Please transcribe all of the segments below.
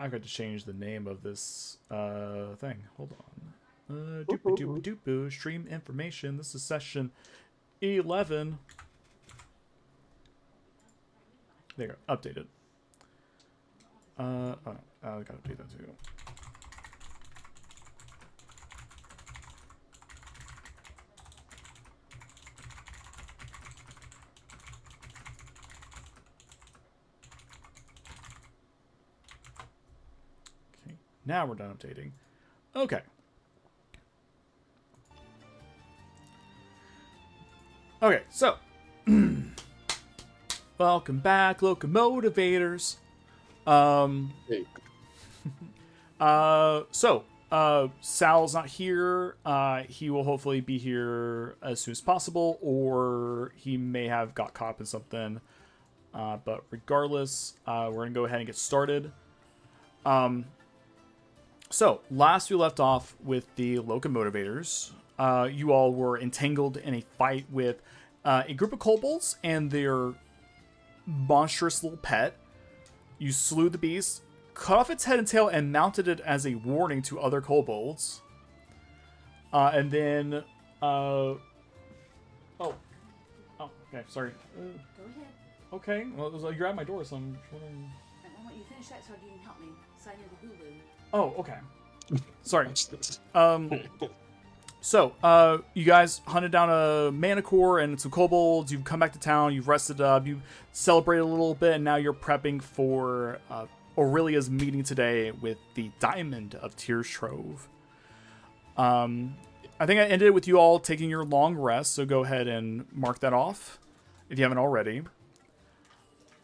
I've got to change the name of this thing. Hold on. Doop stream information. This is session 11. There you go. Updated. Oh no. I gotta update that too. Okay. Now we're done updating. Okay. Okay, so welcome back, locomotivators. Hey. Sal's not here. He will hopefully be here as soon as possible, or he may have got caught up in something. But regardless, we're gonna go ahead and get started. So last we left off with the locomotivators. You all were entangled in a fight with a group of kobolds and their monstrous little pet. You slew the beast, cut off its head and tail, and mounted it as a warning to other kobolds. And then, okay, sorry. Go ahead. Okay, well, you're at my door, so I'm wondering. I want you to finish that so you can help me. So I know the Hulu. Oh, okay. Sorry. So, you guys hunted down a manicore and some kobolds. You've come back to town. You've rested up. You celebrated a little bit, and now you're prepping for Aurelia's meeting today with the Diamond of Tyrstrove. I think I ended with you all taking your long rest, so go ahead and mark that off if you haven't already.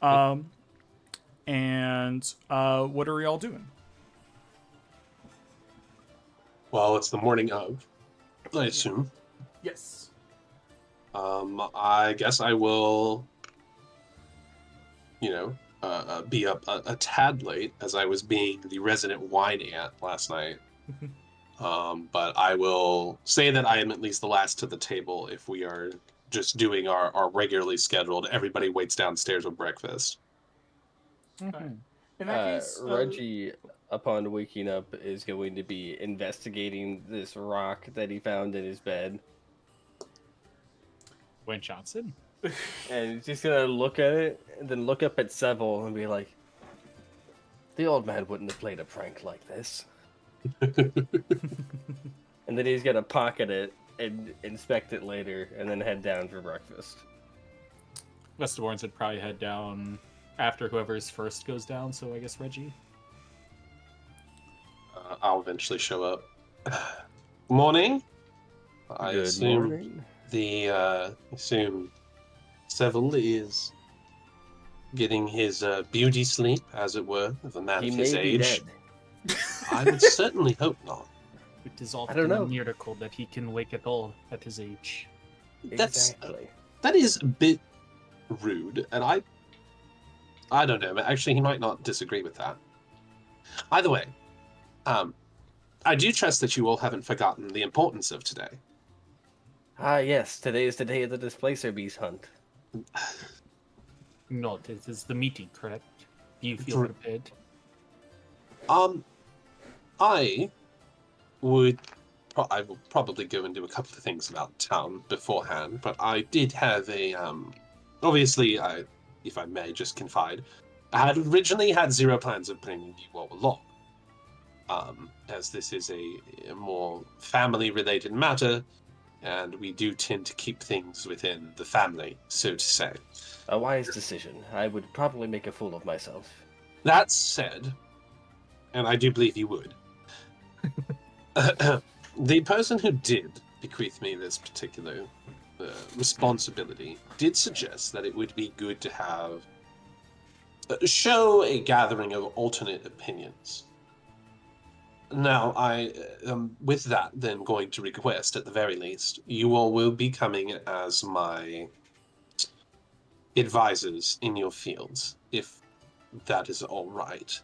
And what are y'all doing? Well, it's the morning of, I assume. Yes. I guess I will, be up a tad late, as I was being the resident wine ant last night. But I will say that I am at least the last to the table if we are just doing our regularly scheduled, everybody waits downstairs with breakfast. Okay. In that case, Reggie, upon waking up, is going to be investigating this rock that he found in his bed. Wayne Johnson? And he's just going to look at it, and then look up at Seville and be like, the old man wouldn't have played a prank like this. And then he's going to pocket it and inspect it later, and then head down for breakfast. Westerborns would probably head down after whoever's first goes down, so I guess Reggie. I'll eventually show up. Morning. I Good assume morning. assume Seville is getting his beauty sleep, as it were, of a man He of his may be age. dead. I would certainly hope not. It is I often don't a know. miracle that he can wake at all at his age. Exactly. That is a bit rude, and I don't know. Actually, he might not disagree with that. Either way, I do trust that you all haven't forgotten the importance of today. Ah, yes, today is the day of the Displacer Beast hunt. No, this is the meeting, correct? Do you feel For- prepared? I will probably go and do a couple of things about town beforehand, but I did have a, obviously, if I may just confide, I had originally had zero plans of bringing you all along, as this is a more family-related matter, and we do tend to keep things within the family, so to say. A wise decision. I would probably make a fool of myself. That said, and I do believe you would, the person who did bequeath me this particular responsibility did suggest that it would be good to have show a gathering of alternate opinions. Now, I am with that then going to request, at the very least, you all will be coming as my advisors in your fields, if that is all right.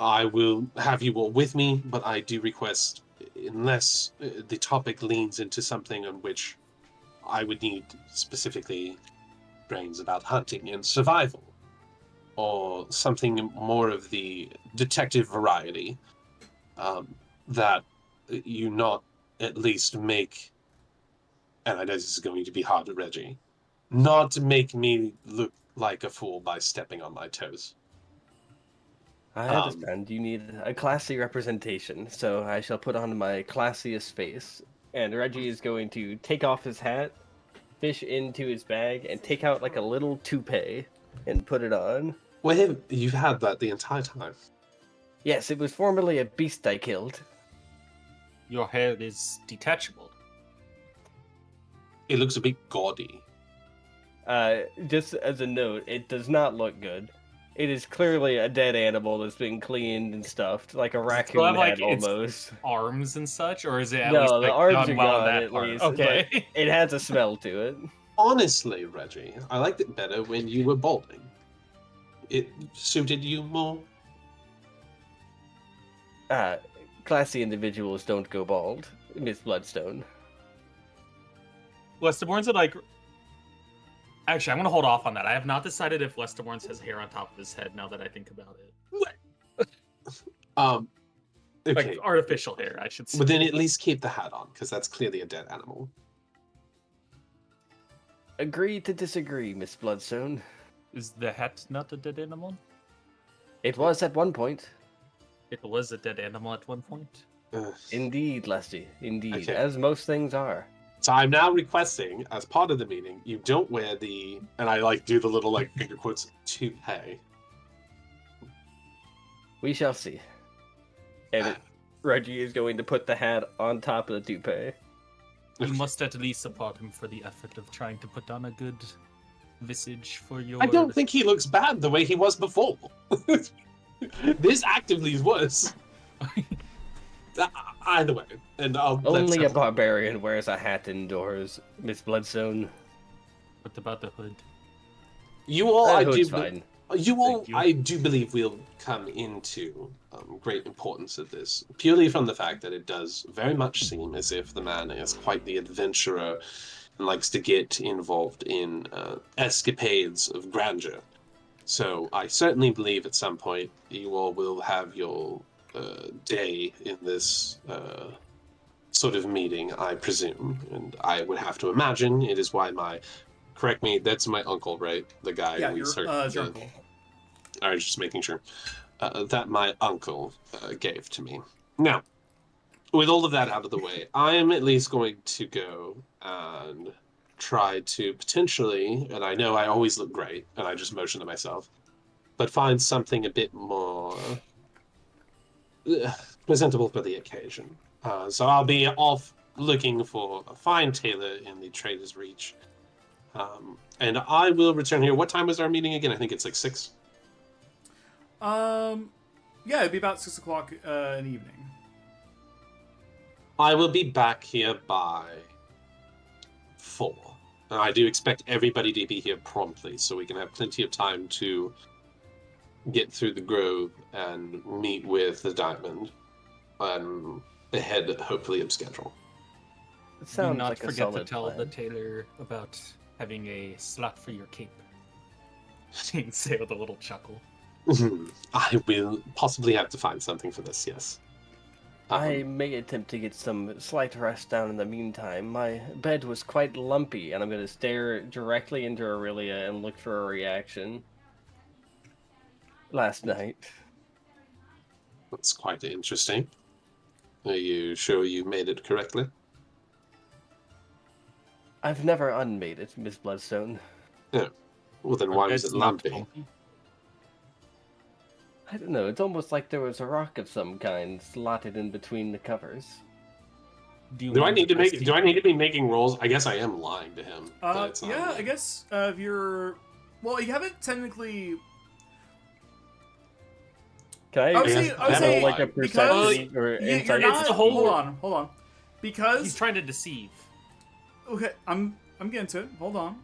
I will have you all with me, but I do request, unless the topic leans into something on which I would need specifically brains about hunting and survival, or something more of the detective variety, that you not at least make, and I know this is going to be hard to Reggie, not to make me look like a fool by stepping on my toes. I understand you need a classy representation, so I shall put on my classiest face. And Reggie is going to take off his hat, fish into his bag, and take out like a little toupee and put it on. Well, you've had that the entire time. Yes, it was formerly a beast I killed. Your hair is detachable. It looks a bit gaudy. Just as a note, it does not look good. It is clearly a dead animal that's been cleaned and stuffed, like a raccoon have, like, head almost. Arms and such, or is it at No, least the like, arms done are well on gone that at part? least. Okay. But it has a smell to it. Honestly, Reggie, I liked it better when you were balding. It suited you more. Classy individuals don't go bald, Miss Bloodstone. Westerborn's would like. Actually, I'm gonna hold off on that. I have not decided if Westerborn's has hair on top of his head now that I think about it. Okay. Like artificial hair, I should say. But then at least keep the hat on, because that's clearly a dead animal. Agree to disagree, Miss Bloodstone. Is the hat not a dead animal? It was at one point. It was a dead animal at one point. Indeed, Lesty. Indeed. Okay. As most things are. So I'm now requesting, as part of the meeting, you don't wear the, and I like do the little like finger quotes, toupee. We shall see. And Reggie is going to put the hat on top of the toupee. You must at least support him for the effort of trying to put on a good visage for your. I don't think he looks bad the way he was before. This actively is worse. Either way, and Only a barbarian wears a hat indoors, Miss Bloodstone. What about the hood? You all, That hood's fine. I do believe will come into great importance of this, purely from the fact that it does very much seem as if the man is quite the adventurer and likes to get involved in escapades of grandeur. So I certainly believe at some point you all will have your day in this sort of meeting, I presume. And I would have to imagine it is why correct me, that's my uncle, right? The guy Yeah, we your started. uncle. I was just making sure. That my uncle gave to me. Now, with all of that out of the way, I am at least going to go and try to potentially, and I know I always look great, and I just motion to myself, but find something a bit more presentable for the occasion. So I'll be off looking for a fine tailor in the Trader's Reach. And I will return here. What time was our meeting again? I think it's like 6. Yeah, it'd be about 6 o'clock in the evening. I will be back here by 4. And I do expect everybody to be here promptly, so we can have plenty of time to get through the grove and meet with the Diamond ahead, hopefully, of schedule. It Do sounds not like a forget solid to tell plan. the tailor about having a slot for your cape. He can say with a little chuckle. I will possibly have to find something for this, yes. I may attempt to get some slight rest down in the meantime. My bed was quite lumpy, and I'm going to stare directly into Aurelia and look for a reaction. Last night. That's quite interesting. Are you sure you made it correctly? I've never unmade it, Miss Bloodstone. Well, then why was it lumpy? I don't know, it's almost like there was a rock of some kind slotted in between the covers. Do I need to be making rolls? I guess I am lying to him. that it's not Yeah, me. I guess if you're... Well, you haven't technically... Can I would say- roll like a because perception or you're insight? not... the whole- Hold on. Because... He's trying to deceive. Okay, I'm getting to it. Hold on.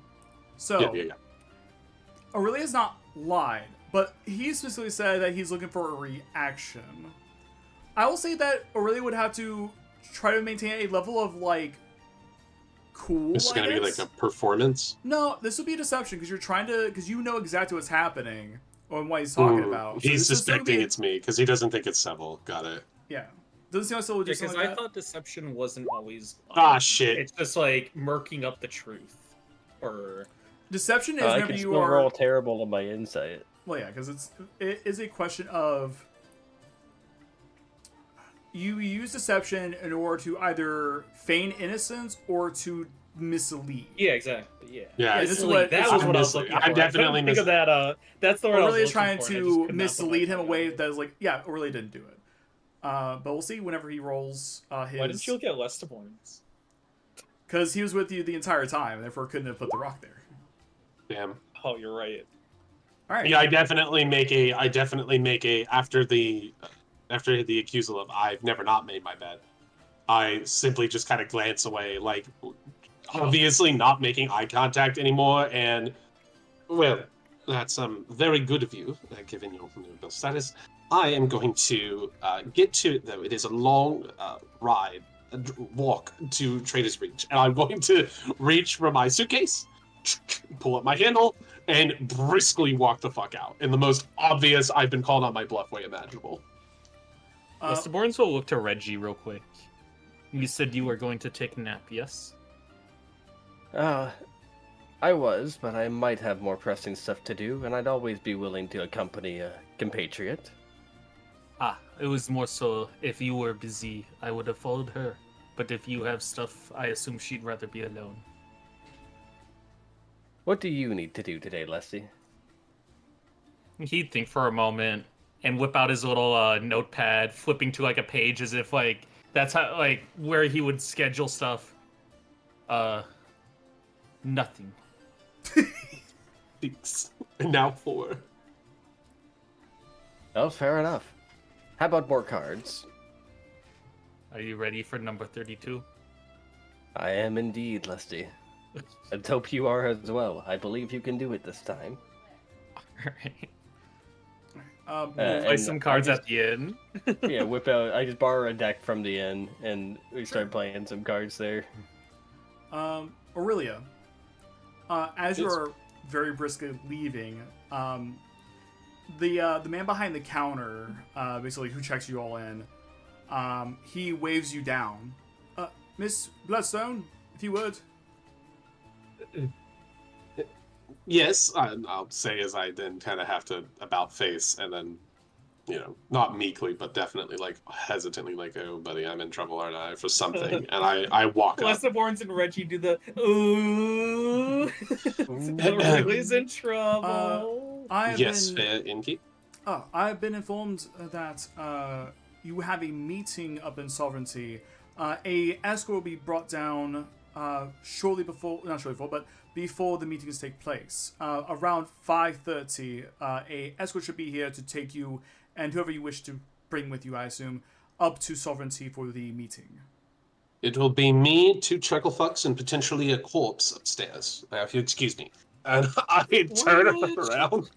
So, Yeah. Aurelia's not lied, but he specifically said that he's looking for a reaction. I will say that Aurelia would have to try to maintain a level of, like, cool, This is going to be like a performance. No, this would be a deception, because you're trying to... Because you know exactly what's happening. on what he's talking about. So He's this is still gonna suspecting be- it's me because he doesn't think it's Seville. Got it. Yeah. Doesn't seem like Sybil would do Because something I like that. thought deception wasn't always. Ah, shit. It's just like murking up the truth, or Deception is I whenever can you still are. roll terrible on my insight. Well, yeah, because it is a question of you use deception in order to either feign innocence or to mislead. yeah, exactly, yeah. Yeah, this is Mislead, what- that I'm was what I was mislead. looking I'm for. I definitely couldn't think of that. That's the word I was Aurelia looking trying for, and I just to could not put my mislead him tongue away on it. that is like, yeah, Aurelia didn't do it. But we'll see whenever he rolls his. Why didn't you look at Lestaborn's? Because he was with you the entire time, and therefore couldn't have put the rock there. damn. Oh, you're right. All right. Yeah, I definitely make a after the accusal of I've never not made my bed. I simply just kind of glance away, like obviously not making eye contact anymore, and well, that's very good of you, given your noble status. I am going to get to it though. It is a long ride, walk to Trader's Reach, and I'm going to reach for my suitcase, pull up my handle, and briskly walk the fuck out in the most obvious I've been called on my bluff way imaginable. Lestaborn's will look to Reggie real quick. You said you were going to take a nap, yes? I was, but I might have more pressing stuff to do, and I'd always be willing to accompany a compatriot. Ah, it was more so if you were busy, I would have followed her. But if you have stuff, I assume she'd rather be alone. What do you need to do today, Leslie? He'd think for a moment and whip out his little notepad, flipping to like a page as if like that's how like where he would schedule stuff. Nothing. 6 and now 4. Oh, fair enough. How about more cards? Are you ready for number 32? I am indeed, Leslie. Let's hope you are as well. I believe you can do it this time. Alright. and Play some cards at the end. Yeah, whip out. I just borrow a deck from the inn, and we start playing some cards there. Aurelia, as you are very briskly leaving, the man behind the counter, basically who checks you all in, he waves you down. Miss Bloodstone, if you would. Yes, I'll say as I then kind of have to about face, and then, not meekly, but definitely like hesitantly, like, oh, buddy, I'm in trouble, aren't I, for something? And I walk up. Lestaborns and Reggie do the ooh. Aurelia's in trouble. Yes, fair innkeep. I've been informed that you have a meeting up in Sovereignty. A escort will be brought down before the meetings take place. Around 5:30, a escort should be here to take you and whoever you wish to bring with you, I assume, up to Sovereignty for the meeting. It will be me, 2 chucklefucks, and potentially a corpse upstairs. If you excuse me. And I turn around.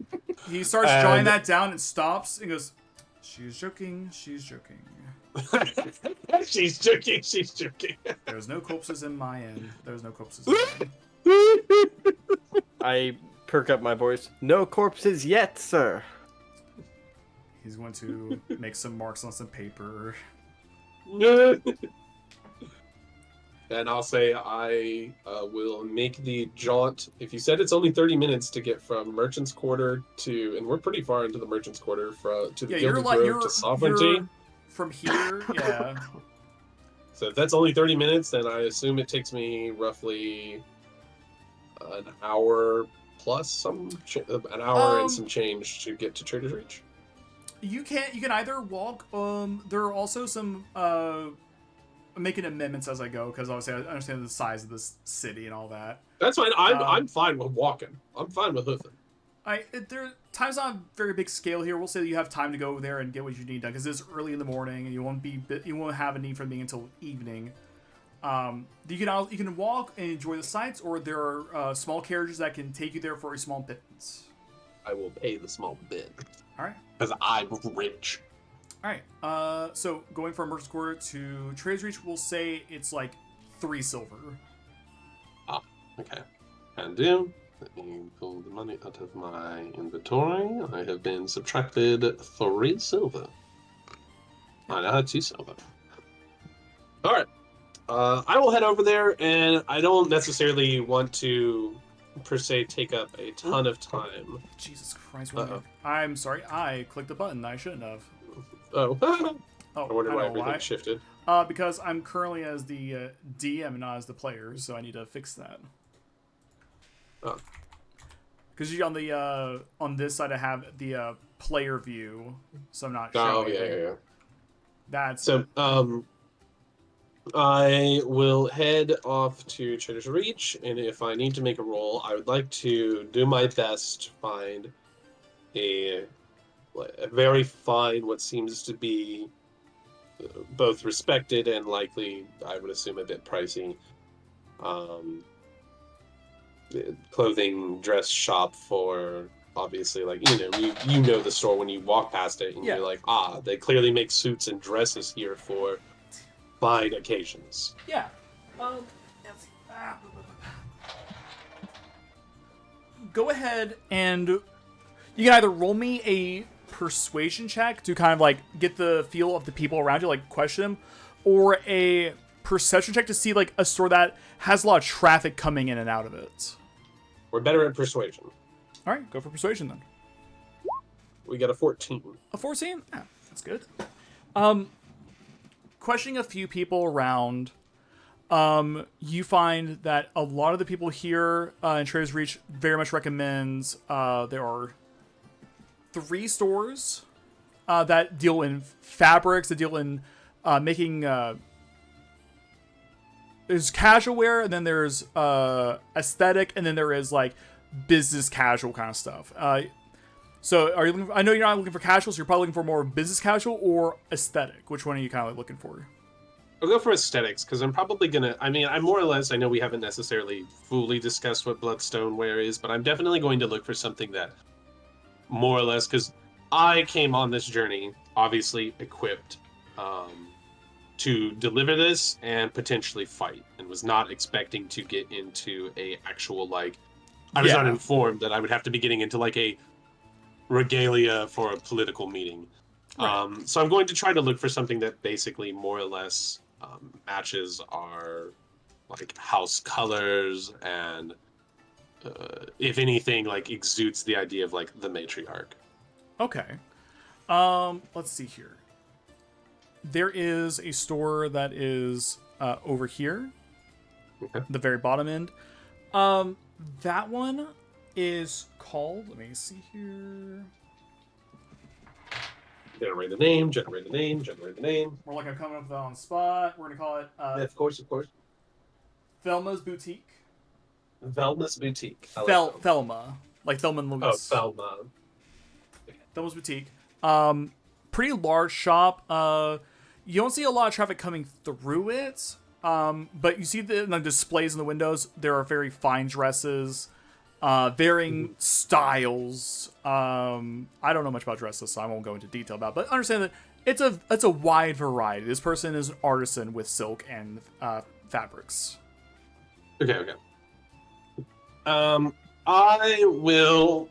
He starts jotting that down and stops and goes, she's joking. She's joking. There's no corpses in my end. There's no corpses in my end. I perk up my voice. No corpses yet, sir. He's going to make some marks on some paper. And I'll say I will make the jaunt. If you said it's only 30 minutes to get from Merchant's Quarter to, and we're pretty far into the Merchant's Quarter, to the Gilded Grove to Sovereignty. From here, yeah. So if that's only 30 minutes, then I assume it takes me roughly an hour plus an hour and some change to get to Trader's Reach. You can either walk. There are also some I'm making amendments as I go because obviously I understand the size of this city and all that. That's fine. I'm fine with walking. I'm fine with hoofing. Time's on a very big scale here. We'll say that you have time to go there and get what you need done because it's early in the morning and you won't have a need for me until evening. You can walk and enjoy the sights, or there are small carriages that can take you there for a small pittance. I will pay the small bit. All right. Because I'm rich. All right. So going from Merchant's Quarter to Trader's Reach, we'll say it's like 3 silver. Okay. Can do. Let me pull the money out of my inventory. I have been subtracted 3 silver. I now have 2 silver. All right. I will head over there, and I don't necessarily want to, per se, take up a ton of time. Jesus Christ. I'm sorry. I clicked the button I shouldn't have. Oh. Oh, I wonder why know everything shifted. Because I'm currently as the DM and not as the player, so I need to fix that. Oh. Because on this side I have the player view, so I'm not Oh, showing anything. yeah. That's So, I will head off to Cheddar's Reach, and if I need to make a roll, I would like to do my best to find a very fine, what seems to be both respected and likely, I would assume, a bit pricey, clothing dress shop for, obviously, like, you know the store when you walk past it, and Yeah. you're like, they clearly make suits and dresses here for fine occasions. yeah. Go ahead and you can either roll me a persuasion check to kind of like get the feel of the people around you, like question them, or a perception check to see like a store that has a lot of traffic coming in and out of it. We're better at persuasion. All right, go for persuasion then. We got a 14. A 14? Yeah, that's good. Questioning a few people around, you find that a lot of the people here in Trader's Reach very much recommends there are 3 stores that deal in fabrics, that deal in making... there's casual wear, and then there's aesthetic, and then there is like business casual kind of stuff. So are you looking for, I know you're not looking for casual, so you're probably looking for more business casual or aesthetic. Which one are you kind of looking for? I'll go for aesthetics, because I'm probably gonna, I more or less, I know we haven't necessarily fully discussed what Bloodstone wear is, but I'm definitely going to look for something that, more or less, because I came on this journey, obviously equipped, to deliver this and potentially fight, and was not expecting to get into a actual, like, I was not informed that I would have to be getting into like a regalia for a political meeting. Right. So I'm going to try to look for something that basically more or less matches our like house colors, and if anything, like exudes the idea of like the matriarch. Okay. Let's see here. There is a store that is over here, Okay. the very bottom end. That one is called. Let me see here. Generate a name. Generate a name. Generate a name. We're like I'm coming up with that on the spot. We're gonna call it Yeah, of course. Thelma's Boutique. Velma's Boutique. I like Thelma, like Thelma and Louise. Velma. Thelma's Boutique. Pretty large shop. You don't see a lot of traffic coming through it. But you see the displays in the windows. There are very fine dresses, varying styles. I don't know much about dresses, so I won't go into detail about it, but understand that it's a wide variety. This person is an artisan with silk and fabrics. Okay. I will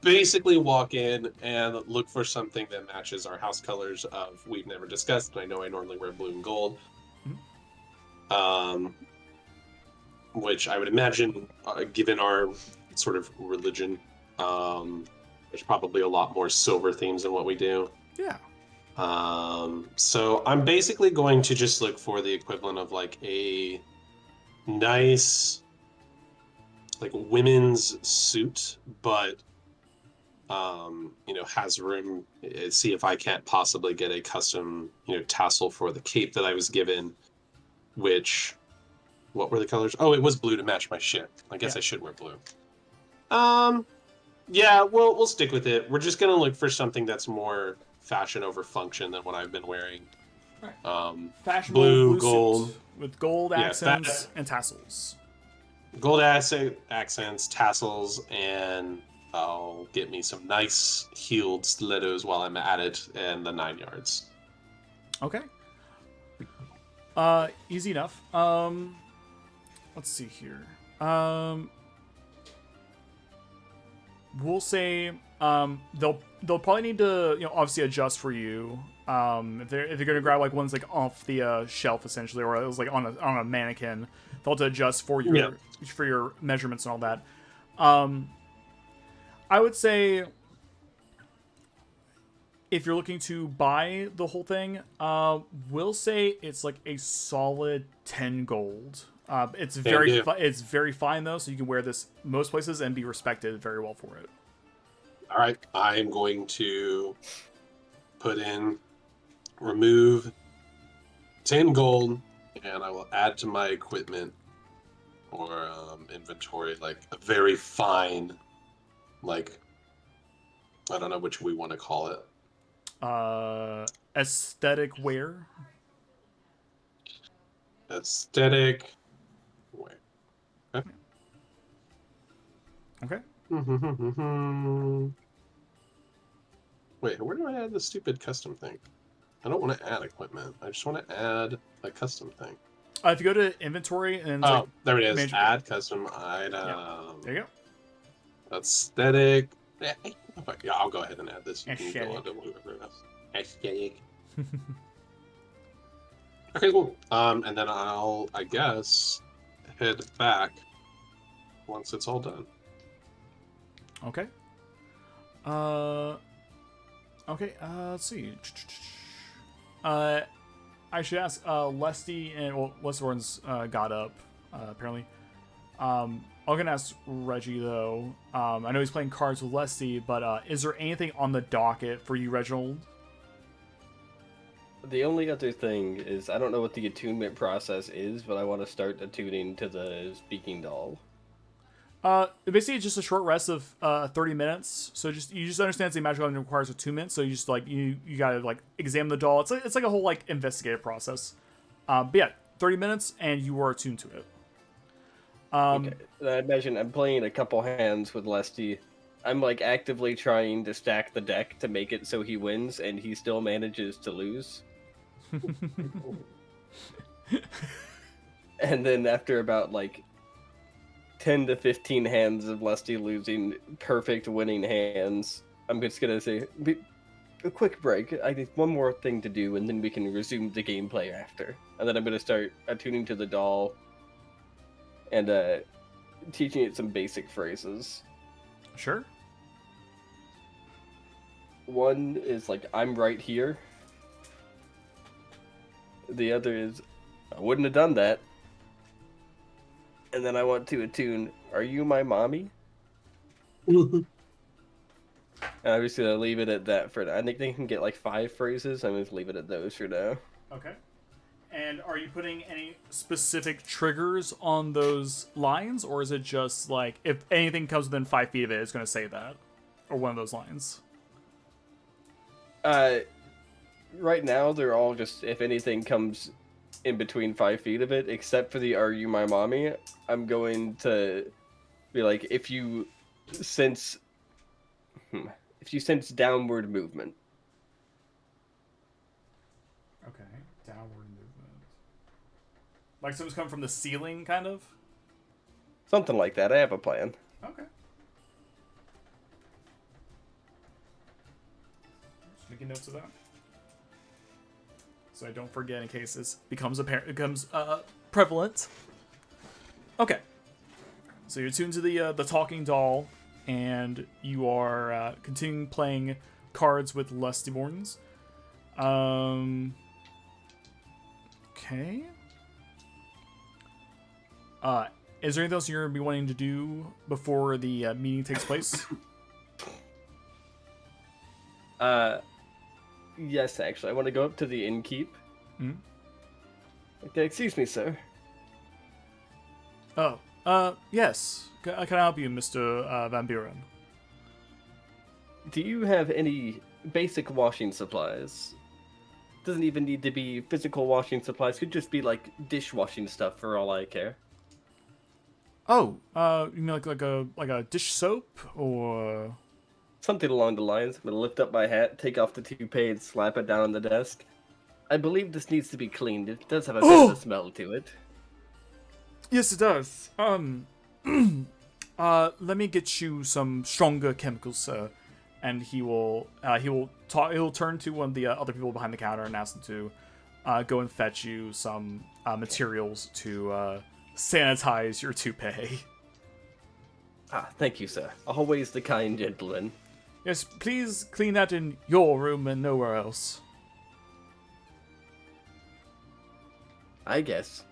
basically walk in and look for something that matches our house colors of we've never discussed, and I know I normally wear blue and gold. Which I would imagine, given our sort of religion, there's probably a lot more silver themes than what we do. Yeah. So I'm basically going to just look for the equivalent of like a nice, like women's suit, but has room. See if I can't possibly get a custom, tassel for the cape that I was given. Which, what were the colors? Oh, it was blue to match my ship. I guess I should wear blue. Yeah, we'll stick with it. We're just gonna look for something that's more fashion over function than what I've been wearing. Right. Fashionable blue, suit gold, with gold accents and tassels. Gold accents, tassels, and I'll get me some nice heeled stilettos while I'm at it, and the 9 yards. Okay. Easy enough. Let's see here. we'll say they'll probably need to obviously adjust for you. If they're gonna grab like ones like off the shelf essentially, or it was like on a mannequin, they'll have to adjust for your measurements and all that. I would say if you're looking to buy the whole thing, we'll say it's like a solid 10 gold. It's very fine though, so you can wear this most places and be respected very well for it. All right, I'm going to remove 10 gold, and I will add to my equipment or inventory like a very fine, like, I don't know which we want to call it. Aesthetic wear. Aesthetic wear. Okay. Okay. Wait, where do I add the stupid custom thing? I don't want to add equipment. I just want to add a custom thing. If you go to inventory and there it is. Add custom item. Yeah. There you go. Aesthetic. Yeah, I'll go ahead and add this. You Aesthetic. can go on to whoever else. Aesthetic. Okay, cool. And then I'll, I guess, head back once it's all done. Okay. Okay, let's see. I should ask, Lesty and, well, Westborn's got up, apparently. I'm gonna ask Reggie, though. I know he's playing cards with Lesty, but is there anything on the docket for you, Reginald? The only other thing is, I don't know what the attunement process is, but I want to start attuning to the speaking doll. Basically, it's just a short rest of 30 minutes. So you just understand the magic item requires attunement. So you just like you gotta like examine the doll. It's like a whole like investigative process. But yeah, 30 minutes and you are attuned to it. Okay. I imagine I'm playing a couple hands with Lesty. I'm like actively trying to stack the deck to make it so he wins, and he still manages to lose. And then after about like 10 to 15 hands of Lesty losing perfect winning hands, I'm just gonna say a quick break. I think one more thing to do, and then we can resume the gameplay after. And then I'm gonna start attuning to the doll and teaching it some basic phrases. Sure. One is like, I'm right here. The other is, I wouldn't have done that. And then I want to attune, are you my mommy? And I'm just going to leave it at that for now. I think they can get like 5 phrases. I'm going to leave it at those for now. Okay. And are you putting any specific triggers on those lines? Or is it just like, if anything comes within 5 feet of it, it's going to say that? Or one of those lines? Right now, they're all just, if anything comes in between 5 feet of it, except for the "Are you my mommy?" I'm going to be like, if you sense downward movement. Okay, downward movement. Like someone's coming from the ceiling, kind of? Something like that. I have a plan. Okay. Just making notes of that, so I don't forget in case this becomes prevalent. Okay. So you're tuned to the talking doll, and you are continuing playing cards with Lustyborns. Okay. Is there anything else you're going to be wanting to do before the meeting takes place? Yes, actually. I want to go up to the innkeep. Hmm? Okay, excuse me, sir. Oh, yes. Can I help you, Mr. Van Buren? Do you have any basic washing supplies? Doesn't even need to be physical washing supplies. Could just be like dishwashing stuff for all I care. Oh, you mean like a dish soap or Something along the lines. I'm gonna lift up my hat, take off the toupee, and slap it down on the desk. I believe this needs to be cleaned. It does have a bit of a smell to it. Yes, it does. Let me get you some stronger chemicals, sir. And he'll turn to one of the other people behind the counter and ask them to go and fetch you some materials to sanitize your toupee. Ah, thank you, sir. Always the kind gentleman. Yes, please clean that in your room and nowhere else. I guess.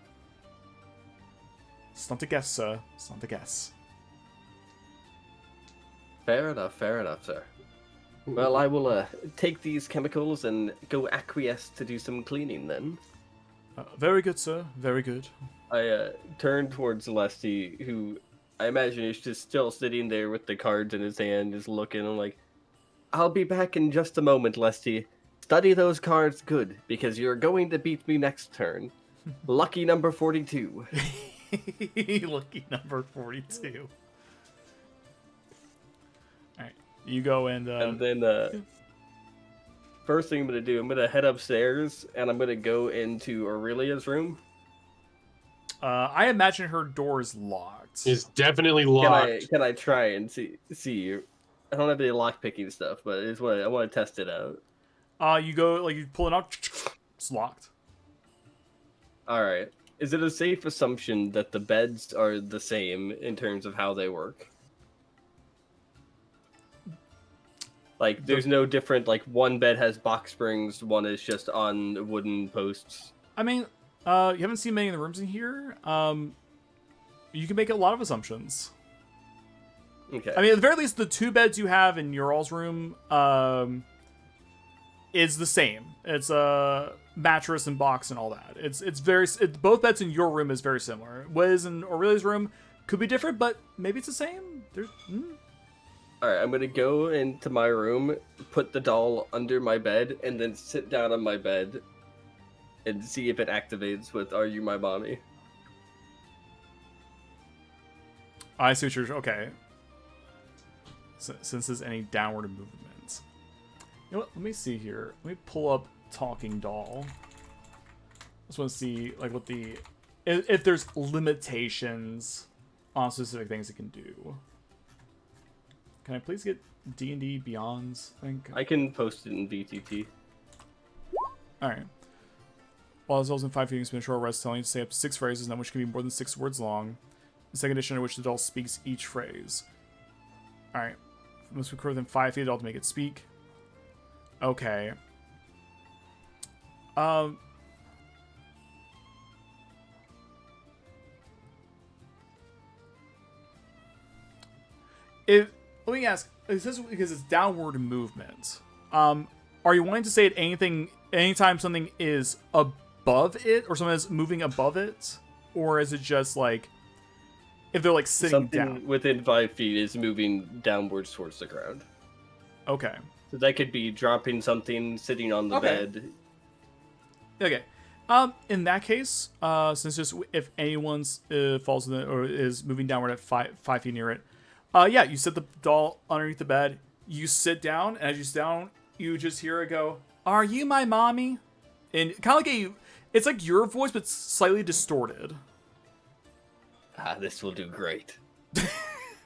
It's not a guess, sir. It's not a guess. Fair enough, sir. Well, I will take these chemicals and go acquiesce to do some cleaning then. Very good, sir. Very good. I turn towards Lesty, who I imagine is just still sitting there with the cards in his hand, just looking. I'm like, I'll be back in just a moment, Lesty. Study those cards good, because you're going to beat me next turn. Lucky number 42. Lucky number 42. Alright, you go and then, first thing I'm going to do, I'm going to head upstairs, and I'm going to go into Aurelia's room. I imagine her door is locked. It's definitely locked. Can I try and see? I don't have any lockpicking stuff, but it's what I want to test it out. You go, like, you pull it out, it's locked. Alright. Is it a safe assumption that the beds are the same in terms of how they work? Like, there's no different, like, one bed has box springs, one is just on wooden posts. I mean, you haven't seen many of the rooms in here. You can make a lot of assumptions. Okay. I mean, at the very least, the two beds you have in your all's room, is the same. It's a mattress and box and all that. Both beds in your room is very similar. What is in Aurelia's room could be different, but maybe it's the same. Alright, I'm gonna go into my room, put the doll under my bed, and then sit down on my bed and see if it activates with "Are you my mommy?" I see what you're... Okay. Since there's any downward movements. You know what? Let me see here. Let me pull up Talking Doll. I just want to see, like, what the... If there's limitations on specific things it can do. Can I please get D&D Beyond's thing? I can post it in VTT. Alright. While this doll's in 5 feet, you can spend a short rest telling you to say up to 6 phrases, none of which can be more than 6 words long. The second edition in which the doll speaks each phrase. Alright. Must occur within 5 feet of the doll to make it speak. Okay. Let me ask, it says because it's downward movement. Are you wanting to say it anytime something is above it, or something is moving above it? Or is it just like, if they're like sitting Something down? within 5 feet is moving downwards towards the ground. Okay. So that could be dropping something, sitting on the bed. Okay. In that case, since just if anyone's falls in the, or is moving downward at 5 feet near it, yeah, you set the doll underneath the bed. You sit down, and as you sit down, you just hear it go, "Are you my mommy?" And kind of like it's like your voice, but slightly distorted. Ah, this will do great.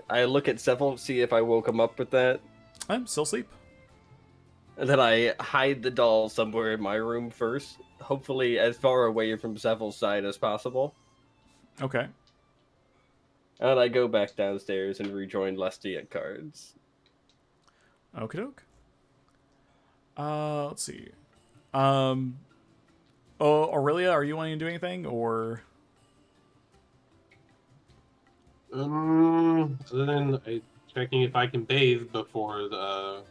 I look at Seville, see if I woke him up with that. I'm still asleep. And then I hide the doll somewhere in my room first, hopefully as far away from Seville's side as possible. Okay. And I go back downstairs and rejoin Lesty at cards. Okie doke. Let's see. Aurelia, are you wanting to do anything, or? Other than checking if I can bathe before the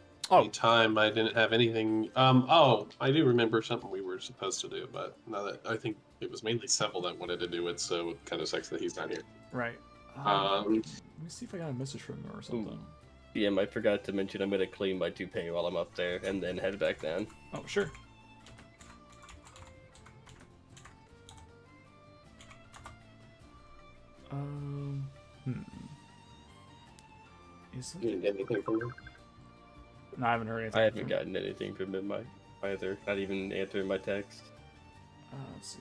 time, I didn't have anything. I do remember something we were supposed to do, but now that I think it was mainly Seville that wanted to do it, so it kind of sucks that he's not here. Right. Let me see if I got a message from him or something. DM, I forgot to mention I'm going to clean my toupee while I'm up there and then head back down. Oh, sure. Is You didn't get anything from him? No, I haven't heard anything. I haven't gotten anything from him either. Not even answering my text. Let's see.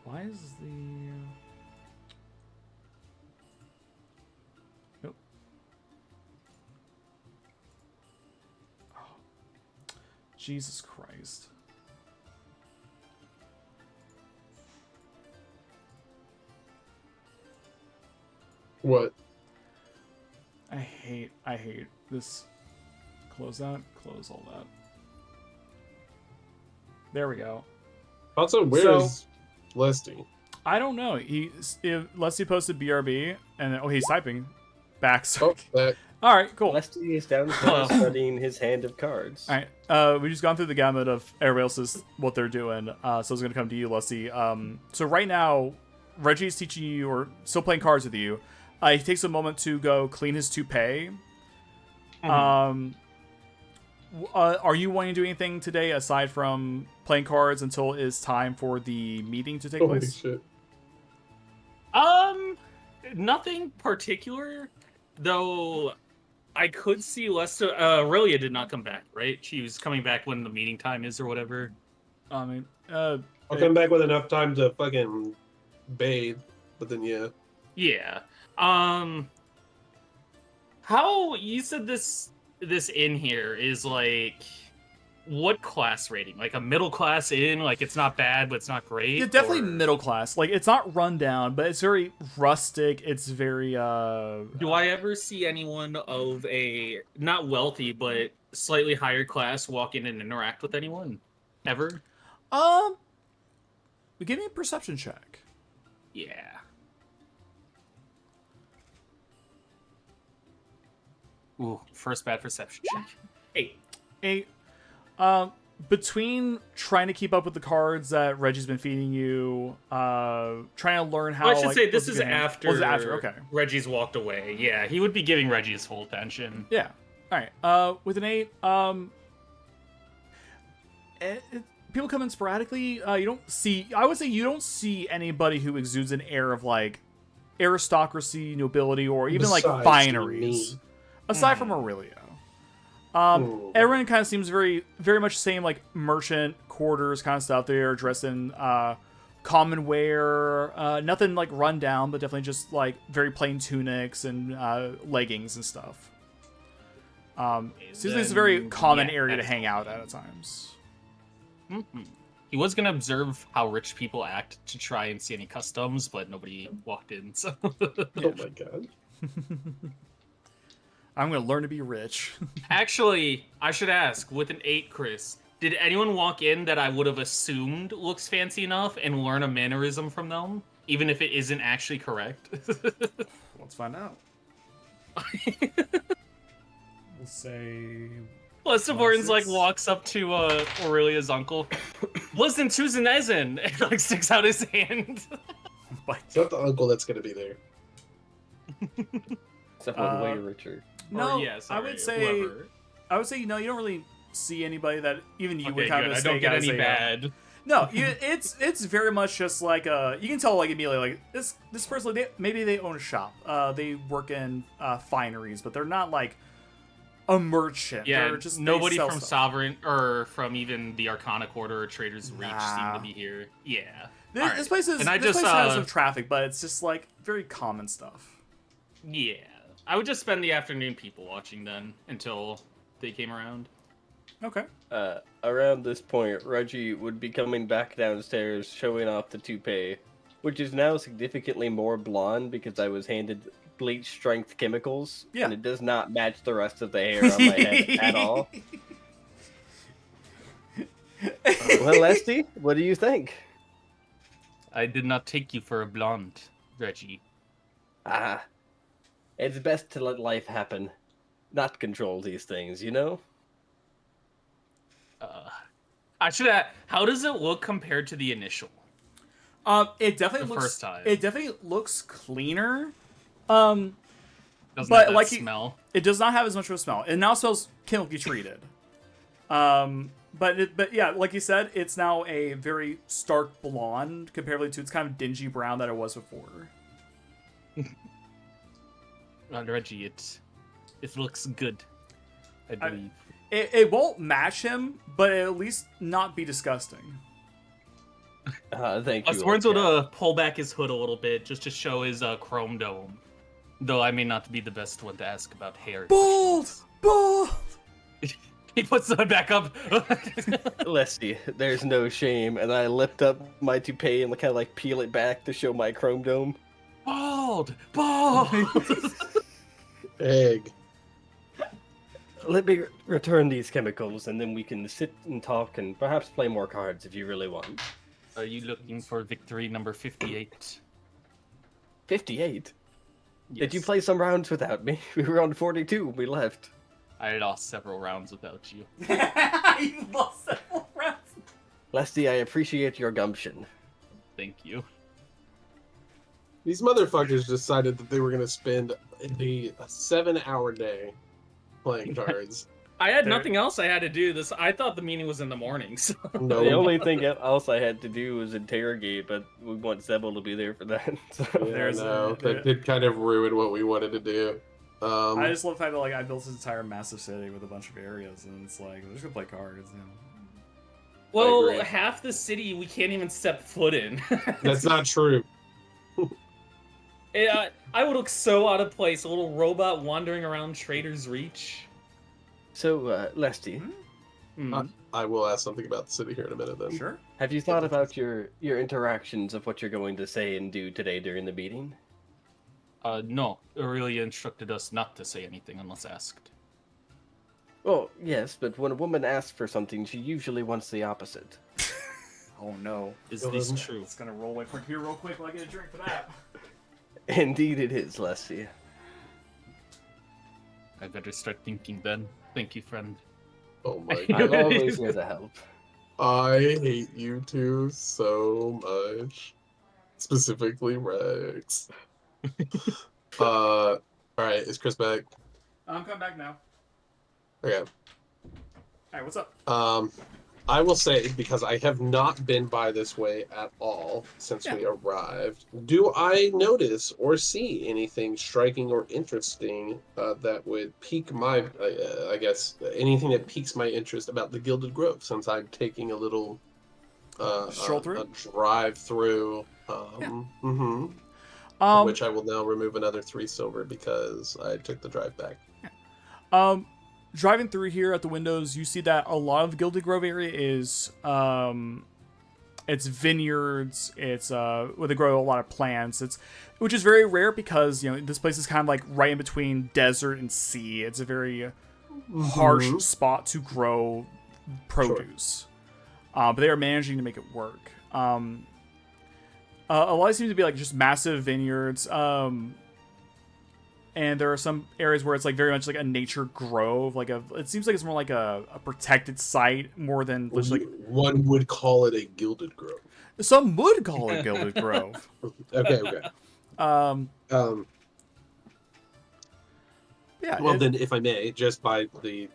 Why is the... Nope. Oh. Jesus Christ. What? I hate this. Close that, close all that. There we go. Also, where's Lesty? I don't know. Leslie posted BRB, and he's typing. Back. Oh, back. All right, cool. Lesty is downstairs studying his hand of cards. All right, we just gone through the gamut of everybody else's what they're doing. So I was gonna come to you, Leslie. So right now, Reggie's teaching you or still playing cards with you. He takes a moment to go clean his toupee. Mhm. Are you wanting to do anything today aside from playing cards until it's time for the meeting to take Holy place? shit. Nothing particular, though. I could see Lester. Aurelia did not come back, right? She was coming back when the meeting time is or whatever. I mean, I'll come back with enough time to fucking bathe, but then yeah. Yeah. How you said this inn here is like what class rating? Like a middle class inn? Like it's not bad, but it's not great. yeah, definitely or... middle class. Like it's not run down, but it's very rustic. It's very Do I ever see anyone of a not wealthy but slightly higher class walk in and interact with anyone? Ever? Give me a perception check. Yeah. Ooh, first bad perception check. 8. Between trying to keep up with the cards that Reggie's been feeding you, trying to learn how. Well, I should say what's this is the name? after. Was it after? Okay. Reggie's walked away. Yeah, he would be giving Reggie his full attention. Yeah. All right. With an 8, people come in sporadically. You don't see. I would say you don't see anybody who exudes an air of like aristocracy, nobility, or even like Besides fineries. me. Aside from Aurelia. Everyone kind of seems very, very much same like merchant quarters kind of stuff. They're dressed in common wear, nothing like run down, but definitely just like very plain tunics and leggings and stuff. Seems like it's a very common area to hang out at times. Mm-hmm. He was gonna observe how rich people act to try and see any customs, but nobody walked in. So. Oh my god. I'm gonna learn to be rich. Actually, I should ask, with an 8, Chris, did anyone walk in that I would have assumed looks fancy enough and learn a mannerism from them, even if it isn't actually correct? Let's find out. We'll say. Lester Borton's like walks up to Aurelia's uncle. Listen, Tuzanezen! And like sticks out his hand. It's not the uncle that's gonna be there. Except one way richer. No, Or, yeah, sorry, I would say. whoever. I would say you don't really see anybody that even you Okay, would kind good. of I don't mistake get as any a, bad. No, it's very much just like you can tell like immediately like this person maybe they own a shop. They work in fineries, but they're not like a merchant. Yeah, they're just nobody they sell from stuff. Sovereign or from even the Arcana Quarter or Trader's Reach Nah. seem to be here. Yeah. This, Alright. this place is And I this just, place has some traffic, but it's just like very common stuff. Yeah. I would just spend the afternoon people watching then until they came around. Okay. Around this point, Reggie would be coming back downstairs, showing off the toupee, which is now significantly more blonde because I was handed bleach strength chemicals, Yeah. and it does not match the rest of the hair on my head at all. Well, Lesty, what do you think? I did not take you for a blonde, Reggie. Ah, it's best to let life happen, not control these things, you know? I should add, how does it look compared to the initial? It definitely The looks first time. it definitely looks cleaner. Doesn't But have that like smell. It does not have as much of a smell. It now smells chemically treated. But yeah, like you said, it's now a very stark blonde comparatively to its kind of dingy brown that it was before. Reggie, it looks good. I believe. It won't match him, but it'll at least not be disgusting. Thank you. Sworns old would cat. pull back his hood a little bit just to show his chrome dome. Though I may not be the best one to ask about hair. Bold! Bold! He puts the hood back up. Leslie, there's no shame, and I lift up my toupee and kind of like peel it back to show my chrome dome. Bald! Bald! Egg. Let me return these chemicals, and then we can sit and talk and perhaps play more cards if you really want. Are you looking for victory number 58? 58? Yes. Did you play some rounds without me? We were on 42 when we left. I lost several rounds without you. You lost several rounds. Leslie, I appreciate your gumption. Thank you. These motherfuckers decided that they were going to spend a 7-hour day playing cards. I had nothing else I had to do. I thought the meeting was in the morning. So. No. The only thing else I had to do was interrogate, but we want Zebel to be there for that. So. Yeah, no, that did kind of ruin what we wanted to do. I just love the fact that I built this entire massive city with a bunch of areas, and it's like we're just gonna play cards. You know. Well, agree. half the city we can't even step foot in. That's not true. I would look so out of place, a little robot wandering around Trader's Reach. So, Leslie, I will ask something about the city here in a minute then. Sure. have you thought about your interactions of what you're going to say and do today during the meeting? No. Aurelia instructed us not to say anything unless asked. Well, yes, but when a woman asks for something, she usually wants the opposite. Oh no. Is this true? It's gonna roll away from here real quick while I get a drink for that. Indeed it is, Leslie. I better start thinking then. Thank you, friend. Oh my I'm god. always here to help. I hate you two so much. Specifically Rex. Alright, is Chris back? I'm coming back now. Okay. Alright, what's up? I will say, because I have not been by this way at all since Yeah. we arrived, do I notice or see anything striking or interesting that would pique my, I guess, anything that piques my interest about the Gilded Grove, since I'm taking a little Stroll through? a drive through, which I will now remove another 3 silver because I took the drive back. Driving through here at the windows, you see that a lot of the Gilded Grove area is, it's vineyards, it's, where they grow a lot of plants, which is very rare because, this place is kind of like right in between desert and sea. It's a very harsh spot to grow produce. But they are managing to make it work. A lot seem to be like just massive vineyards, and there are some areas where it's like very much like a nature grove, it seems like it's more like a protected site more than just like One would call it a Gilded Grove. some would call it Gilded Grove. Okay. Yeah. Well, then, if I may, just by the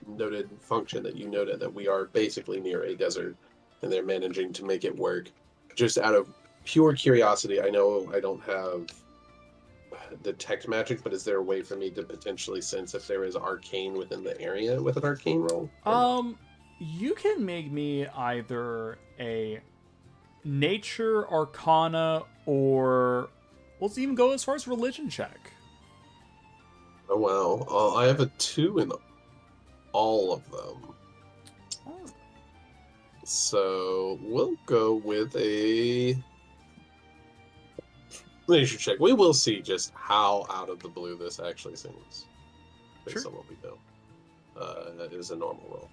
noted function that you noted, that we are basically near a desert, and they're managing to make it work. Just out of pure curiosity, I know I don't have detect magic, but is there a way for me to potentially sense if there is arcane within the area with an arcane roll? You can make me either a nature, arcana, or let's even go as far as religion check. Oh wow, I have a 2 in all of them. So we'll go with a nature check. We will see just how out of the blue this actually seems, based on what we know. That is a normal roll.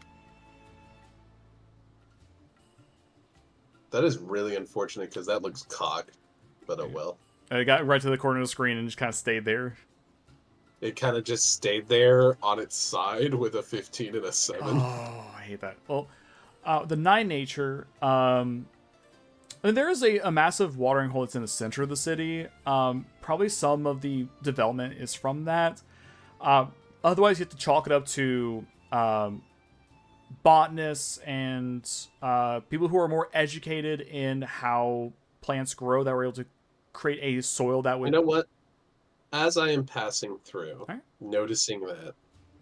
That is really unfortunate because that looks cocked, but oh well. It got right to the corner of the screen and just kind of stayed there. It kind of just stayed there on its side with a 15 and a 7. Oh, I hate that. Well, the 9 nature, and there is a massive watering hole that's in the center of the city. Probably some of the development is from that. Otherwise, you have to chalk it up to botanists and people who are more educated in how plants grow that were able to create a soil that would... You know what? As I am passing through, Right. noticing that,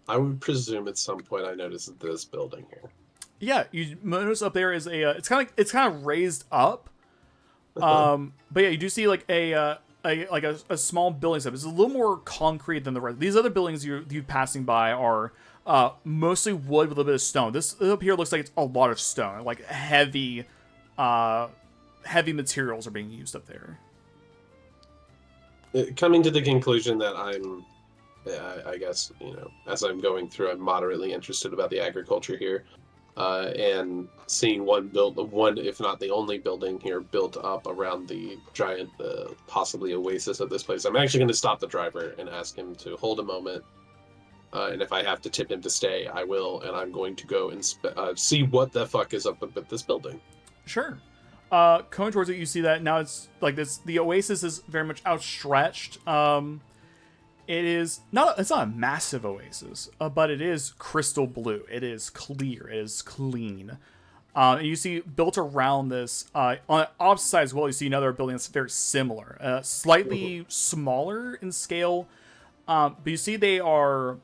I would presume at some point I noticed this building here. Yeah, you notice up there is it's kind of raised up. But yeah, you do see like a small building stuff. It's a little more concrete than the rest. These other buildings you passing by are mostly wood with a bit of stone. This up here looks like it's a lot of stone, like heavy materials are being used up there. Coming to the conclusion that I guess, as I'm going through, I'm moderately interested about the agriculture here. And seeing one, if not the only building here built up around the giant, possibly oasis of this place. I'm actually going to stop the driver and ask him to hold a moment. And if I have to tip him to stay, I will. And I'm going to go and see what the fuck is up with this building. Sure. Coming towards it, you see that now it's like this. The oasis is very much outstretched. It's not a massive oasis, but it is crystal blue. It is clear. It is clean. And you see built around this, on the opposite side as well, you see another building that's very similar, slightly smaller in scale. But you see they are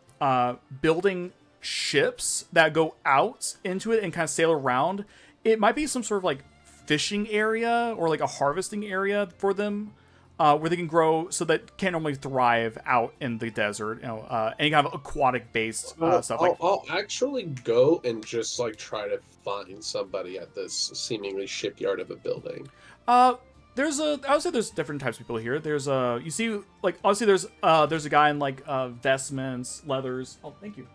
building ships that go out into it and kind of sail around. It might be some sort of like fishing area or like a harvesting area for them. Where they can grow, so that can't normally thrive out in the desert. Any kind of aquatic-based stuff. I'll actually go and just like try to find somebody at this seemingly shipyard of a building. I would say there's different types of people here. There's you see, like, obviously there's a guy in like vestments, leathers. Oh, thank you.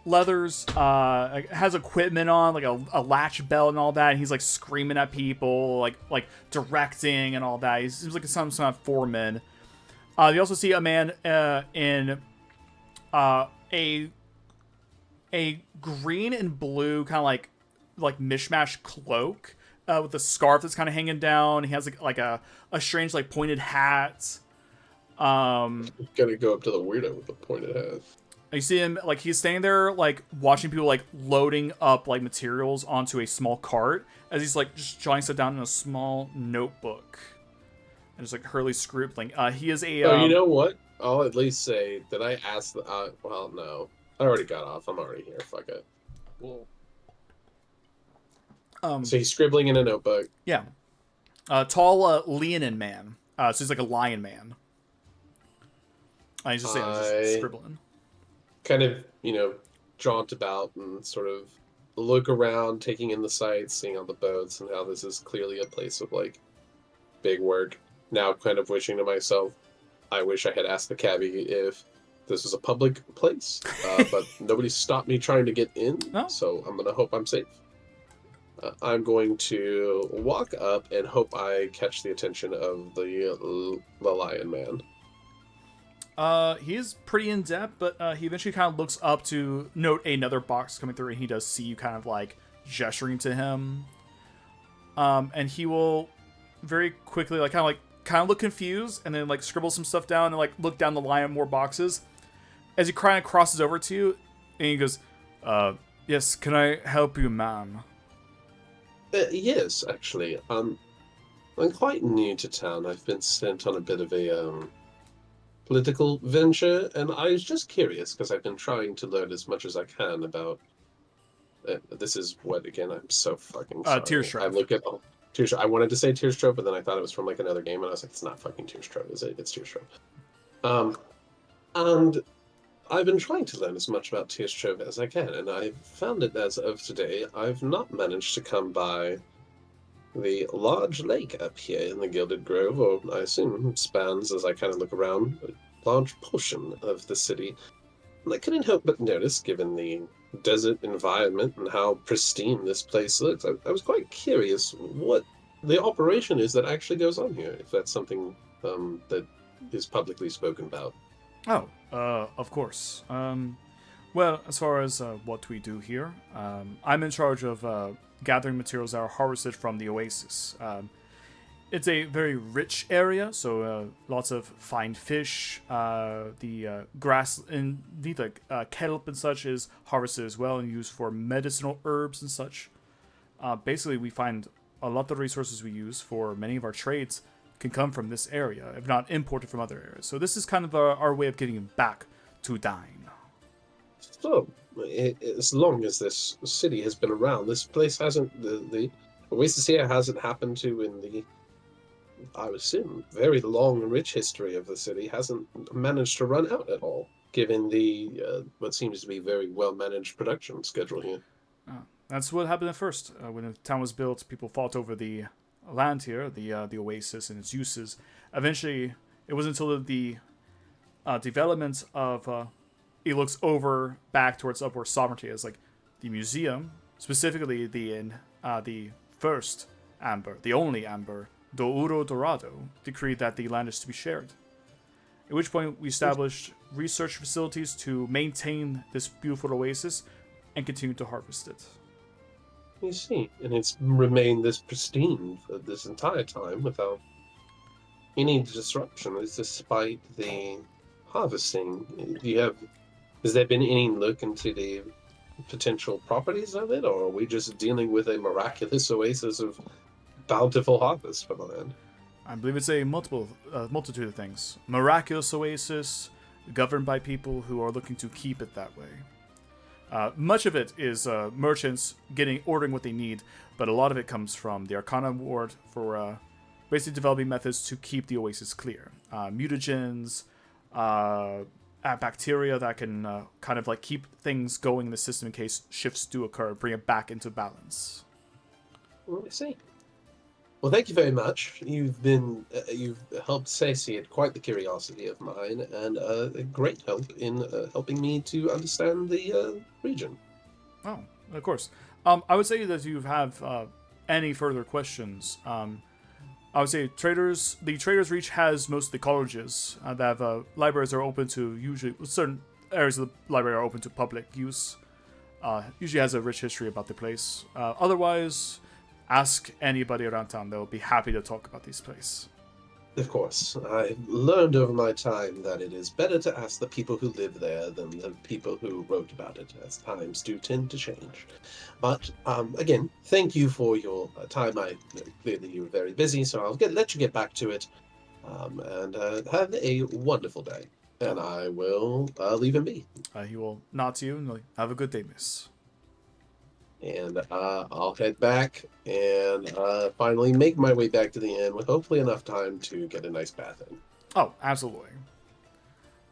Leathers, has equipment on, like a latch belt and all that, and he's like screaming at people, like directing and all that. He seems like some sort of foreman. You also see a man in a green and blue kind of like mishmash cloak with a scarf that's kind of hanging down. He has like a strange like pointed hat. Gotta go up to the weirdo with the pointed hat. You see him, like, he's standing there, like, watching people, like, loading up, like, materials onto a small cart as he's, like, just jotting stuff down in a small notebook. And just, like, hurriedly scribbling. He is a... you know what? I'll at least say that I asked well, no. I already got off. I'm already here. Fuck it. Whoa. So he's scribbling in a notebook. Yeah. Tall, leonin man. So he's, like, a lion man. He's just scribbling. Kind of, jaunt about and sort of look around, taking in the sights, seeing all the boats and how this is clearly a place of, like, big work. Now kind of wishing to myself, I wish I had asked the cabbie if this was a public place, but nobody stopped me trying to get in, so I'm going to hope I'm safe. I'm going to walk up and hope I catch the attention of the lion man. He is pretty in depth, but he eventually kind of looks up to note another box coming through, and he does see you kind of like gesturing to him. And he will very quickly kind of look confused, and then like scribble some stuff down and like look down the line of more boxes. As he kind of crosses over to you, and he goes, "Yes, can I help you, ma'am?" Yes, actually. I'm quite new to town. I've been sent on a bit of a political venture, and I was just curious because I've been trying to learn as much as I can about. This is what again? I'm so fucking sorry. Tyrstrove. I look at Tyrstrove. I wanted to say Tyrstrove, but then I thought it was from like another game, and I was like, it's not fucking Tyrstrove, is it? It's Tyrstrove. And I've been trying to learn as much about Tyrstrove as I can, and I've found it as of today. I've not managed to come by the large lake up here in the Gilded Grove, or I assume spans, as I kind of look around, a large portion of the city. And I couldn't help but notice, given the desert environment and how pristine this place looks, I was quite curious what the operation is that actually goes on here, if that's something that is publicly spoken about. Oh, of course. Well, as far as what we do here, I'm in charge of gathering materials that are harvested from the oasis. It's a very rich area, so lots of fine fish. The grass and the kelp and such is harvested as well and used for medicinal herbs and such. Basically, we find a lot of the resources we use for many of our trades can come from this area, if not imported from other areas. So this is kind of our way of getting back to dine. So, as long as this city has been around, this place hasn't the Oasis here hasn't happened to in the, I would assume, very long and rich history of the city hasn't managed to run out at all, given the what seems to be very well managed production schedule here. That's what happened at first. When the town was built, people fought over the land here, the oasis and its uses. Eventually, it wasn't until the development of it looks over back towards upward sovereignty as like the museum, specifically the first amber, the only amber, Do Uro Dorado, decreed that the land is to be shared. At which point we established research facilities to maintain this beautiful oasis and continue to harvest it. You see, and it's remained this pristine for this entire time without any disruption, despite the harvesting. Has there been any look into the potential properties of it, or are we just dealing with a miraculous oasis of bountiful harvest for the land? I believe it's a multitude of things. Miraculous oasis, governed by people who are looking to keep it that way. Much of it is merchants ordering what they need, but a lot of it comes from the Arcana Ward for basically developing methods to keep the oasis clear. Mutagens, bacteria that can kind of like keep things going in the system in case shifts do occur, bring it back into balance. I see. Well, thank you very much. You've helped satiate quite the curiosity of mine, and a great help in helping me to understand the region. Oh, of course. I would say that if you have any further questions, I would say the Traders Reach has most of the colleges that have libraries are open to usually certain areas of the library are open to public use. Usually has a rich history about the place. Otherwise, ask anybody around town; they'll be happy to talk about this place. Of course, I've learned over my time that it is better to ask the people who live there than the people who wrote about it, as times do tend to change. But again, thank you for your time. Clearly you were very busy, so I'll let you get back to it, and have a wonderful day. And I will leave him be. He will nod to you and like, have a good day, miss. And I'll head back and finally make my way back to the inn with hopefully enough time to get a nice bath in. Oh, absolutely.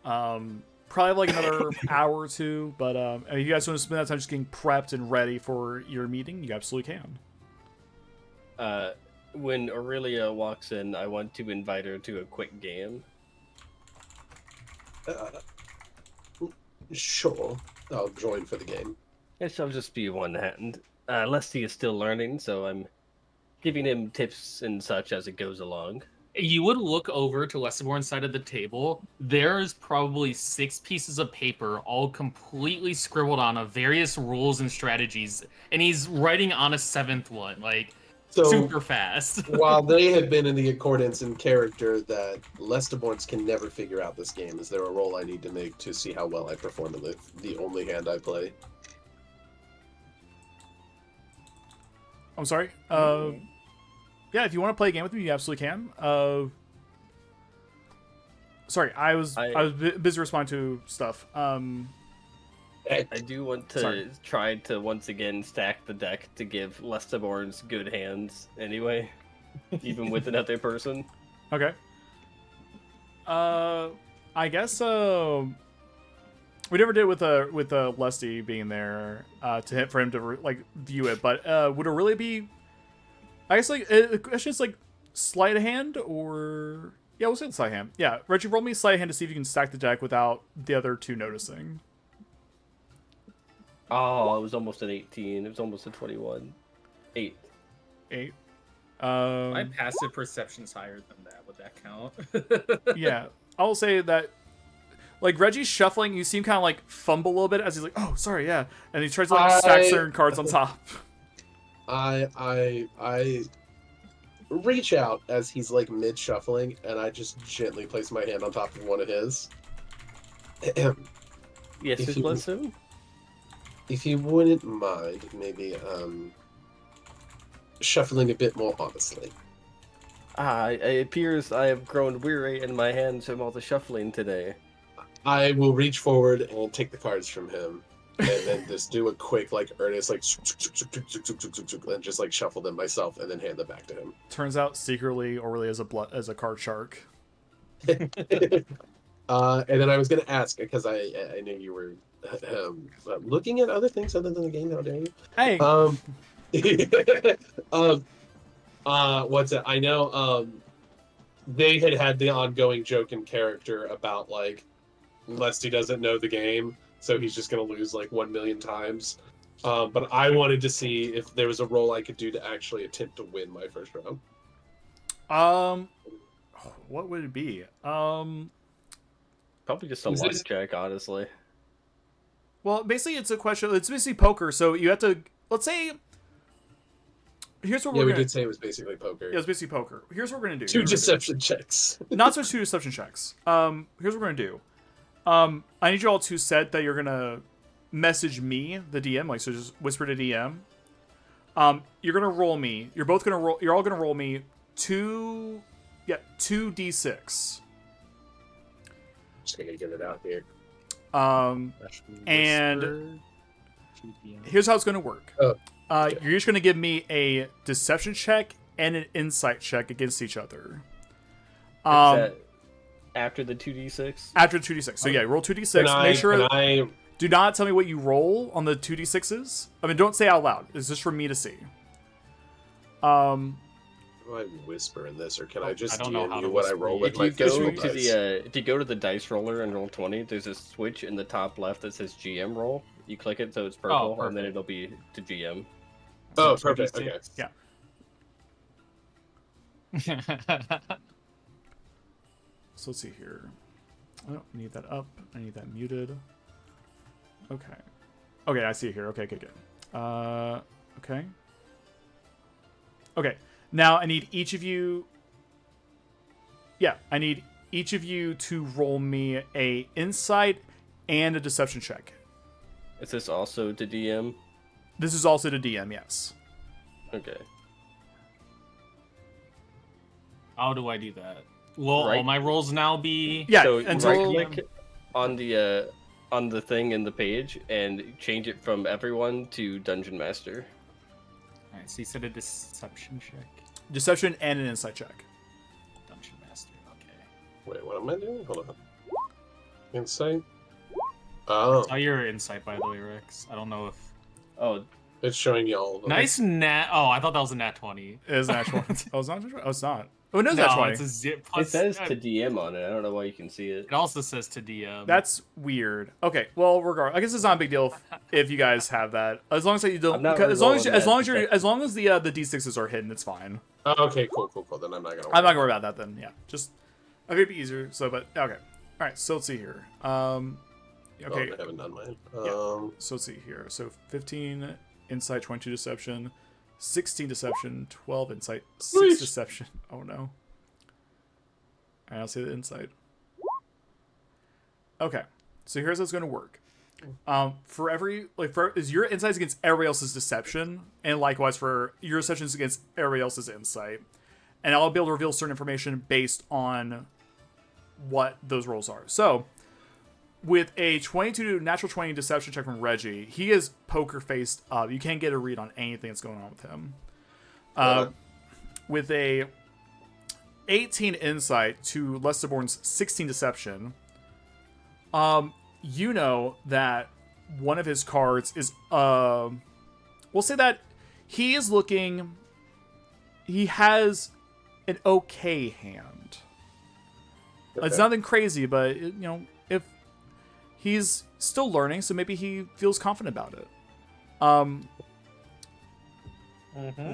Probably like another hour or two, but if you guys want to spend that time just getting prepped and ready for your meeting, you absolutely can. When Aurelia walks in, I want to invite her to a quick game. Sure, I'll join for the game. It shall just be one hand. Lesty is still learning, so I'm giving him tips and such as it goes along. You would look over to Lestiborn's side of the table. There's probably 6 pieces of paper, all completely scribbled on of various rules and strategies, and he's writing on a 7th one, like super fast. While they have been in the accordance in character that Lestiborns can never figure out this game, is there a roll I need to make to see how well I perform in the only hand I play? I'm sorry. Yeah, if you want to play a game with me, you absolutely can. Sorry, I was busy responding to stuff. I do want to try to once again stack the deck to give Lestiborn's good hands anyway, even with another person. Okay. I guess we never did with Lesty being there for him to like view it, but would it really be? I guess like the question is like sleight of hand or yeah, we'll say sleight of hand. Yeah, Reggie, roll me a sleight of hand to see if you can stack the deck without the other two noticing. Oh, it was almost an 18. It was almost a 21. 8. My passive perception's higher than that. Would that count? Yeah, I'll say that. Like Reggie's shuffling, you see him kind of like fumble a little bit as he's like, "Oh, sorry, yeah," and he tries to like stack certain cards on top. I reach out as he's like mid shuffling, and I just gently place my hand on top of one of his. Yes, bless him. If you wouldn't mind, maybe shuffling a bit more honestly. It appears I have grown weary in my hands from all the shuffling today. I will reach forward and take the cards from him and then just do a quick, like, earnest, like, and just, like, shuffle them myself and then hand them back to him. Turns out secretly Aurelia is a card shark. And then I was going to ask, because I knew you were looking at other things other than the game, how dare you? Hey, What's it? I know they had the ongoing joke in character about, like, Lesty doesn't know the game, so he's just going to lose, like, 1 million times. But I wanted to see if there was a role I could do to actually attempt to win my first round. what would it be? Probably just a luck check, honestly. Well, basically, it's a question. It's basically poker. So you have to. Let's say. Here's what we're we gonna. did say it was basically poker. Yeah, it's basically poker. Here's what we're gonna do. Two deception checks. Not so much 2 deception checks. Here's what we're gonna do. I need you all to set that you're gonna message me, the DM, like, so just whisper to DM. You're gonna roll me. You're both gonna roll. You're all gonna roll me 2 d6. Just gonna get it out here. And here's how it's gonna work. Okay. You're just gonna give me a deception check and an insight check against each other. Is that after the 2d6? After 2d6. So yeah, roll 2d6. Make sure. Do not tell me what you roll on the 2d6s. I mean, don't say out loud. It's just for me to see. Do I whisper in this, or can I just I don't know DM how you to what I whisper. roll with If my you go physical to dice? if you go to the dice roller and roll 20, there's a switch in the top left that says GM roll. You click it so it's purple, and then perfect. it'll be to GM. Oh, So perfect. 2d6. Okay. Yeah. So let's see here. I don't need that up. I need that muted. Okay. Okay, I see it here. Okay, good. Okay. Okay. Now I need each of you. Yeah, I need each of you to roll me a insight and a deception check. Is this also to DM? This is also to DM, yes. Okay. How do I do that? Will all Right. my rolls now be? Yeah, So until right click on the thing in the page and change it from everyone to Dungeon Master. Alright, so you said a deception check. deception and an insight check. Dungeon Master, okay. Wait, what am I doing? Hold on. Insight. Oh, Oh, your insight, by the way, Rex. I don't know if. Oh, it's showing you all of them. Nice nat. Oh, I thought that was a nat 20. It is natural. Oh, it's not. Oh, it's not. Oh, no, No, that's 20. it's a zip. it Plus, says to DM on it. I don't know why you can see it. It also says to DM. That's weird. Okay, well, regardless, I guess it's not a big deal if you guys have that. As long as you don't, I'm not because re-rolling as long as that. the d6s are hidden, it's fine. Oh, okay, cool. Then I'm not gonna. I'm not gonna worry about that then. Yeah, just I think it'd be easier. So, but okay, all right. So let's see here. Okay, Oh, I haven't done mine. so let's see here. So 15 insight, 22 deception, 16 deception, 12 insight, 6 Sheesh. deception. Oh no. I'll see the insight. Okay, so here's how it's gonna work. For every is your insights against everybody else's deception, and likewise for your deceptions against everybody else's insight, and I'll be able to reveal certain information based on what those rolls are. So, with a 22 natural 20 deception check from Reggie, he is poker faced up. You can't get a read on anything that's going on with him. With a 18 insight to Lesterborn's 16 deception, you know that one of his cards is we'll say that he is looking, he has an okay hand. It's nothing crazy, but you know, if he's still learning, so maybe he feels confident about it.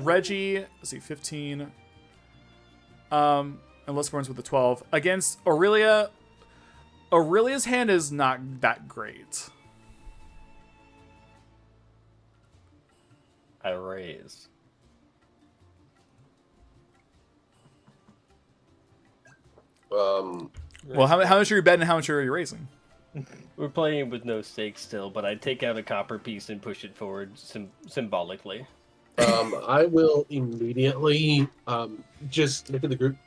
Reggie, let's see, 15. And Lesterborn's with the 12 against Aurelia. Aurelia's hand is not that great. I raise. Well, how much are you betting and how much are you raising? We're playing with no stakes still, but I take out a copper piece and push it forward symbolically. I will immediately just look at the group.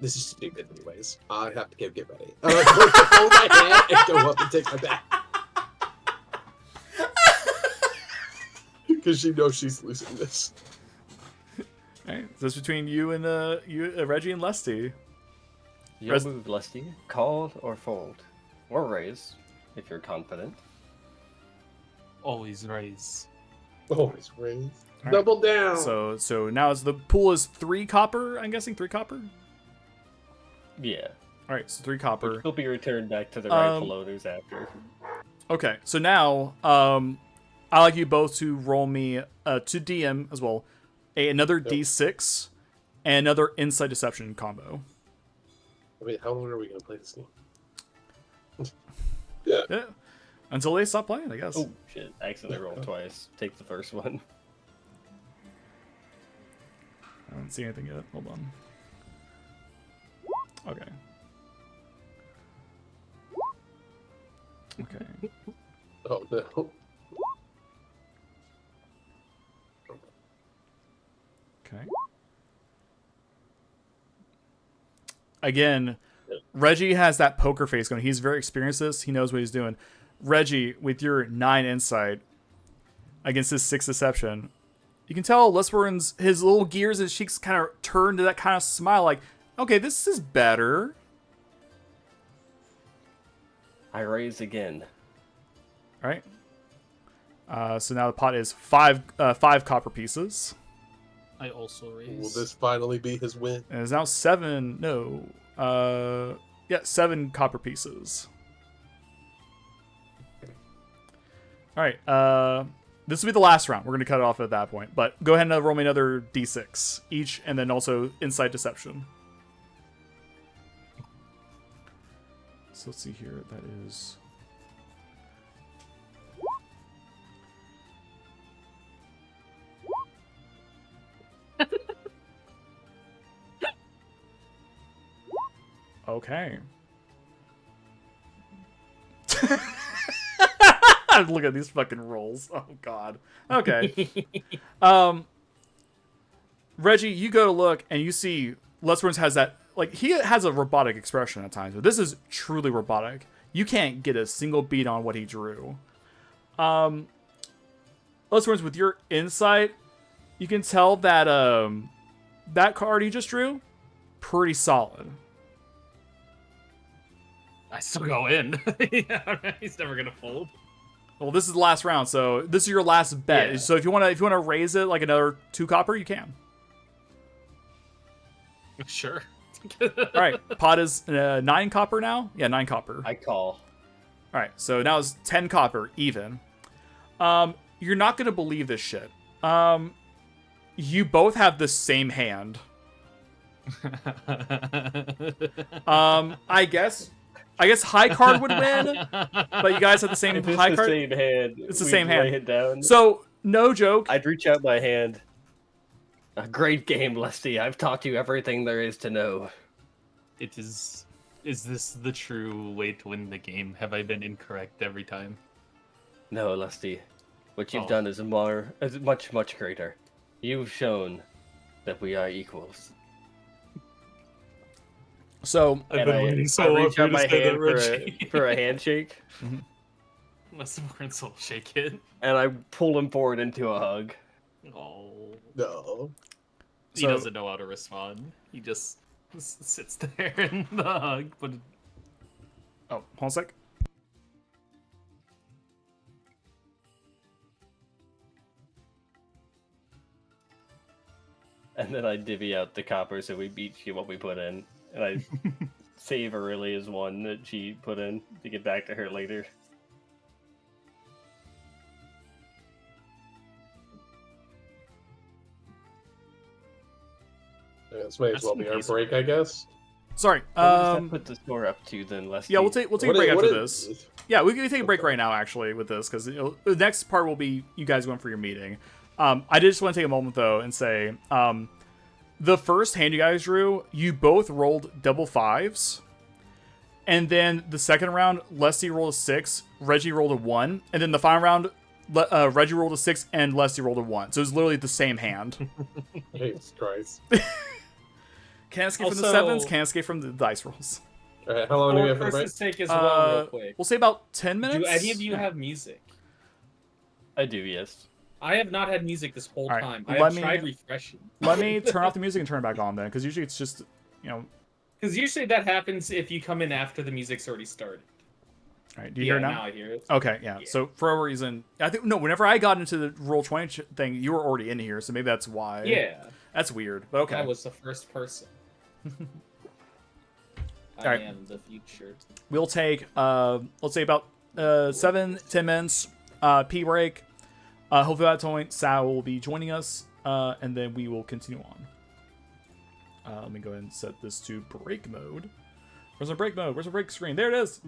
This is stupid, anyways. I have to get ready. Hold my hand and go up and take my back. Because she knows she's losing this. All right, so it's between you and Reggie and Lusty. Your move, Lusty. Call or fold. Or raise, if you're confident. Always raise. Always raise. All right. Double down. So now the pool is 3 copper. I'm guessing 3 copper. Yeah. All right, so 3 copper. Which will be returned back to the rightful owners after. Okay, so now I like you both to roll me to DM as well another D6 and another Insight Deception combo. Wait, how long are we gonna play this game? Yeah, until they stop playing, I guess. Oh shit! I accidentally rolled twice. Take the first one. I don't see anything yet. Hold on. Okay. Okay. Oh no. Okay. Again, Reggie has that poker face going. He's very experienced this. He knows what he's doing. Reggie, with your 9 insight against his 6 deception, you can tell Lesburn's his little gears, his cheeks kind of turn to that kind of smile like, okay, this is better. I raise again. All right. So now the pot is 5 copper pieces. I also raise. Will this finally be his win? And it's now 7. No. 7 copper pieces. All right. This will be the last round. We're going to cut it off at that point. But go ahead and roll me another D6 each, and then also Insight Deception. So let's see here. That is... Okay. Look at these fucking rolls. Oh god. Okay. Reggie, you go to look and you see Lesburns has that, like, he has a robotic expression at times, but this is truly robotic. You can't get a single beat on what he drew. Lesburns, with your insight, you can tell that that card he just drew, pretty solid. I still go in. He's never gonna fold. Well, this is the last round, so this is your last bet. Yeah. So if you wanna raise it like another 2 copper, you can. Sure. All right, pot is 9 copper now. Yeah, 9 copper. I call. All right, so now it's 10 copper even. You're not gonna believe this shit. You both have the same hand. I guess high card would win, but you guys have the same If it's high the card. same hand, It's the we'd same hand. lay it down. So no joke. I'd reach out my hand. A great game, Lusty. I've taught you everything there is to know. It is. Is this the true way to win the game? Have I been incorrect every time? No, Lusty. What you've Oh. done is much, much greater. You've shown that we are equals. So I've And been I waiting so long reach for out you to my say hand that, Reggie. for a handshake, Unless we're in soul shake it. and I pull him forward into a hug. Oh. No. He So- doesn't know how to respond. He just sits there in the hug, but oh, hold on a sec. And then I divvy out the copper so we each get what we put in. And I save Aurelia's one that she put in to get back to her later. This may as well be our break, I guess. Sorry. What does that put the score up to then, Leslie? Yeah, we'll take a What break is- after what this. is- Yeah, we can take a break right now, actually, with this, because the next part will be you guys going for your meeting. I did just want to take a moment, though, and say, the first hand you guys drew, you both rolled double 5s. And then the second round, Leslie rolled a 6, Reggie rolled a 1. And then the final round, Reggie rolled a 6, and Leslie rolled a 1. So it was literally the same hand. Jesus Christ. Can't escape from the Also- 7s, can't escape from the dice rolls. All right, how long do we for have for the break? Chris's sake as well, real quick. We'll say about 10 Do minutes. any of you have music? I do, yes. I have not had music this whole All right, time. I let have me- tried refreshing. Let me turn off the music and turn it back on then, because usually it's just, you know. Because usually that happens if you come in after the music's already started. All right, do you hear it now? Now I hear it. Okay, yeah. So for a reason, I think no. Whenever I got into the Roll20 thing, you were already in here, so maybe that's why. Yeah. That's weird, but okay. I was the first person. I Alright. am the future. We'll take let's say about 7-10 minutes pee break. Hopefully at that point Sal will be joining us, and then we will continue on. Let me go ahead and set this to break mode. Where's our break mode? Where's our break screen? There it is.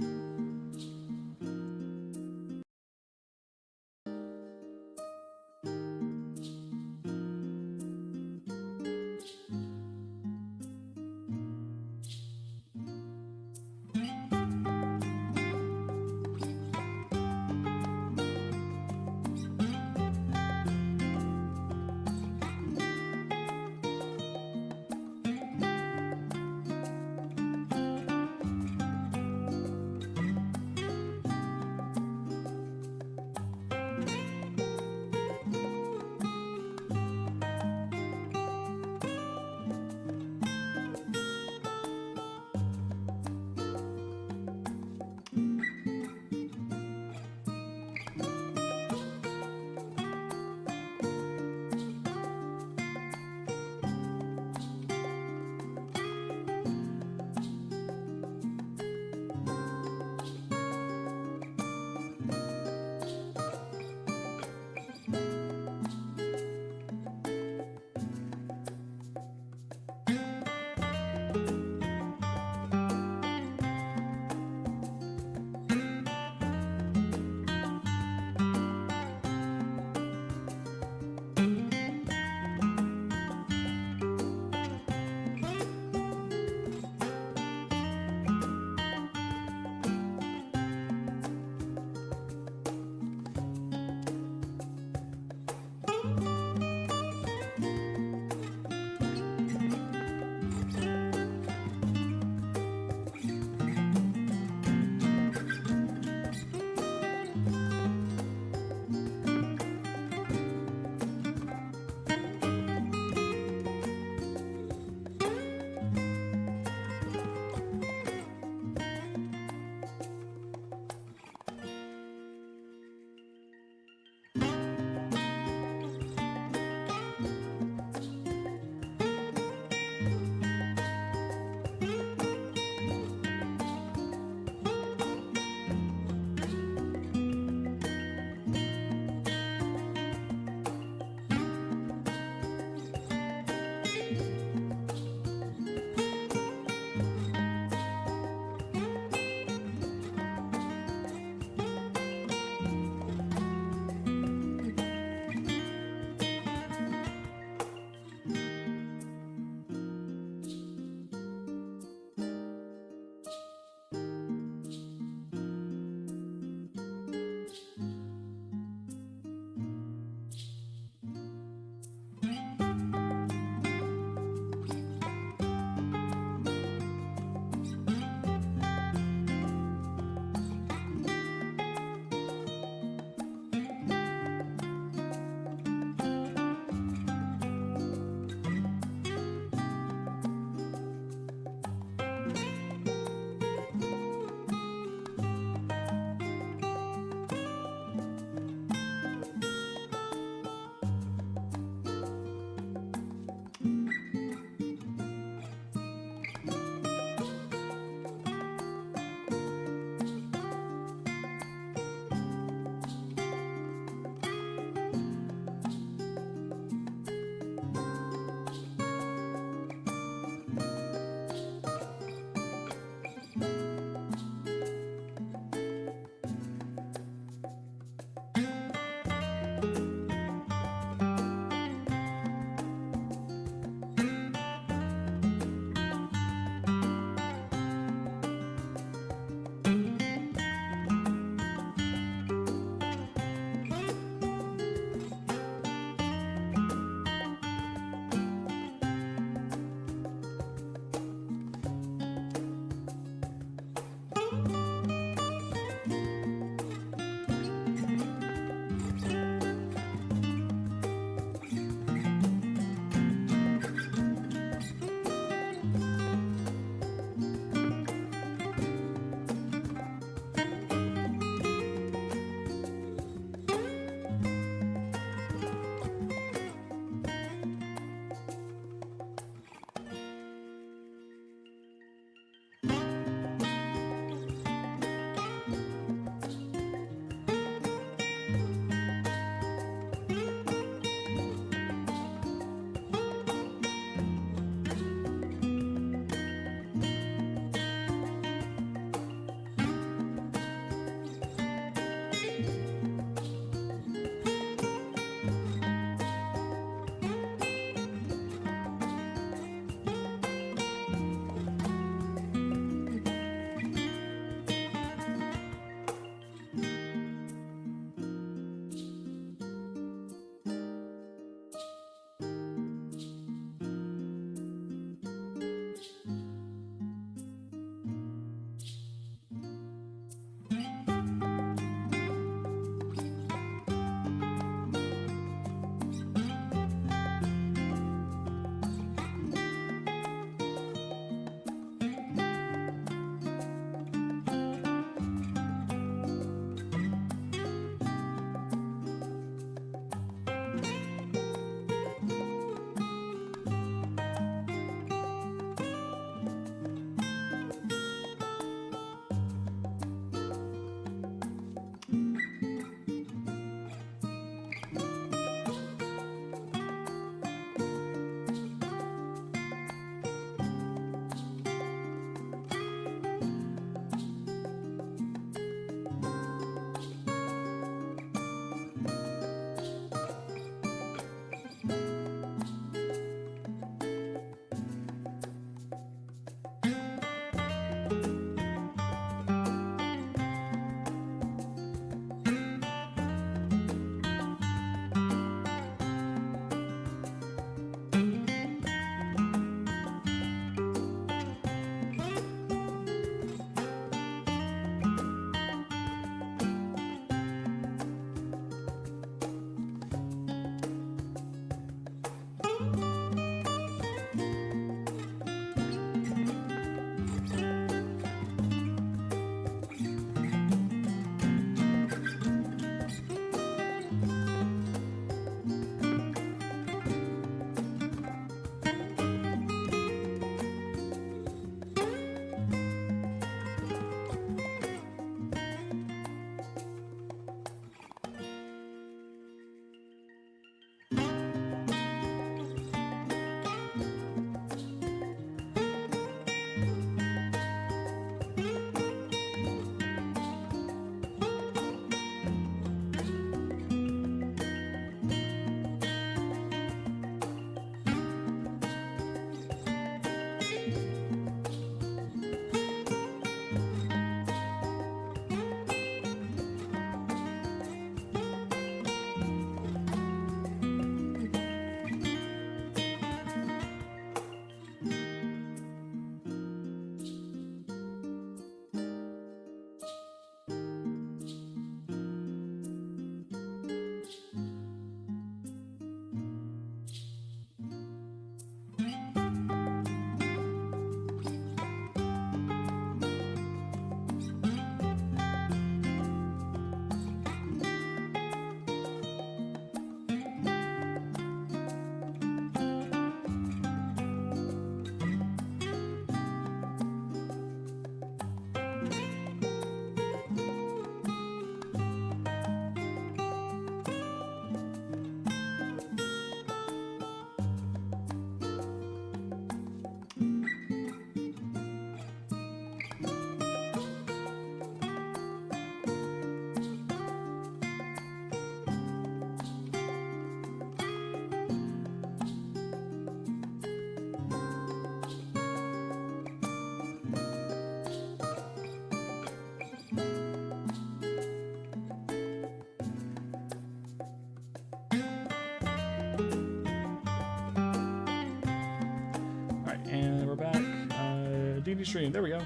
D&D stream. There we go.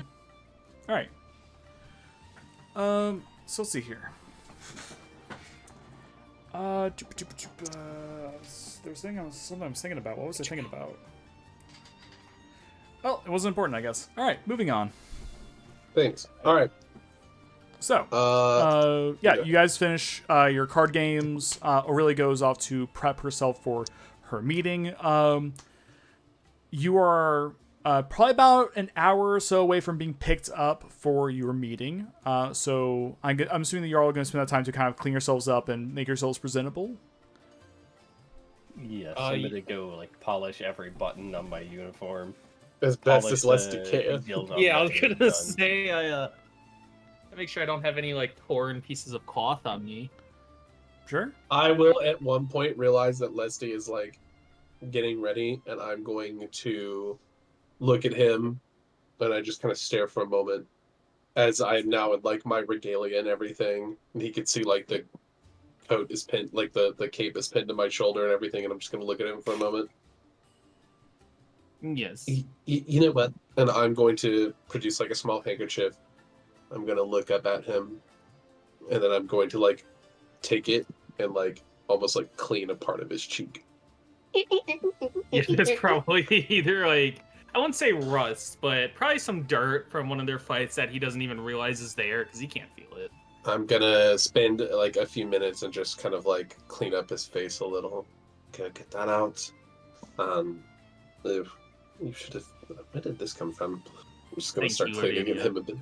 All right. So let's see here. There was something I was thinking about. What was I thinking about? Well, it wasn't important, I guess. All right, moving on. Thanks. All right. So, you guys finish your card games. Aurelia goes off to prep herself for her meeting. You are probably about an hour or so away from being picked up for your meeting. So I'm assuming that you're all going to spend that time to kind of clean yourselves up and make yourselves presentable. Yes, I'm gonna go like polish every button on my uniform. As best as Leslie can. Yeah, I was gonna say I make sure I don't have any like torn pieces of cloth on me. Sure. I will at one point realize that Leslie is like getting ready, and I'm going to look at him, and I just kind of stare for a moment as I now in like my regalia and everything, and he could see like the coat is pinned, like the cape is pinned to my shoulder and everything, and I'm just gonna look at him for a moment. Yes. You know what? And I'm going to produce like a small handkerchief. I'm gonna look up at him, and then I'm going to like take it and like almost like clean a part of his cheek. Yeah, there's probably either like I wouldn't say rust, but probably some dirt from one of their fights that he doesn't even realize is there because he can't feel it. I'm gonna spend like a few minutes and just kind of like clean up his face a little. Gonna get that out. You should have. Where did this come from? I'm just gonna start cleaning him a bit.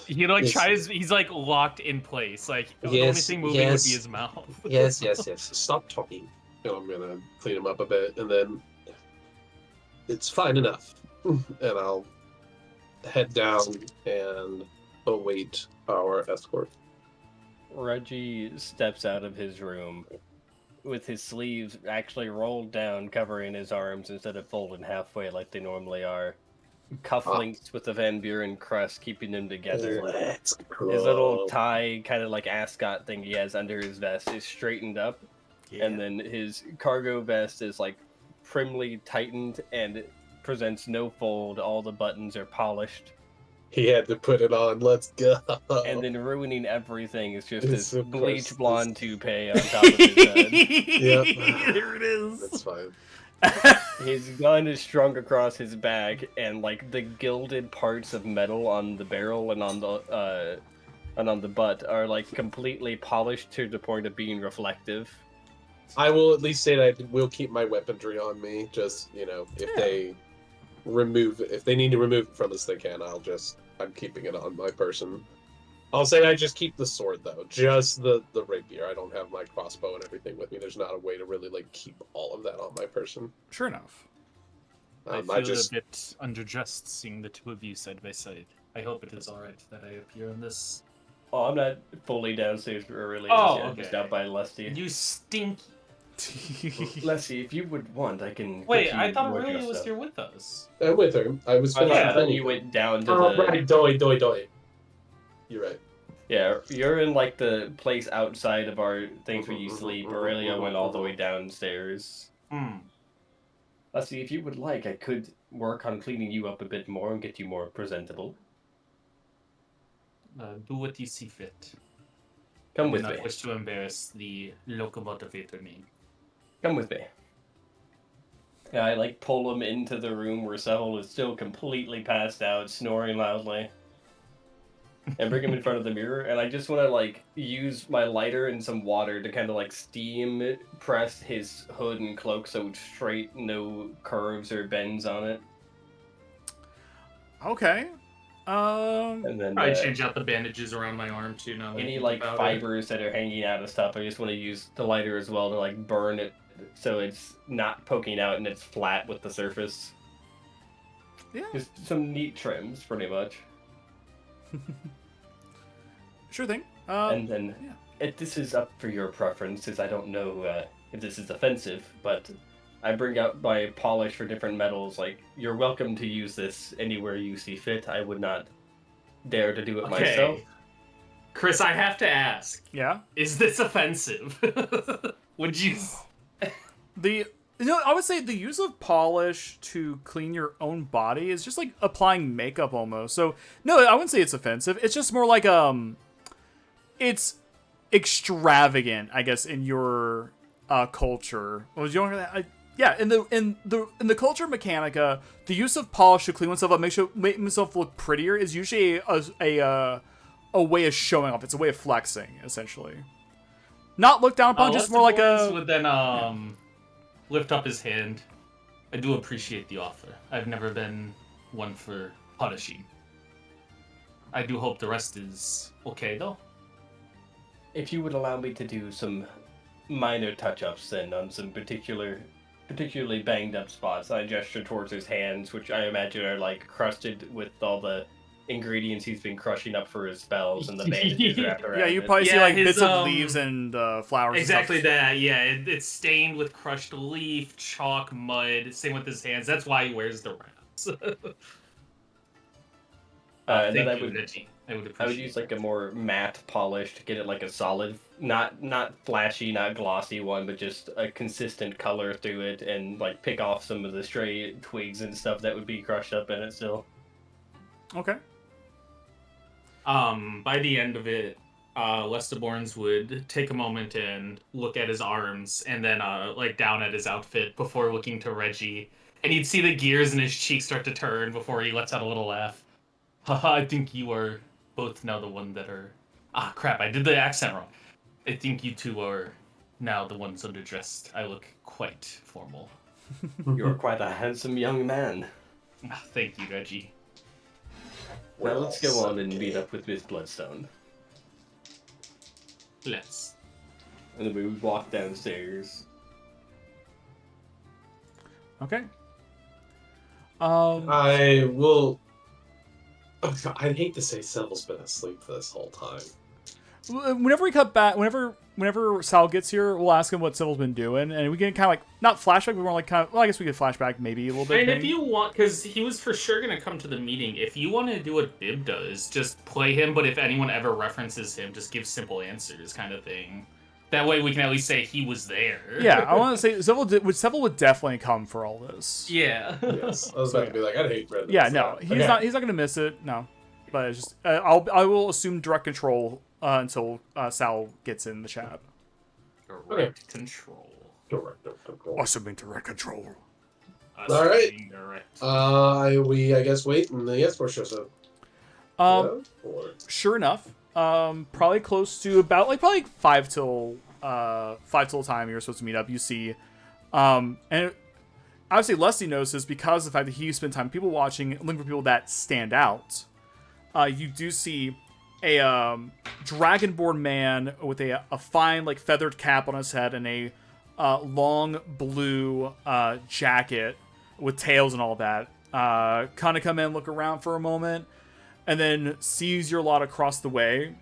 He like tries. He's like locked in place. Like the only thing moving would be his mouth. yes. Stop talking. And I'm gonna clean him up a bit, and then it's fine enough. And I'll head down and await our escort. Reggie steps out of his room with his sleeves actually rolled down, covering his arms instead of folded halfway like they normally are. Cufflinks with the Van Buren crest keeping them together. Let's go. His little tie, kind of like ascot thing he has under his vest, is straightened up. Yeah. And then his cargo vest is like primly tightened and presents no fold. All the buttons are polished. He had to put it on. Let's go. And then ruining everything is just this bleach blonde toupee on top of his head. Yep. There it is. That's fine. His gun is strung across his back, and like the gilded parts of metal on the barrel and on the butt are like completely polished to the point of being reflective. I will at least say that I will keep my weaponry on me. Just if they need to remove it from us, they can. I'm keeping it on my person. I'll say I just keep the sword though, just the rapier. I don't have my crossbow and everything with me. There's not a way to really like keep all of that on my person. Sure enough. I feel a bit underdressed seeing the two of you side by side. I hope it is alright that I appear on this. Oh, I'm not fully downstairs early. Just out by Leslie. You stink. Leslie, if you would want, I can. Wait, I thought Aurelia was here with us. I'm with her. I was. Then you went down to the. Right, doi. You're right. Yeah, you're in like the place outside of our things where you sleep. Aurelia went all the way downstairs. Leslie, if you would like, I could work on cleaning you up a bit more and get you more presentable. Do what you see fit. Come with me. I do not wish to embarrass the locomotivator name. Come with me. Yeah, I like pull him into the room where Seville is still completely passed out, snoring loudly. And bring him in front of the mirror, and I just want to like use my lighter and some water to kind of like steam press his hood and cloak so it's straight, no curves or bends on it. Okay. And then I change out the bandages around my arm too. Now any like fibers that are hanging out of stuff, I just want to use the lighter as well to like burn it so it's not poking out and it's flat with the surface. Yeah. Just some neat trims, pretty much. Sure thing. And then this is up for your preferences. I don't know if this is offensive, but I bring out my polish for different metals. Like, you're welcome to use this anywhere you see fit. I would not dare to do it myself. Chris, I have to ask. Yeah? Is this offensive? Would you... I would say the use of polish to clean your own body is just like applying makeup almost. So no, I wouldn't say it's offensive. It's just more like it's extravagant, I guess, in your culture. Yeah, in the culture of Mechanica, the use of polish to clean oneself up, make himself look prettier, is usually a way of showing off. It's a way of flexing, essentially. Not looked down upon, just more like a. Would then lift up his hand. I do appreciate the offer. I've never been one for punishing. I do hope the rest is okay, though. If you would allow me to do some minor touch-ups then on some particularly banged up spots, I gesture towards his hands, which I imagine are like crusted with all the ingredients he's been crushing up for his spells and the bandages wrapped around. Yeah, you it. probably see like his, bits of leaves and flowers. Exactly and stuff. that. Yeah, it's stained with crushed leaf, chalk, mud. Same with his hands. That's why he wears the wraps. And then Thank you, Reggie. I would appreciate. I would use like a more matte polish to get it like a solid, not flashy, not glossy one, but just a consistent color through it, and like pick off some of the stray twigs and stuff that would be crushed up in it still. Okay. By the end of it, Lestaborns would take a moment and look at his arms, and then like down at his outfit before looking to Reggie, and you'd see the gears in his cheeks start to turn before he lets out a little laugh. Haha, I think you are both now the one that are... Ah, crap, I did the accent wrong. I think you two are now the ones underdressed. I look quite formal. You're quite a handsome young man. Ah, thank you, Reggie. Well, let's go on and meet up with Miss Bloodstone. Let's. And then we would walk downstairs. Okay. I will. Oh, God, I'd hate to say Sybil's been asleep for this whole time. Whenever we cut back, whenever Sal gets here, we'll ask him what Sybil's been doing, and we can kind of like not flashback, but more like kind of. Well, I guess we could flashback maybe a little bit. And if maybe. you want, because he was for sure going to come to the meeting, if you want to do what Bib does, just play him, but if anyone ever references him, just give simple answers kind of thing. That way we can at least say he was there. Yeah, I want to say Sybil would definitely come for all this. Yeah. Yes, I was about to be like, I'd hate Brendan. Yeah, no, he's not going to miss it. No, but it's just I will assume direct control until Sal gets in the chat. Direct control. Direct control. Assuming direct control. All right. Direct. I guess wait, and the escort shows up. Sure enough, probably close to about probably 5 till time you're supposed to meet up. You see, and obviously Lusty notices because of the fact that he spent time people watching, looking for people that stand out. You do see a dragonborn man with a fine feathered cap on his head and a long blue jacket with tails and all that. Kind of come in, look around for a moment, and then sees your lot across the way.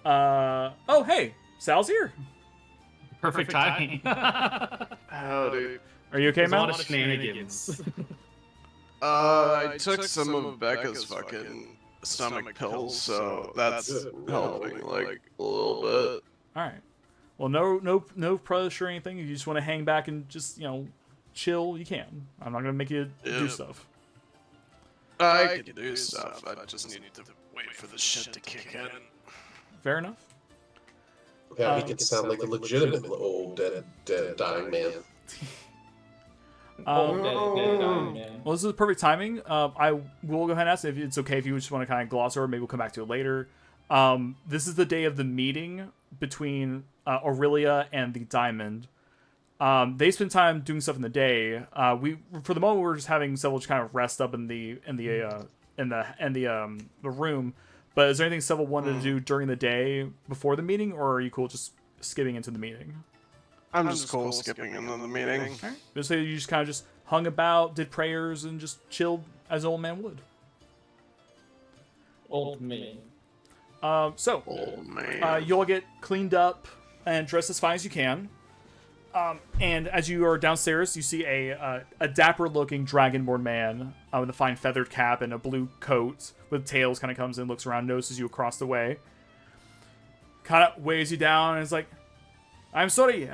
Oh, hey, Sal's here. Perfect timing. Howdy. Are you okay, There's a man? lot of shenanigans. I took some of Becca's fucking stomach pills, so that's helping a little bit. All right. Well, no pressure or anything. If you just want to hang back and just chill, you can. I'm not gonna make you do stuff. I can do stuff. I just need to wait for the shit to kick in. Fair enough. Yeah, he could sound like a legitimate old dead dying man. Well, this is perfect timing. I will go ahead and ask if it's okay if you just want to kind of gloss over. Maybe we'll come back to it later. This is the day of the meeting between Aurelia and the Diamond. They spend time doing stuff in the day. For the moment, we're just having several just kind of rest up in the room. But is there anything Seville wanted to do during the day before the meeting, or are you cool just skipping into the meeting? I'm just cool skipping into the meeting. All right. Just say you just kind of just hung about, did prayers, and just chilled as an old man would. Old man. So, Oh man. you all get cleaned up and dressed as fine as you can. And as you are downstairs, you see a dapper-looking dragonborn man with a fine feathered cap and a blue coat with tails. Kind of comes in, looks around, notices you across the way. Kind of waves you down and is like, "I'm sorry,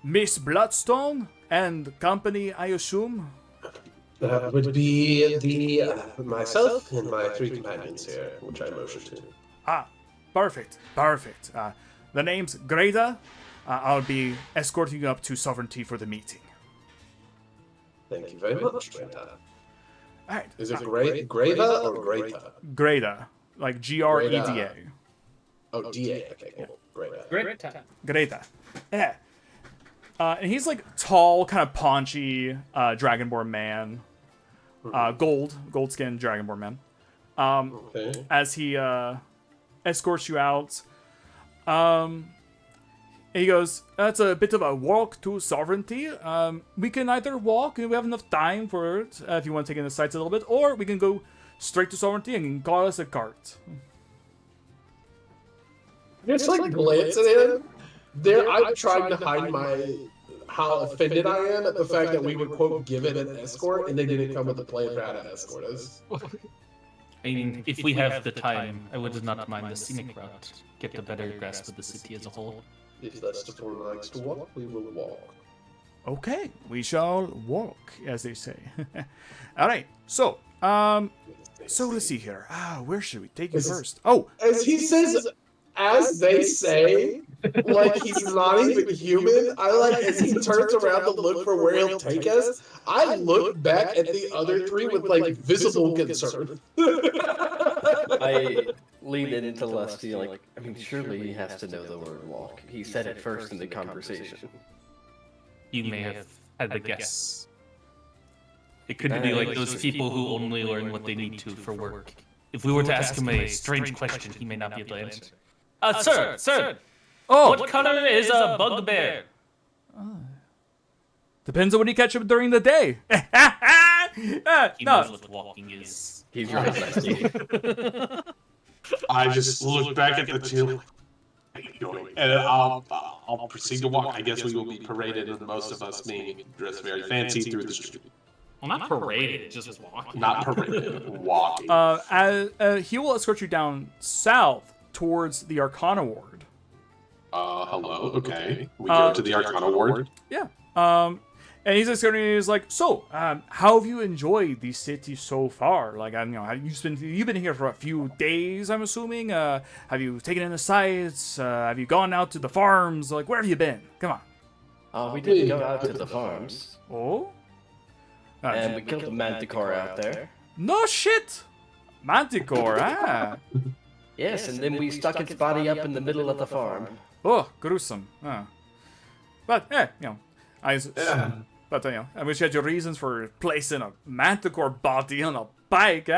Miss Bloodstone. And company, I assume? That would be myself and my 3 companions here, which I motion to. Ah, perfect. The name's Greta. I'll be escorting you up to Sovereignty for the meeting. Thank you very much, Greta. All right. Is it Greta or Greta? Greta, like Greda. Oh, D-A. Okay, cool. Greta. Greta. Yeah. And he's like tall, kind of paunchy, dragonborn man. Gold-skinned dragonborn man. Okay. As he escorts you out. He goes, that's a bit of a walk to Sovereignty. We can either walk, and we have enough time for it, if you want to take in the sights a little bit, or we can go straight to Sovereignty and call us a cart. Just like glancing at him. I'm trying to hide how offended I am at the fact that we would, quote, give it an escort, and they didn't come with a plan for how to escort us. I mean, if we have the time, I would not mind the scenic route. Get a better grasp of the city as a whole. If that's the form likes to walk, we will walk. Okay, we shall walk, as they say. All right, so let's see here. Where should we take you first? Oh, As he says, as they say, like he's not even human, I like, as he turns around to look for where he'll take us, I look back at the other 3 with, like, visible concern. I lean into Lusty, like, I mean, surely he has to know the word walk. He said it first in the conversation. You may have had the guess. It could be like those people who only learn what they need to for work. If we were to ask him a strange question, he may not be able to answer. Sir! oh, What color is a bugbear? depends on when you catch him during the day. He knows what walking is. He's right, Lusty. I just look back at the 2. And I'll proceed to walk. I guess we will be paraded, and most of us being dressed very fancy through the street. Well, not paraded, just walking. Not paraded, walking. He will escort you down south towards the Arcana Ward. Hello. Okay. We go to the Arcana Ward. Yeah. And he's escorting you. He's like, so, how have you enjoyed the city so far? Like, you've been here for a few days, I'm assuming. Have you taken in the sights? Have you gone out to the farms? Like, where have you been? Come on. We did go out to the farms. Oh. And we killed a manticore out there. No shit. Manticore. Yes, and then we stuck its body up in the middle of the farm. Oh, gruesome. But, But, I wish you had your reasons for placing a manticore body on a bike,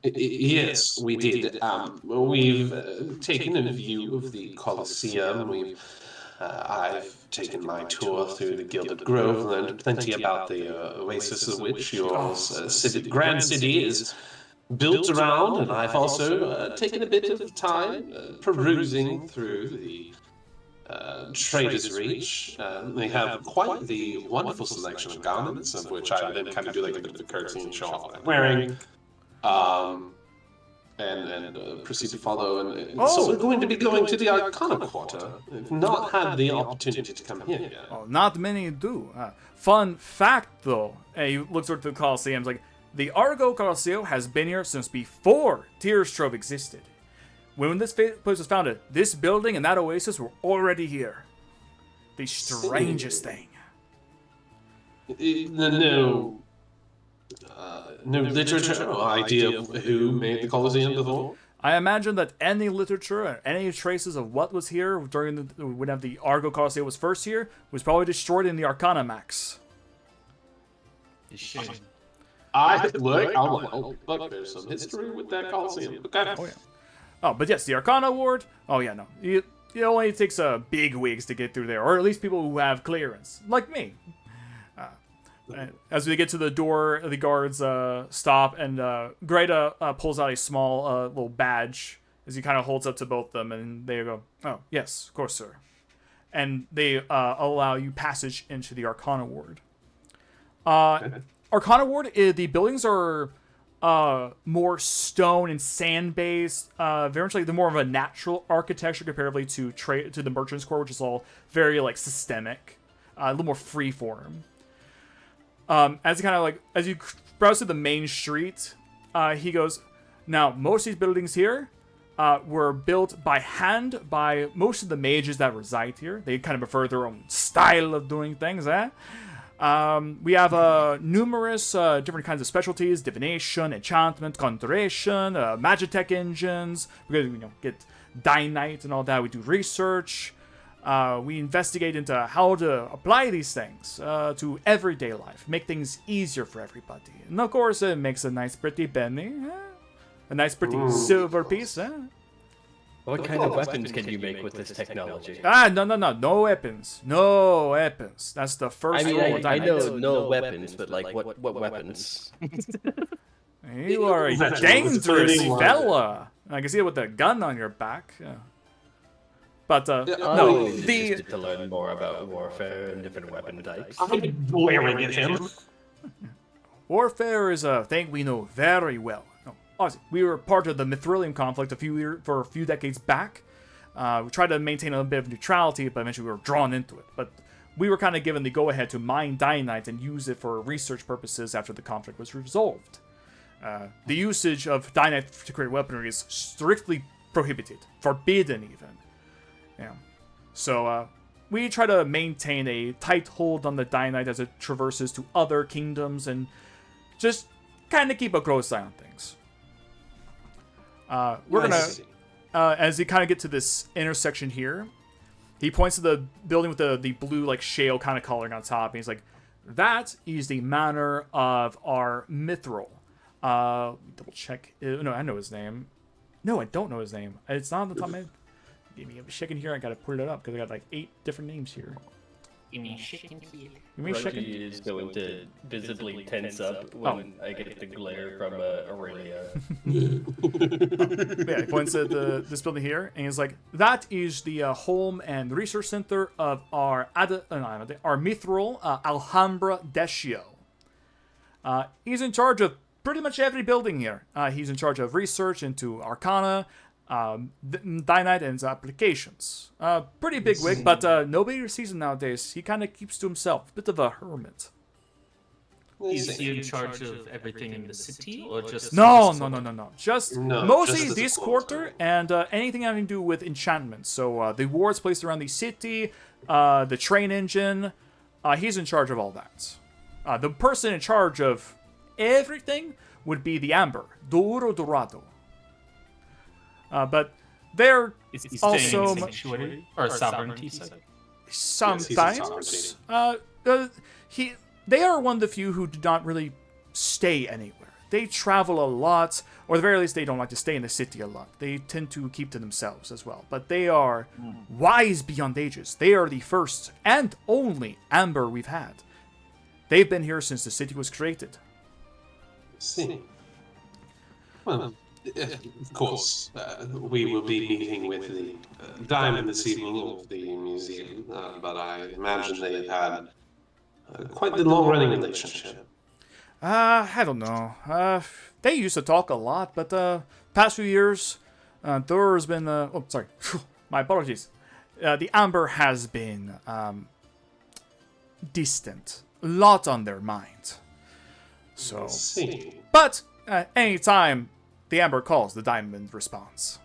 Yes, we did. We've taken a view of the Colosseum. I've taken my tour through the Gilded Grove, learned plenty about the oasis of which your grand city is built around, and I've also taken a bit of time perusing through the Trader's Reach. They have quite the wonderful selection of garments, of which I then kind of do like a bit of a curtsy and show off what I'm wearing, and proceed to follow. And so we're going to be going to the Arcana Quarter. We've not had the opportunity to come here yet. Oh, not many do. Fun fact, though, he looks over to the Colosseum. He's like, the Argo Colosseum has been here since before Tyrstrove existed. When this place was founded, this building and that oasis were already here. The strangest thing. No literature or idea of who made the Colosseum before? I imagine that any literature or any traces of what was here during when the Argo Colosseum was first here was probably destroyed in the Arcana Max. I'm like, but there's some history with that Colosseum. Okay. Oh, yeah. Oh, but yes, the Arcana Ward. Oh, yeah, no. It only takes big wigs to get through there, or at least people who have clearance, like me. As we get to the door, the guards stop, and Greta pulls out a small little badge as he kind of holds up to both of them, and they go, "Oh, yes, of course, sir." And they allow you passage into the Arcana Ward. Arcana Ward, the buildings are more stone and sand based, very much like the more of a natural architecture comparatively to the Merchant's Core, which is all very like systemic. a little more free form. As you browse through the main street, he goes, now most of these buildings here were built by hand by most of the mages that reside here. They kind of prefer their own style of doing things. We have numerous different kinds of specialties: divination, enchantment, conjuration, magitech engines. We get dynamite and all that. We do research. We investigate into how to apply these things to everyday life, make things easier for everybody. And of course, it makes a nice, pretty penny, a nice, pretty silver piece. What kind of weapons can you make with this technology? No weapons. No weapons. That's the first rule of I dynamite. know no weapons, but like what weapons? You are a dangerous fella. I can see it with the gun on your back. But no, interested to learn more about warfare and different weapon types. I'm glaring at him. Warfare is a thing we know very well. No, obviously, we were part of the Mithrilium conflict for a few decades back. We tried to maintain a little bit of neutrality, but eventually we were drawn into it. But we were kind of given the go-ahead to mine Dynamite and use it for research purposes after the conflict was resolved. The usage of Dynamite to create weaponry is strictly prohibited, forbidden even. So we try to maintain a tight hold on the Dynamite as it traverses to other kingdoms and just kind of keep a close eye on things. We're gonna, as you kind of get to this intersection here, he points to the building with the blue like shale kind of coloring on top, and he's like, "That is the manor of our Mithril." Double check. No, I know his name. No, I don't know his name. It's not on the top of my head. Give me a second here. I gotta put it up because I got like 8 different names here. Give me a second here. Give me a second. Reggie is going to visibly tense up when I get the glare from Aurelia. Yeah, he points at this building here, and he's like, "That is the home and research center of our Mithril Alhambra Decio. He's in charge of pretty much every building here. He's in charge of research into Arcana, Dynamite, and its applications. Pretty big wig, but nobody sees him nowadays. He kind of keeps to himself, bit of a hermit." Is he in charge of everything in the city, or just No. Just No, mostly just as a this quarter. quarter and anything having to do with enchantments. So the wards placed around the city, the train engine. He's in charge of all that. The person in charge of everything would be the Amber, Douro Dorado. But they're Is he also staying sanctuary or sovereignty? sometimes they are one of the few who do not really stay anywhere. They travel a lot, or at the very least they don't like to stay in the city a lot. They tend to keep to themselves as well. But they are wise beyond ages. They are the first and only Amber we've had. They've been here since the city was created. See. Well, of course, we will be meeting with the Diamond this evening of the museum, but I imagine they have had quite the long-running relationship. I don't know. They used to talk a lot, but past few years, there has been... oh, sorry. My apologies. The Amber has been distant. A lot on their mind. So... See. But anytime the Amber calls, the Diamond responds.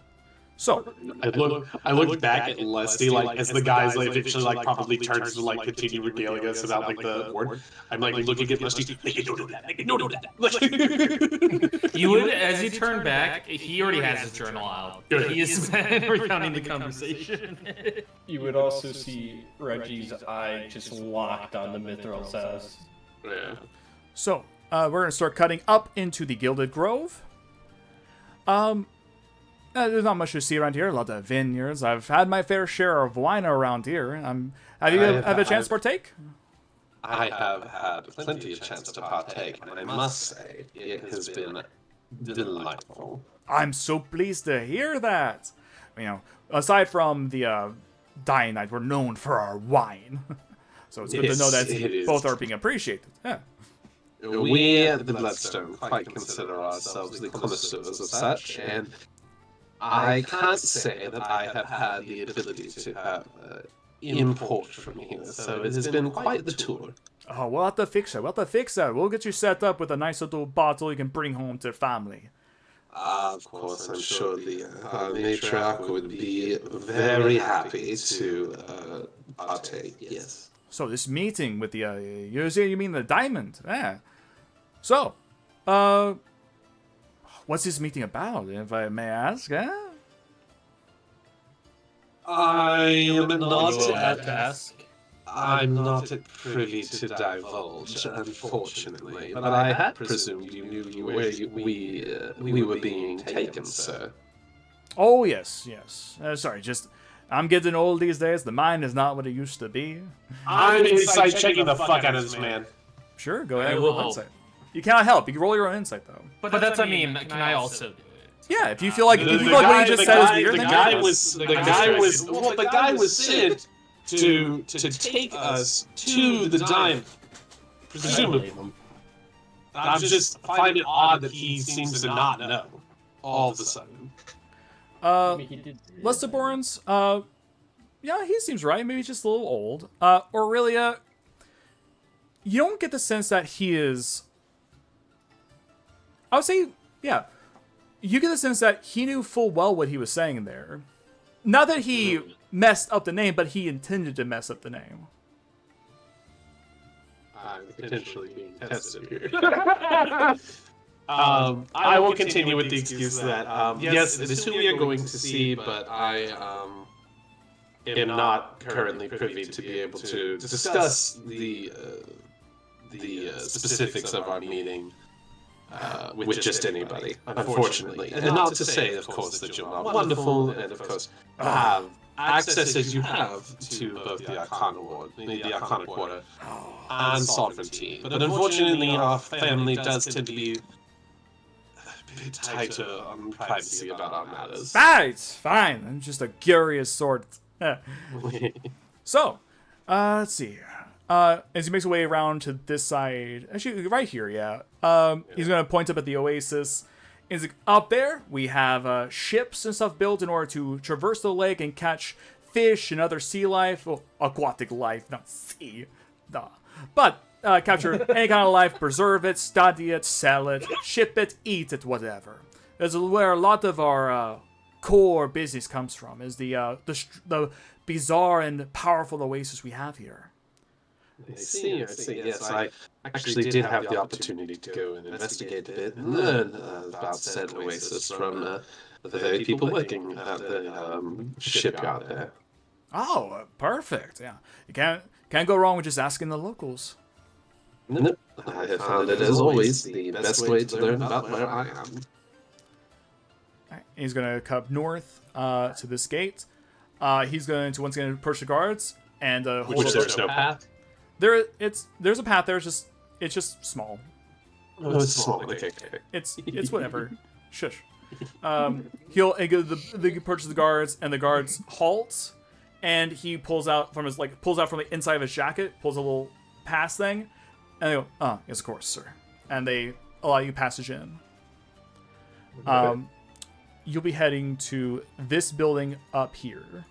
So I looked back at Leslie, like, as the guys like eventually like probably turns to like continue regaling us about like the ward. I'm like looking at Leslie, don't do that. You would, as you turn back, he already has his journal out. He is recounting the conversation. You would also see Reggie's eye just locked on the Mithril's house. Yeah. So, we're going to start cutting up into the Gilded Grove. There's not much to see around here. A lot of vineyards. I've had my fair share of wine around here. Have you had a chance to partake? I have had plenty of chance to partake, and I must say, it has been delightful. I'm so pleased to hear that. You know, aside from the Dynamite, we're known for our wine. So it's good to know that both are being appreciated. Yeah. We at the Bloodstone quite consider ourselves the connoisseurs of such, and I can't say that I have had the ability to have import from here, so it has been quite the tour. Oh, we'll have to fix it. We'll get you set up with a nice little bottle you can bring home to family. Of course, I'm sure the matriarch would be very happy to partake, yes. So this meeting with the, you mean the diamond? Yeah. So, what's this meeting about, if I may ask? I'm not You will have to ask. I'm not at privy to divulge, unfortunately, but I had presumed you knew where we were being taken, sir. Oh, yes. Sorry, I'm getting old these days. The mind is not what it used to be. I'm insight checking the fuck out of this man. Sure, go ahead. I will Roll help. insight. You cannot help. You can roll your own insight, though. But that's, can I also do it? Yeah, if you feel like what he just said is weird, the then guy yeah. was sent to take us to the diamond. Presumably. I just find it odd that he seems to not know all of a sudden. Lesterborns, yeah, he seems right. Maybe he's just a little old. Aurelia, you don't get the sense that he is... I would say, yeah. You get the sense that he knew full well what he was saying there. Not that he messed up the name, but he intended to mess up the name. I'm potentially being tested here. I will continue with the excuse that, yes, it is who we are going to see, but I am not currently privy to be able to discuss the specifics of our meeting with just anybody, unfortunately. And not to say, of course, that you're not wonderful, and of course, have access as you have to both the Arcana Ward, the Arcana Quarter, and Sovereignty. But unfortunately, our family does tend to be a bit tighter on privacy about our matters. It's fine. I'm just a curious sort. So, let's see. As he makes his way around to this side, actually, right here, yeah. He's gonna point up at the oasis. Is up there? We have ships and stuff built in order to traverse the lake and catch fish and other sea life, aquatic life, not sea, but capture any kind of life, preserve it, study it, sell it, ship it, eat it, whatever. That's where a lot of our core business comes from. Is the bizarre and powerful oasis we have here. I see. Yes, I actually did have the opportunity to go and investigate a bit and learn about said oasis from the very people working at the shipyard there. Oh, perfect. Yeah, you can't go wrong with just asking the locals. Nope. I have found it, as always, the best way to learn about where I am. All right, he's gonna come north to this gate. He's going to once again approach the guards and Which there's no path. There's a path there. It's just small. Oh, it's small. Okay. It's whatever. Shush. He'll approaches the guards, and the guards halt, and he pulls out from the inside of his jacket, pulls a little pass thing, and they go, yes, of course, sir. And they allow you passage in. Okay. You'll be heading to this building up here.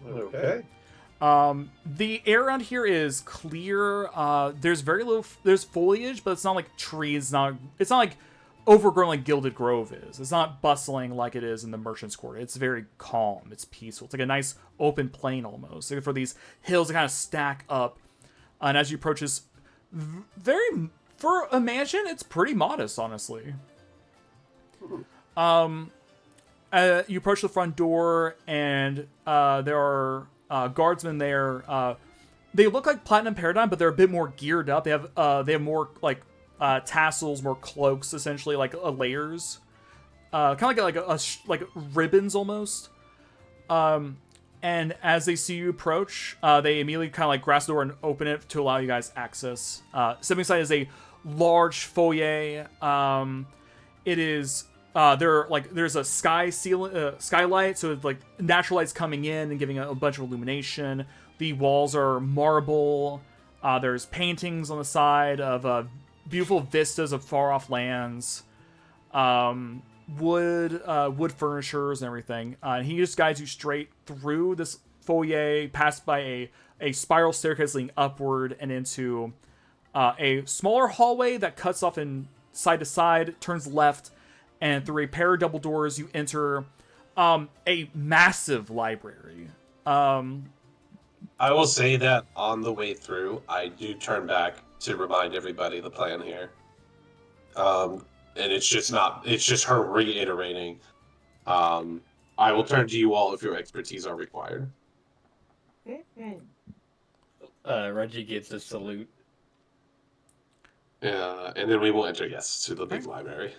Okay. The air around here is clear. There's very little. There's foliage, but it's not like trees. It's not like overgrown like Gilded Grove is. It's not bustling like it is in the Merchant's Quarter. It's very calm. It's peaceful. It's like a nice open plain almost. Like for these hills to kind of stack up, and as you approach this, for a mansion, it's pretty modest, honestly. You approach the front door, and there are guardsmen there. They look like Platinum Paradigm, but they're a bit more geared up. They have more like tassels, more cloaks, essentially like layers, kind of like ribbons almost. And as they see you approach, they immediately kind of like grasp the door and open it to allow you guys access. Stepping inside is a large foyer. It is. There's a skylight, so it's like natural light's coming in and giving a bunch of illumination. The walls are marble. There's paintings on the side of beautiful vistas of far off lands, wood furnitures and everything. And he just guides you straight through this foyer, past by a spiral staircase leading upward and into a smaller hallway that cuts off in side to side, turns left, and through a pair of double doors you enter a massive library. I will say that on the way through, I do turn back to remind everybody the plan here. And it's just her reiterating. I will turn to you all if your expertise are required. Reggie gets a salute. And then we will enter, yes, to the big library.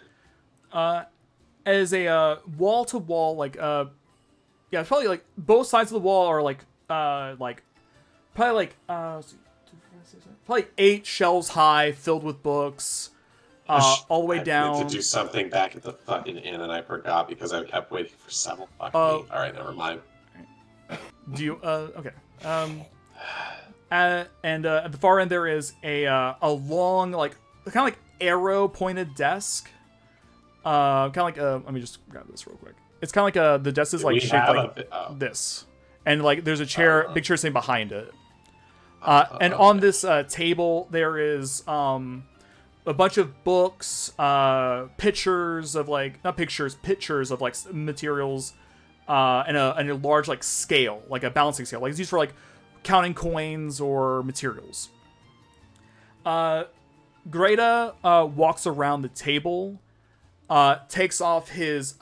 As a wall to wall, like it's probably like both sides of the wall are like probably 8 shelves high, filled with books, all the way down. I meant to do something back at the fucking inn, and I forgot because I kept waiting for 7. Fuck me. All right, never mind. Do you? Okay. And at the far end there is a long, like kind of like arrow pointed desk. Kind of like let me just grab this real quick. It's kind of like the desk is like shaped like this, and like there's a chair, big chair sitting behind it. And on this table there is a bunch of books, pictures of like pictures of like materials, and a large like scale, like a balancing scale, like it's used for like counting coins or materials. Greta walks around the table, takes off his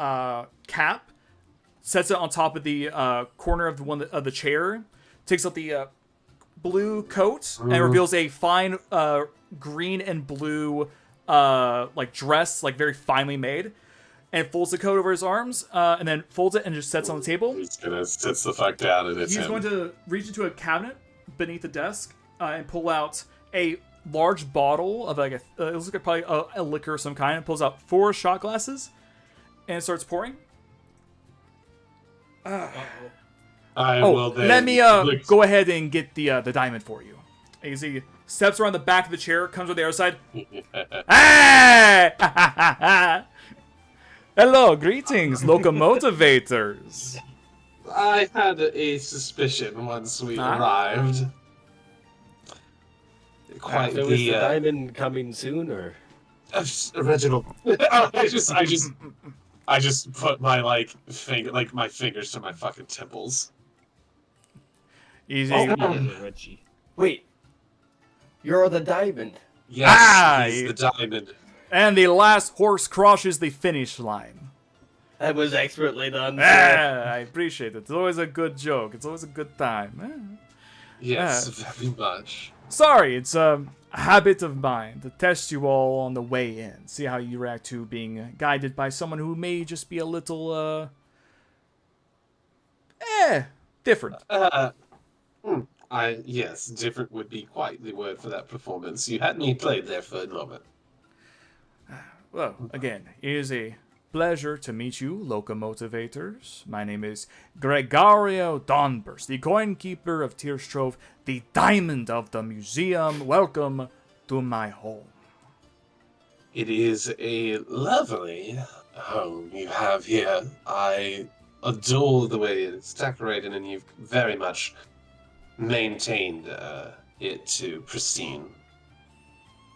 cap, sets it on top of the corner of the chair, takes out the blue coat, and reveals a fine green and blue like dress, like very finely made, and folds the coat over his arms, and then folds it and just sets on the table. He's gonna sit the fuck down, and it's He's him. going to reach into a cabinet beneath the desk and pull out a large bottle of like it looks like probably a liquor of some kind, and pulls out 4 shot glasses and starts pouring. Let me go ahead and get the diamond for you. As he steps around the back of the chair, comes on the other side. Hey! Hello, greetings, locomotivators. I had a suspicion once we arrived. Quite So is the diamond coming soon, or? Reginald, I just put my my fingers to my fucking temples. Easy. Reggie. Wait, you're the diamond. Yes, he's the diamond. And the last horse crosses the finish line. That was expertly done. I appreciate it. It's always a good joke. It's always a good time. Yes, very much. Sorry, it's a habit of mine to test you all on the way in. See how you react to being guided by someone who may just be a little, different. Yes, different would be quite the word for that performance. You had me played there for a moment. Well, again, it is a pleasure to meet you, locomotivators. My name is Gregario Dawnburst, the coinkeeper of Tyrstrove, the Diamond of the Museum. Welcome to my home. It is a lovely home you have here. I adore the way it's decorated, and you've very much maintained it to pristine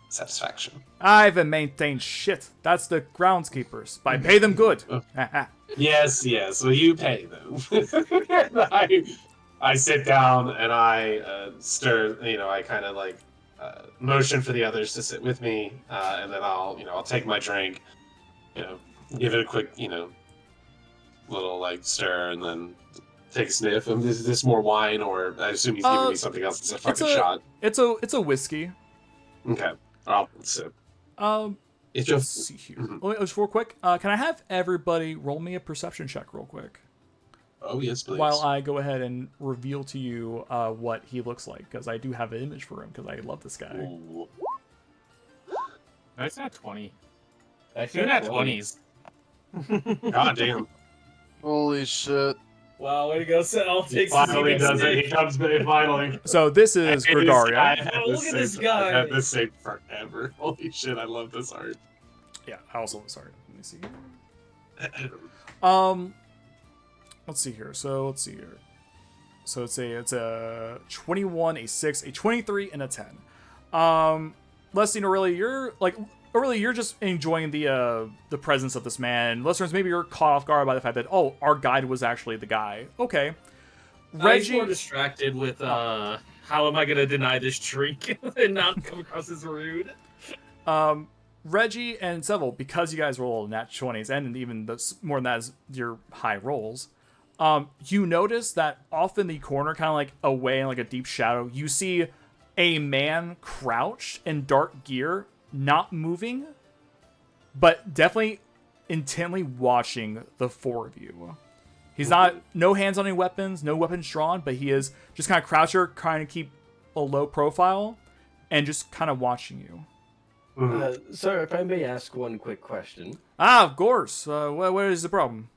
satisfaction. I haven't maintained shit. That's the groundskeepers. But I pay them good. Yes, well, you pay them. I sit down and I stir, I kind of like motion for the others to sit with me, and then I'll take my drink, give it a quick, little like stir, and then take a sniff. Is this more wine, or I assume he's giving me something else? It's a fucking shot. It's a whiskey. Okay. I'll sip. Let's see here. Just real quick. Can I have everybody roll me a perception check real quick? Oh, yes, please. While I go ahead and reveal to you what he looks like, because I do have an image for him, because I love this guy. Ooh. That's not 20. You're not 20s. God damn. Holy shit. Wow, way to go, Sal. He finally does it. He comes back finally. So this is Gregario. Look at this guy. I've had this same forever. Holy shit, I love this art. Yeah, I also love this art. Let me see here. Let's see here. So it's a 21, a 6, a 23, and a 10. Leslie and Aurelia, you're just enjoying the presence of this man. Listeners, maybe you're caught off guard by the fact that, oh, our guide was actually the guy. Okay. He's more distracted with how am I gonna deny this drink and not come across as rude. Reggie and Seville, because you guys roll nat 20s, and even more than that is your high rolls, you notice that off in the corner, kind of like away in like a deep shadow, you see a man crouched in dark gear, not moving, but definitely intently watching the four of you. He's not, no hands on any weapons, no weapons drawn, but he is just kind of crouched here, trying to keep a low profile, and just kind of watching you. Sir, if I may ask one quick question. Ah, of course. What is the problem?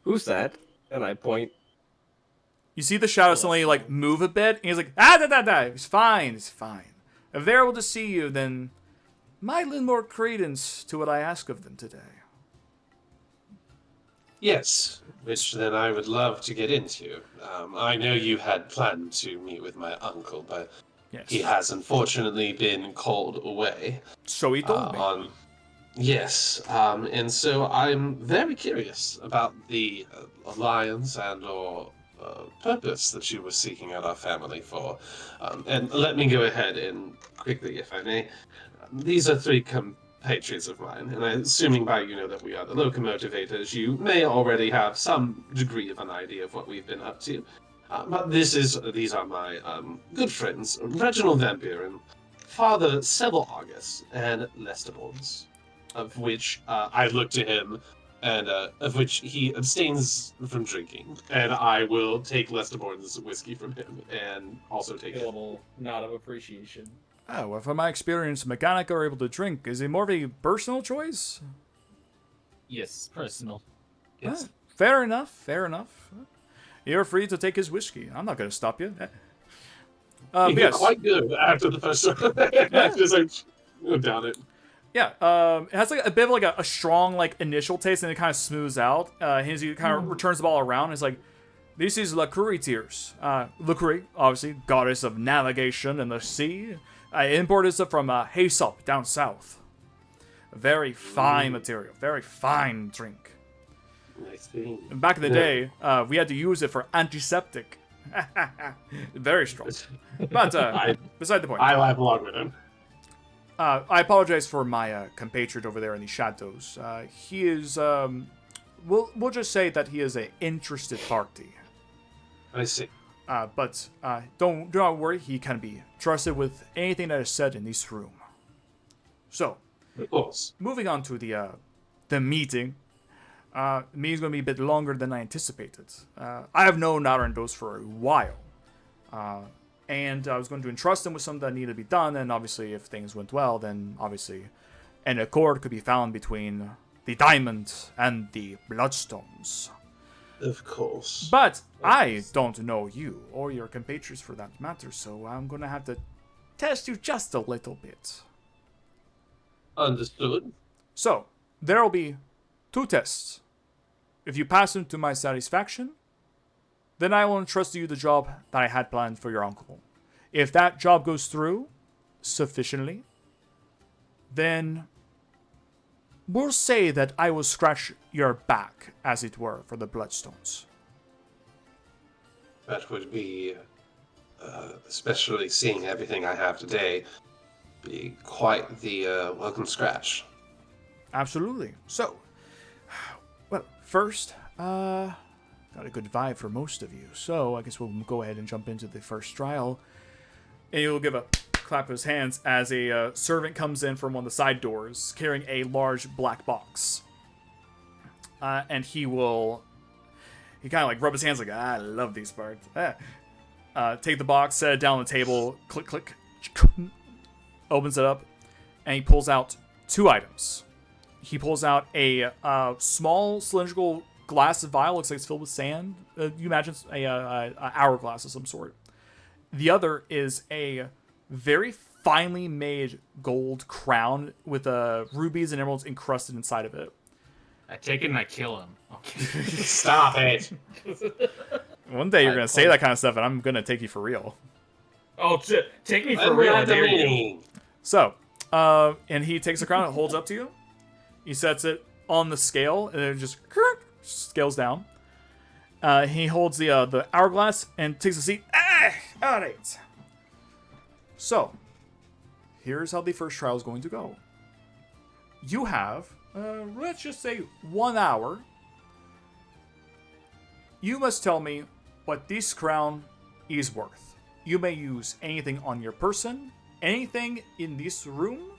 Who's that? And I point. You see the shadow suddenly like move a bit, and he's like, It's fine, it's fine. If they're able to see you, then might lend more credence to what I ask of them today. Yes, which then I would love to get into. I know you had planned to meet with my uncle, but Yes. he has unfortunately been called away. So he told me. Yes, and so I'm very curious about the alliance and or purpose that you were seeking out our family for. And let me go ahead and quickly, if I may. These are three compatriots of mine, and I'm assuming by that we are the locomotivators, you may already have some degree of an idea of what we've been up to. But these are my good friends, Reginald Vampire and Father Seville August and Lester Bones, of which I look to him, and of which he abstains from drinking, and I will take Lester Bones' whiskey from him, and also take A little nod of appreciation. Oh, well, from my experience, mechanic are able to drink. Is it more of a personal choice? Yes, personal. Yes. Fair enough, fair enough. You're free to take his whiskey. I'm not going to stop you. You're Yes. quite good after the first one. Just like, down it. Yeah, it has like a bit of like a strong like initial taste, and it kind of smooths out. He kind of returns the ball around. It's like, this is La Tears. La obviously, goddess of navigation and the sea. Imported stuff from Haysop down south. Very fine material, very fine drink. Nice thing. And back in the day, we had to use it for antiseptic. Very strong. But beside the point. I laugh along with him. I apologize for my compatriot over there in the shadows. He is, we'll just say that he is an interested party. I see. But do not worry. He can be trusted with anything that is said in this room. So, Of course. moving on to the meeting. The meeting's going to be a bit longer than I anticipated. I have known Narandos for a while. And I was going to entrust him with something that needed to be done, and obviously if things went well, then obviously an accord could be found between the Diamond and the Bloodstones. Of course. But I don't know you, or your compatriots for that matter, so I'm going to have to test you just a little bit. Understood. So, there will be 2 tests. If you pass them to my satisfaction, then I will entrust you the job that I had planned for your uncle. If that job goes through sufficiently, then we'll say that I will scratch your back, as it were, for the Bloodstones. That would be, especially seeing everything I have today, be quite the welcome scratch. Absolutely. So, well, first, got a good vibe for most of you, so I guess we'll go ahead and jump into the first trial. And he'll give a clap of his hands as a servant comes in from one of the side doors, carrying a large black box. And he kind of like rub his hands like, I love these parts. Take the box, set it down on the table, click, click, opens it up, and he pulls out 2 items. He pulls out a small cylindrical glass vial, looks like it's filled with sand. You imagine a hourglass of some sort. The other is a very finely made gold crown with rubies and emeralds encrusted inside of it. I take it and I kill him. Okay. Stop it. One day you're gonna say that kind of stuff, and I'm gonna take you for real. Oh, take me for I'm real. I not dare you. demeaning. So, and he takes the crown and holds up to you. He sets it on the scale, and it just scales down. He holds the hourglass and takes a seat. All right. So, here's how the first trial is going to go. You have, let's just say, 1 hour. You must tell me what this crown is worth. You may use anything on your person, anything in this room,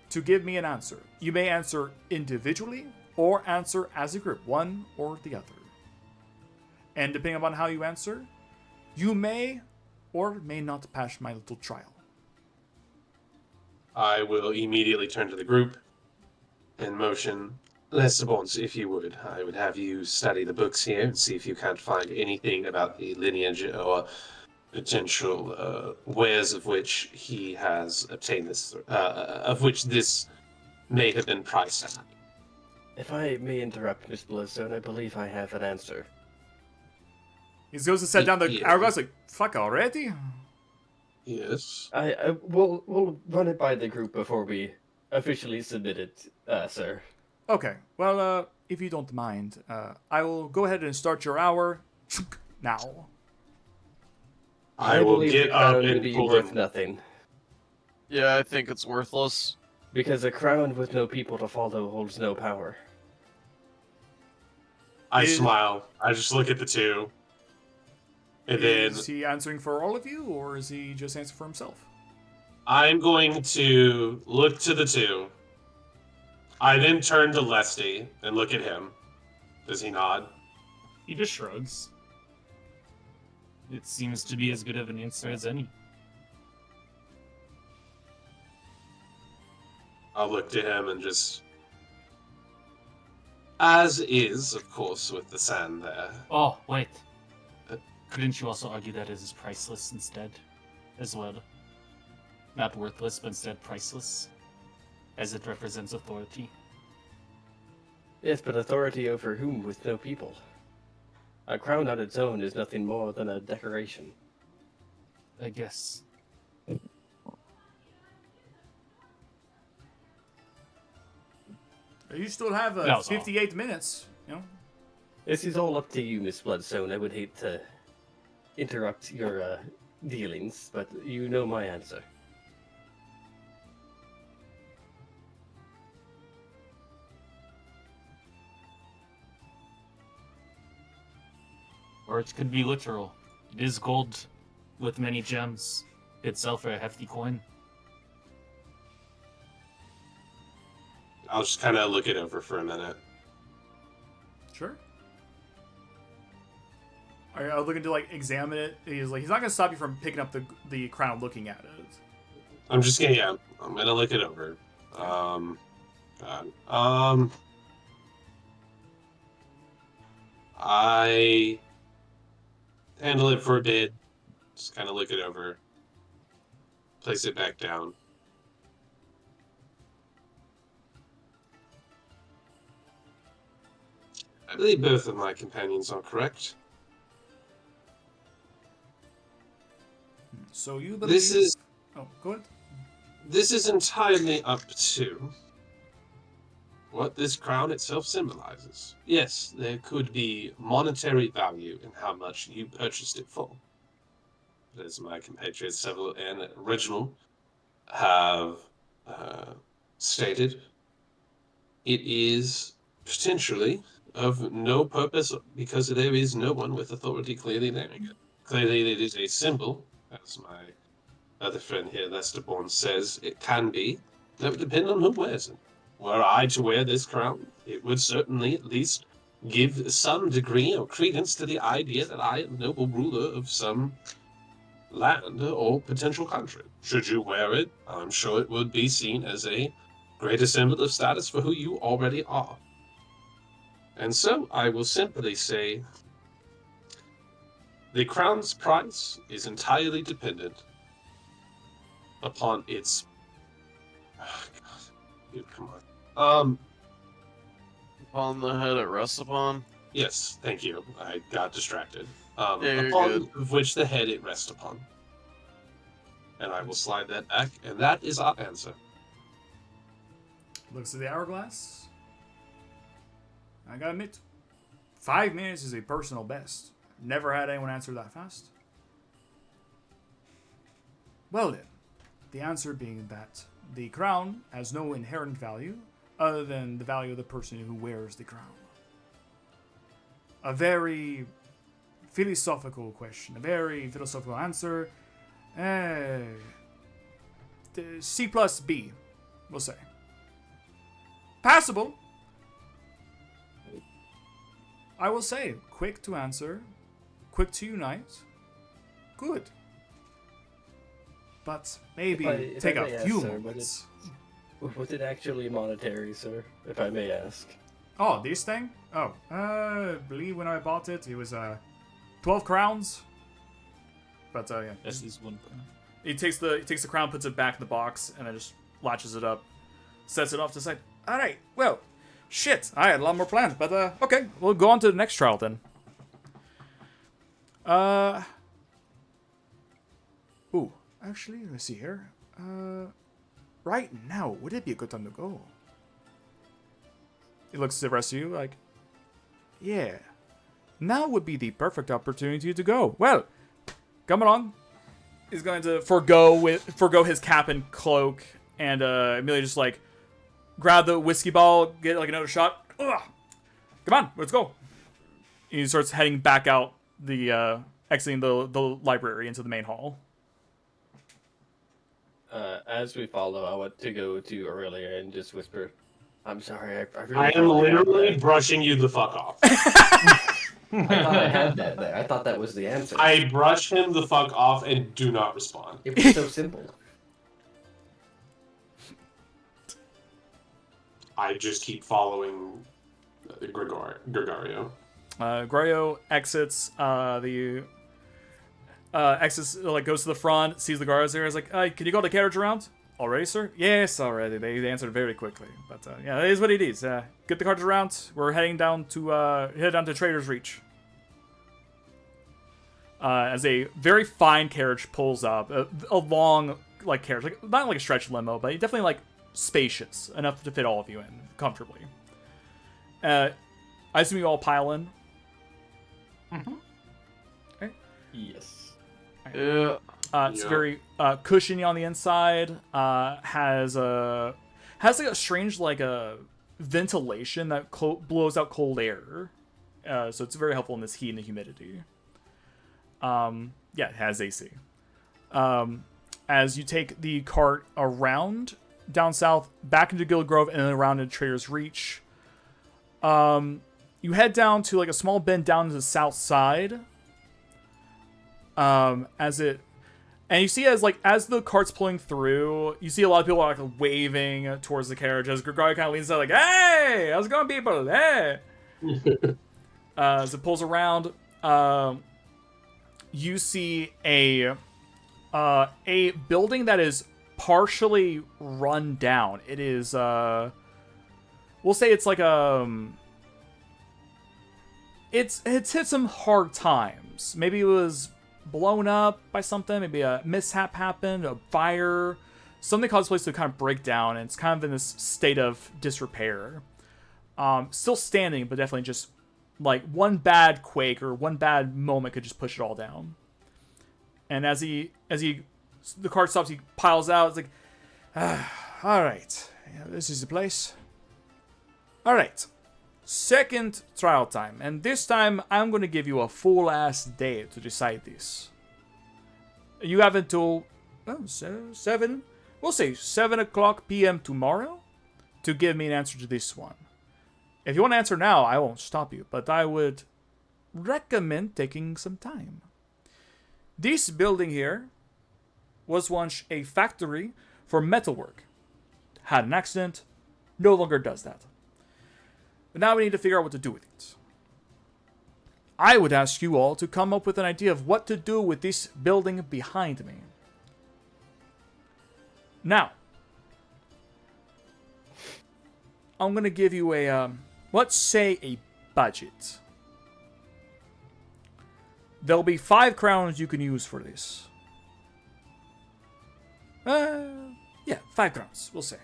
to give me an answer. You may answer individually or answer as a group, one or the other. And depending upon how you answer, you may or may not pass my little trial. I will immediately turn to the group and motion. Lesbons, if you would. I would have you study the books here and see if you can't find anything about the lineage or potential wares of which he has obtained this, of which this may have been priced at. If I may interrupt, Mr. Bloodstone, I believe I have an answer. He goes to set down the Yeah. hourglass like, fuck already? Yes. We'll run it by the group before we officially submit it, sir. Okay, well, if you don't mind, I will go ahead and start your hour now. I will believe get the up crown to and be pull worth him. nothing. Yeah, I think it's worthless. Because a crown with no people to follow holds no power. I smile. I just look at the two. And then Is he answering for all of you, or is he just answering for himself? I'm going to look to the two. I then turn to Lesty and look at him. Does he nod? He just shrugs. It seems to be as good of an answer as any. I'll look to him and just... As is, of course, with the sand there. Oh, wait. Couldn't you also argue that it is priceless instead, as well? Not worthless, but instead priceless, as it represents authority. Yes, but authority over whom with no people? A crown on its own is nothing more than a decoration. I guess. You still have That was 58 minutes, you know? This is all up to you, Miss Bloodstone. I would hate to interrupt your dealings, but you know my answer. Or it could be literal. It is gold with many gems. Itself a hefty coin. I'll just kind of look it over for a minute. Sure. Are you looking to, like, examine it? He's not going to stop you from picking up the crown and looking at it. I'm just gonna, yeah, I'm gonna look it over. I handle it for a bit, just kind of look it over, place it back down. I believe both of my companions are correct. So you believe... This is Oh, go ahead. This is entirely up to what this crown itself symbolizes. Yes, there could be monetary value in how much you purchased it for. But as my compatriots Seville and Reginald have stated, it is potentially of no purpose because there is no one with authority clearly wearing it. Clearly it is a symbol, as my other friend here, Lester Bourne, says it can be. That would depend on who wears it. Were I to wear this crown, it would certainly at least give some degree of credence to the idea that I am noble ruler of some land or potential country. Should you wear it, I'm sure it would be seen as a greater symbol of status for who you already are. And so I will simply say the crown's price is entirely dependent upon its... Oh, God. Dude, come on. Upon the head it rests upon. Yes, thank you. I got distracted. Yeah, you're Upon good. which the head it rests upon. And I will slide that back, and that is our answer. Looks at the hourglass. I gotta admit, 5 minutes is a personal best. Never had anyone answer that fast. Well then, the answer being that the crown has no inherent value other than the value of the person who wears the crown. A very philosophical question, a very philosophical answer. C plus B, we'll say. Passable. I will say, quick to answer, quick to unite, good. But maybe If take I a may few ask, sir, moments. Was it actually monetary, sir? If I may ask. Oh, this thing? Oh, I believe when I bought it, it was 12 crowns. But yeah, This is one. he takes the crown, puts it back in the box, and then just latches it up, sets it off to the side. All right, well, shit, I had a lot more planned, but okay, we'll go on to the next trial then. Ooh, actually, let's see here. Right now, would it be a good time to go? He looks at the rest of you like, yeah, now would be the perfect opportunity to go. Well, come along. He's going to forgo his cap and cloak, and immediately just like grab the whiskey ball, get like another shot. Ugh. Come on, let's go. And he starts heading back out exiting the library into the main hall. As we follow, I want to go to Aurelia and just whisper, "I'm sorry, I really I am thought had literally that. brushing you the fuck off. I thought I had that there. I thought that was the answer. I brush him the fuck off and do not respond. It was so simple. I just keep following Gregario. Gregario exits like goes to the front, sees the guards there. Is like, can you go the carriage around? Already, sir? Yes, already. They answered very quickly. But yeah, it is what it is. Get the carriage around. We're heading down to Trader's Reach. As a very fine carriage pulls up, a long like carriage, like not like a stretch limo, but definitely like spacious enough to fit all of you in comfortably. I assume you all pile in. Mm-hmm. Okay. Yes. Yeah. It's very cushiony on the inside. Has like a strange like a ventilation that blows out cold air. So it's very helpful in this heat and humidity. Yeah, it has AC. As you take the cart around down south, back into Guild Grove, and then around to Trader's Reach, you head down to like a small bend down to the south side. And you see as the cart's pulling through, you see a lot of people like waving towards the carriage as Gregorio kind of leans out like, "Hey, how's it going, people? Hey!" As it pulls around, you see a building that is partially run down. It is we'll say it's like it's hit some hard times. Maybe it was blown up by something, maybe a mishap happened, a fire, something caused the place to kind of break down, and it's kind of in this state of disrepair. Still standing, but definitely just like one bad quake or one bad moment could just push it all down. And as the cart stops, he piles out. It's like, all right, yeah, this is the place. All right, second trial time, and this time I'm going to give you a full ass day to decide this. You have until 7. We'll say 7:00 p.m. tomorrow to give me an answer to this one. If you want to answer now, I won't stop you, but I would recommend taking some time. This building here was once a factory for metalwork. Had an accident, no longer does that. But now we need to figure out what to do with it. I would ask you all to come up with an idea of what to do with this building behind me. Now, I'm going to give you a, let's say a budget. There'll be 5 crowns you can use for this. Yeah, 5 crowns, we'll say.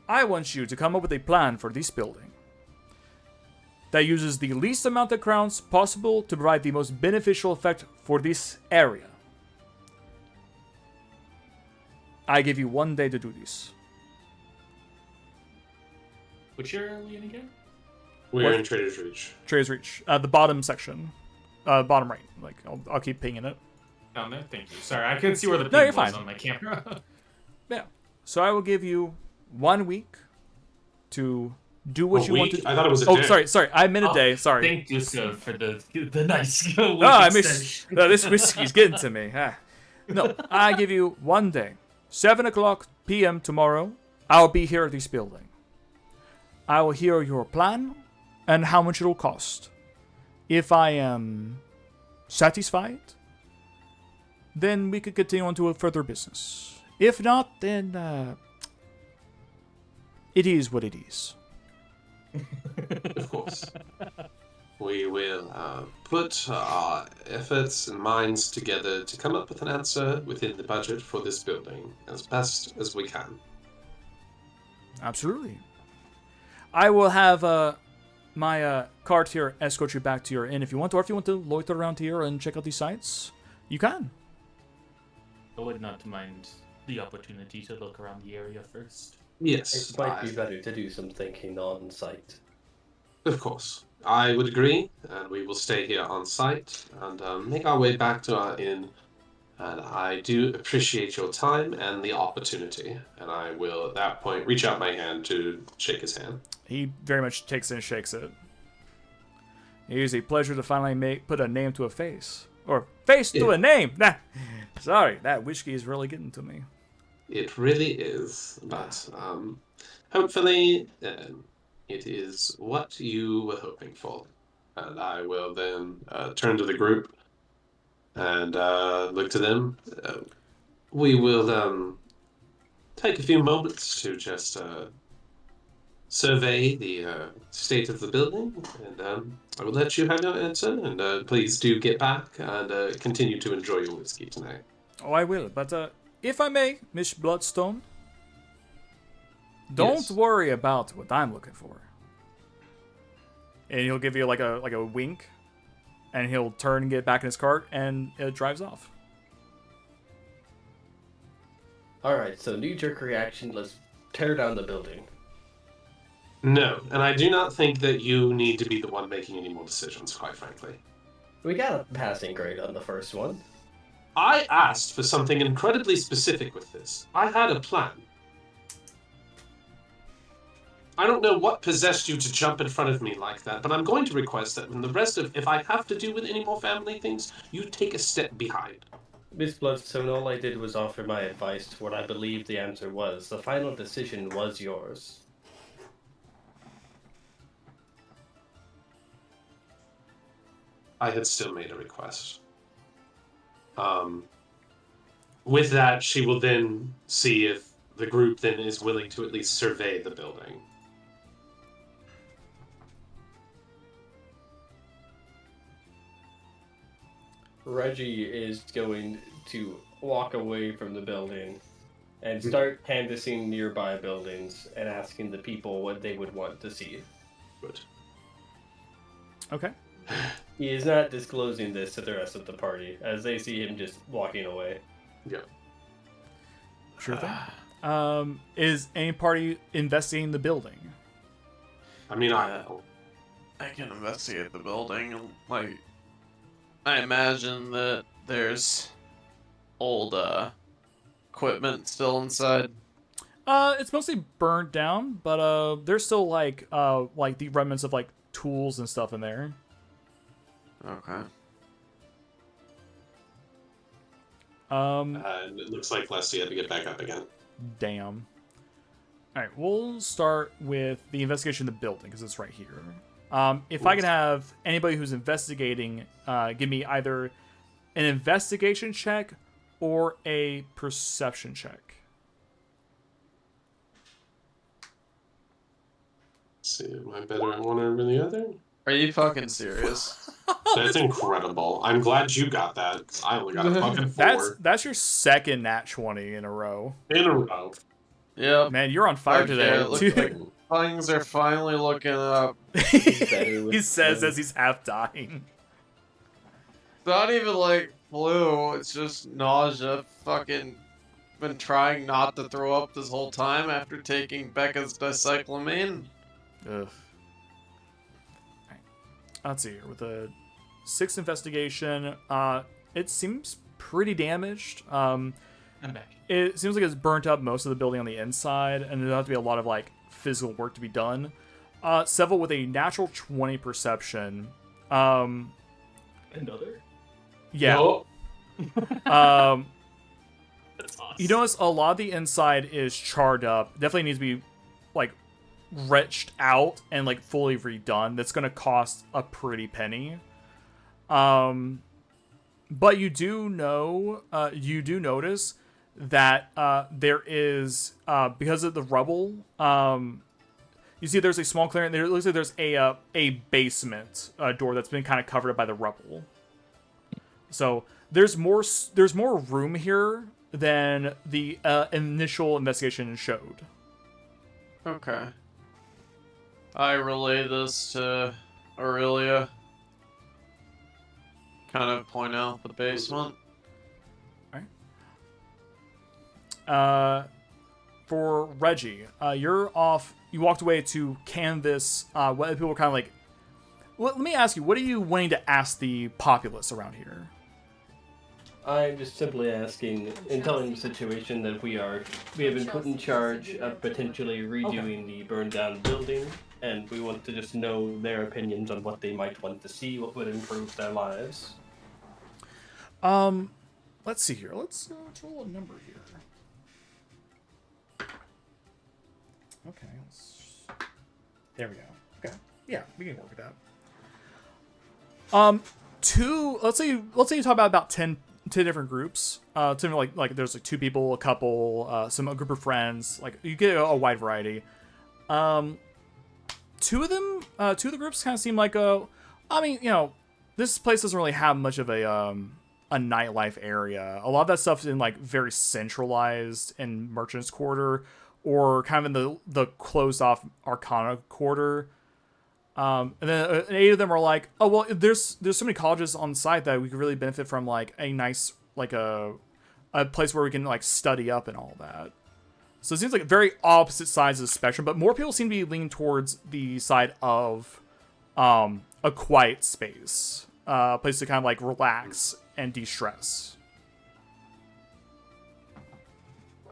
I want you to come up with a plan for this building that uses the least amount of crowns possible to provide the most beneficial effect for this area. I give you 1 day to do this. Which area are we in again? We're in Trader's Reach. Trader's Reach, the bottom section, bottom right. Like I'll keep pinging it. Oh, no, thank you. Sorry, I couldn't see where the No, ping you're was fine. on my camera. Yeah. So I will give you 1 week to do what you want to do. I thought it was a Oh, day. sorry. I meant a day. Sorry. Thank you, sir, for the nice week I miss. extension. This whiskey's getting to me. No, I give you 1 day. 7:00 p.m. tomorrow, I'll be here at this building. I will hear your plan and how much it'll cost. If I am satisfied, then we could continue on to a further business. If not, then it is what it is. Of course. We will put our efforts and minds together to come up with an answer within the budget for this building as best as we can. Absolutely. I will have my cart here escort you back to your inn if you want, or if you want to loiter around here and check out these sites, you can. I would not mind the opportunity to look around the area first. Yes, It might be better to do some thinking on site. of course. I would agree, and we will stay here on site and make our way back to our inn. And I do appreciate your time and the opportunity. And I will, at that point, reach out my hand to shake his hand. He very much takes it and shakes it. It is a pleasure to finally put a name to a face. Or face to a name! Nah, sorry, that whiskey is really getting to me. It really is, but hopefully it is what you were hoping for. And I will then turn to the group and look to them. We will take a few moments to just survey the state of the building, and I will let you have your answer. And please do get back and continue to enjoy your whiskey tonight. Oh, I will, but if I may, Miss Bloodstone, don't Yes. worry about what I'm looking for. And he'll give you like a wink, and he'll turn and get back in his cart, and it drives off. Alright, so knee-jerk reaction, let's tear down the building. No, and I do not think that you need to be the one making any more decisions, quite frankly. We got a passing grade on the first one. I asked for something incredibly specific with this. I had a plan. I don't know what possessed you to jump in front of me like that, but I'm going to request that when the rest of, if I have to do with any more family things, you take a step behind. Miss Bloodstone, all I did was offer my advice to what I believed the answer was. The final decision was yours. I had still made a request. With that, she will then see if the group then is willing to at least survey the building. Reggie is going to walk away from the building and start canvassing nearby buildings and asking the people what they would want to see. Good. Okay. He is not disclosing this to the rest of the party, as they see him just walking away. Yeah. Sure thing. Is any party investigating the building? I mean, I can investigate the building. Like, I imagine that there's old equipment still inside. It's mostly burnt down, but there's still like the remnants of like tools and stuff in there. Okay. and it looks like Leslie had to get back up again. Damn. All right, we'll start with the investigation of the building because it's right here. If I can have anybody who's investigating give me either an investigation check or a perception check. Let's see, am I better at one over the other? Are you fucking serious? That's incredible. I'm glad you got that. 'Cause I only got a fucking 4 That's your second nat 20 in a row. in a row. Yep. Man, you're on fire Okay, today. it looks like things are finally looking up. He says as he's half dying. It's not even like flu, it's just nausea. Fucking been trying not to throw up this whole time after taking Becca's dicyclamine. Ugh. Alright. Let's see here. With a 6 investigation, it seems pretty damaged. I'm back. It seems like it's burnt up most of the building on the inside, and there'll have to be a lot of like physical work to be done. Seville with a natural 20 perception. Another? Yeah. Nope. That's awesome. You notice a lot of the inside is charred up. Definitely needs to be like wrenched out and like fully redone. That's going to cost a pretty penny. But you do notice that there is because of the rubble. You see, there's a small clearing. There looks like there's a basement door that's been kind of covered up by the rubble. So there's more room here than the initial investigation showed. Okay. I relay this to Aurelia. Kind of point out the basement. For Reggie, you're off. You walked away to canvas what people were kind of like. Well, let me ask you, what are you wanting to ask the populace around here? I'm just simply asking, and telling the situation that we have been put in charge of potentially redoing the burned down building, and we want to just know their opinions on what they might want to see, what would improve their lives. Let's see here. Let's roll a number here. Okay. There we go. Okay. Yeah, we can work with that. Let's say you talk about 10 different groups. 10 like there's like 2 people, a couple, a group of friends. Like you get a wide variety. 2 of the groups kind of seem like this place doesn't really have much of a nightlife area. A lot of that stuff's in like very centralized in Merchant's Quarter, or kind of in the closed off Arcana Quarter. And then 8 of them are like, oh well, there's so many colleges on site that we could really benefit from like a nice like a place where we can like study up and all that. So it seems like very opposite sides of the spectrum, but more people seem to be leaning towards the side of a quiet space, a place to kind of like relax and de-stress.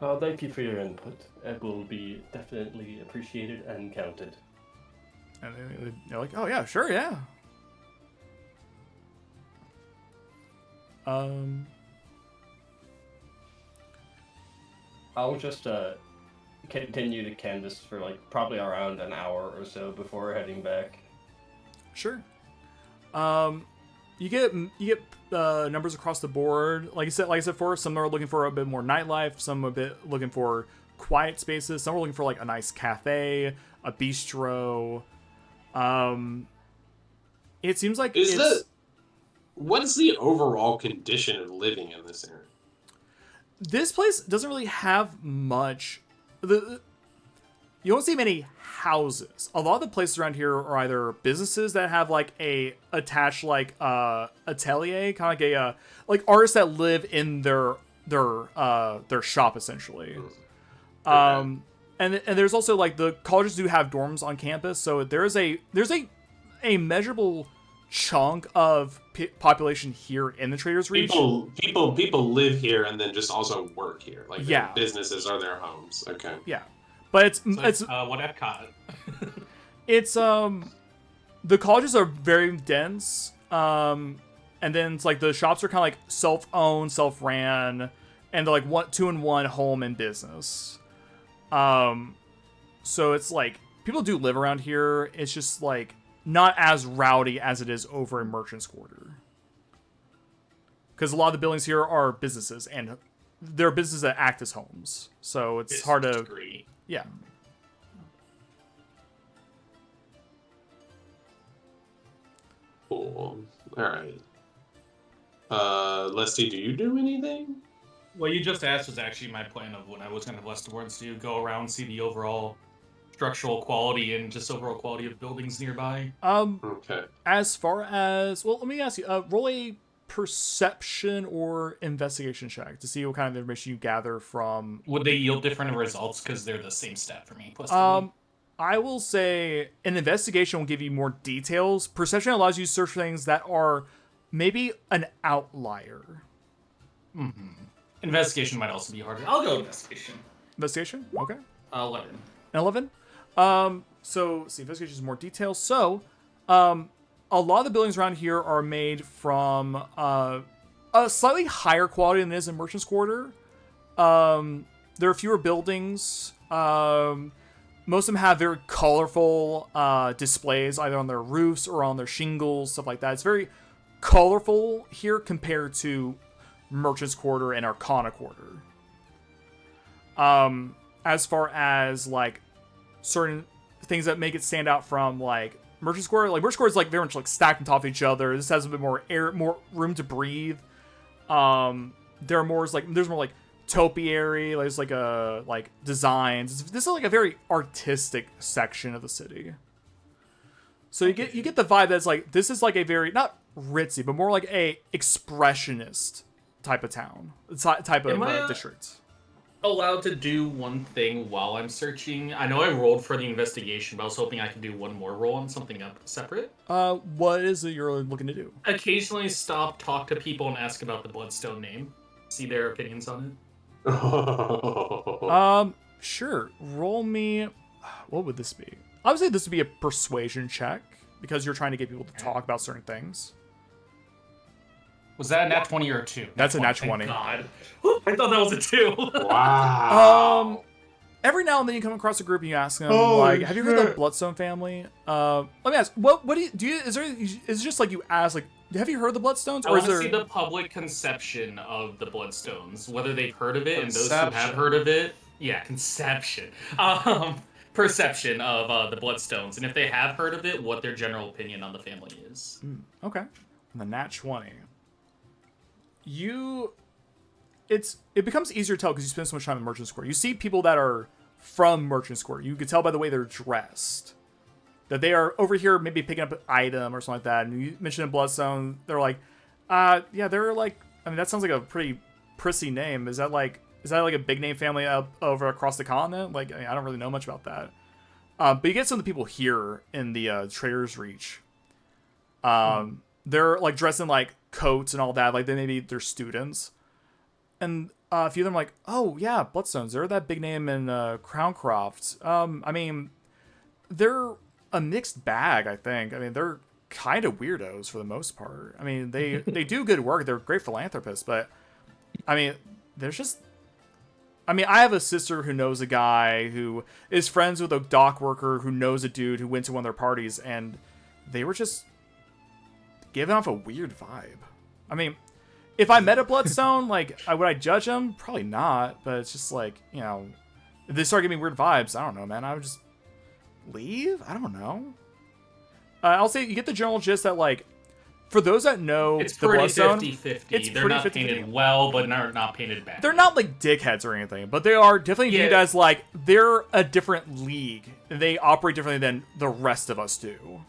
Thank you for your input. It will be definitely appreciated and counted. And they're like, oh yeah, sure, yeah. I'll just continue to canvas for like probably around an hour or so before heading back. Sure. You get numbers across the board. Like I said before, some are looking for a bit more nightlife, some a bit looking for quiet spaces, some are looking for like a nice cafe, a bistro. It seems like what is the overall condition of living in this area? This place doesn't really have much. You don't see many houses. A lot of the places around here are either businesses that have like a attached like atelier, kind of like a like artists that live in their shop essentially. Okay. And there's also like the colleges do have dorms on campus, so there's a measurable chunk of population here in the Traders Reach. People live here and then just also work here. Like their Yeah. businesses are their homes. Okay. Yeah, but it's what Epcot. it's the colleges are very dense, and then it's like the shops are kind of like self-owned, self-ran, and they're like 2-in-1 home and business. So it's like people do live around here. It's just like not as rowdy as it is over in Merchant's Quarter, because a lot of the buildings here are businesses, and they're businesses that act as homes. So it's hard to yeah. Cool. All right. Leslie, do you do anything? What you just asked was actually my plan of when I was going to have Westerborns to go around, see the overall structural quality and just overall quality of buildings nearby. Okay. As far as, well, let me ask you, roll a perception or investigation check to see what kind of information you gather from. Would they yield different results because they're the same stat for me? Plus I will say an investigation will give you more details. Perception allows you to search for things that are maybe an outlier. Investigation might also be harder. I'll go investigation. Investigation? Okay. 11. 11. So see, investigation is more detail. So, a lot of the buildings around here are made from a slightly higher quality than it is in Merchant's Quarter. There are fewer buildings. Most of them have very colorful displays, either on their roofs or on their shingles, stuff like that. It's very colorful here compared to Merchant's Quarter and Arcana Quarter. As far as like certain things that make it stand out from like Merchant's Quarter, like Merchant's Quarter is like very much like stacked on top of each other. This has a bit more air, more room to breathe. There are more there's more like topiary, there's like a like designs. This is like a very artistic section of the city. So you get the vibe that's like this is like a very not ritzy, but more like a expressionist type of town, type of district. Allowed to do one thing while I'm searching? I know I rolled for the investigation, but I was hoping I could do one more roll on something separate. What is it you're looking to do? Occasionally stop, talk to people, and ask about the Bloodstone name. See their opinions on Oh. Sure. Roll me. What would this be? I would say this would be a persuasion check because you're trying to get people to talk about certain things. Was that a nat 20 or a 2? That's a nat 20. God. I thought that was a 2. Wow. Every now and then you come across a group and you ask them, Holy have you heard of the shit. Bloodstone family? Let me ask, what do you is it just like you ask, like, have you heard of the Bloodstones? I Or want is to there... see the public conception of the Bloodstones, whether they've heard of it, and those who Conception. have heard of it. Yeah, conception. Perception of the Bloodstones, and if they have heard of it, what their general opinion on the family is. Okay. And the nat 20. It becomes easier to tell because you spend so much time in Merchant Square. You see people that are from Merchant Square. You can tell by the way they're dressed that they are over here maybe picking up an item or something like that. And you mentioned Bloodstone, they're like, yeah, they're like, I mean, that sounds like a pretty prissy name. Is that like a big name family up over across the continent? Like, I don't really know much about that. But you get some of the people here in the Trader's Reach. They're like dressed in like coats and all that. Like they're students. And a few of them are like, oh yeah, Bloodstones. They're that big name in Crowncroft. I mean, they're a mixed bag, I think. I mean, they're kind of weirdos for the most part. I mean, they do good work. They're great philanthropists, but I mean, there's just... I mean, I have a sister who knows a guy who is friends with a dock worker who knows a dude who went to one of their parties, and they were just giving off a weird vibe. I mean, if I met a Bloodstone, like, would I judge them? Probably not, but it's just like, you know, if they start giving me weird vibes, I don't know, man. I would just leave? I don't know. I'll say you get the general gist that, like, for those that know It's the pretty Bloodstone, 50-50. They're not painted well, but they're not painted bad. they're not like dickheads or anything, but they are definitely viewed as like they're a different league. They operate differently than the rest of us do.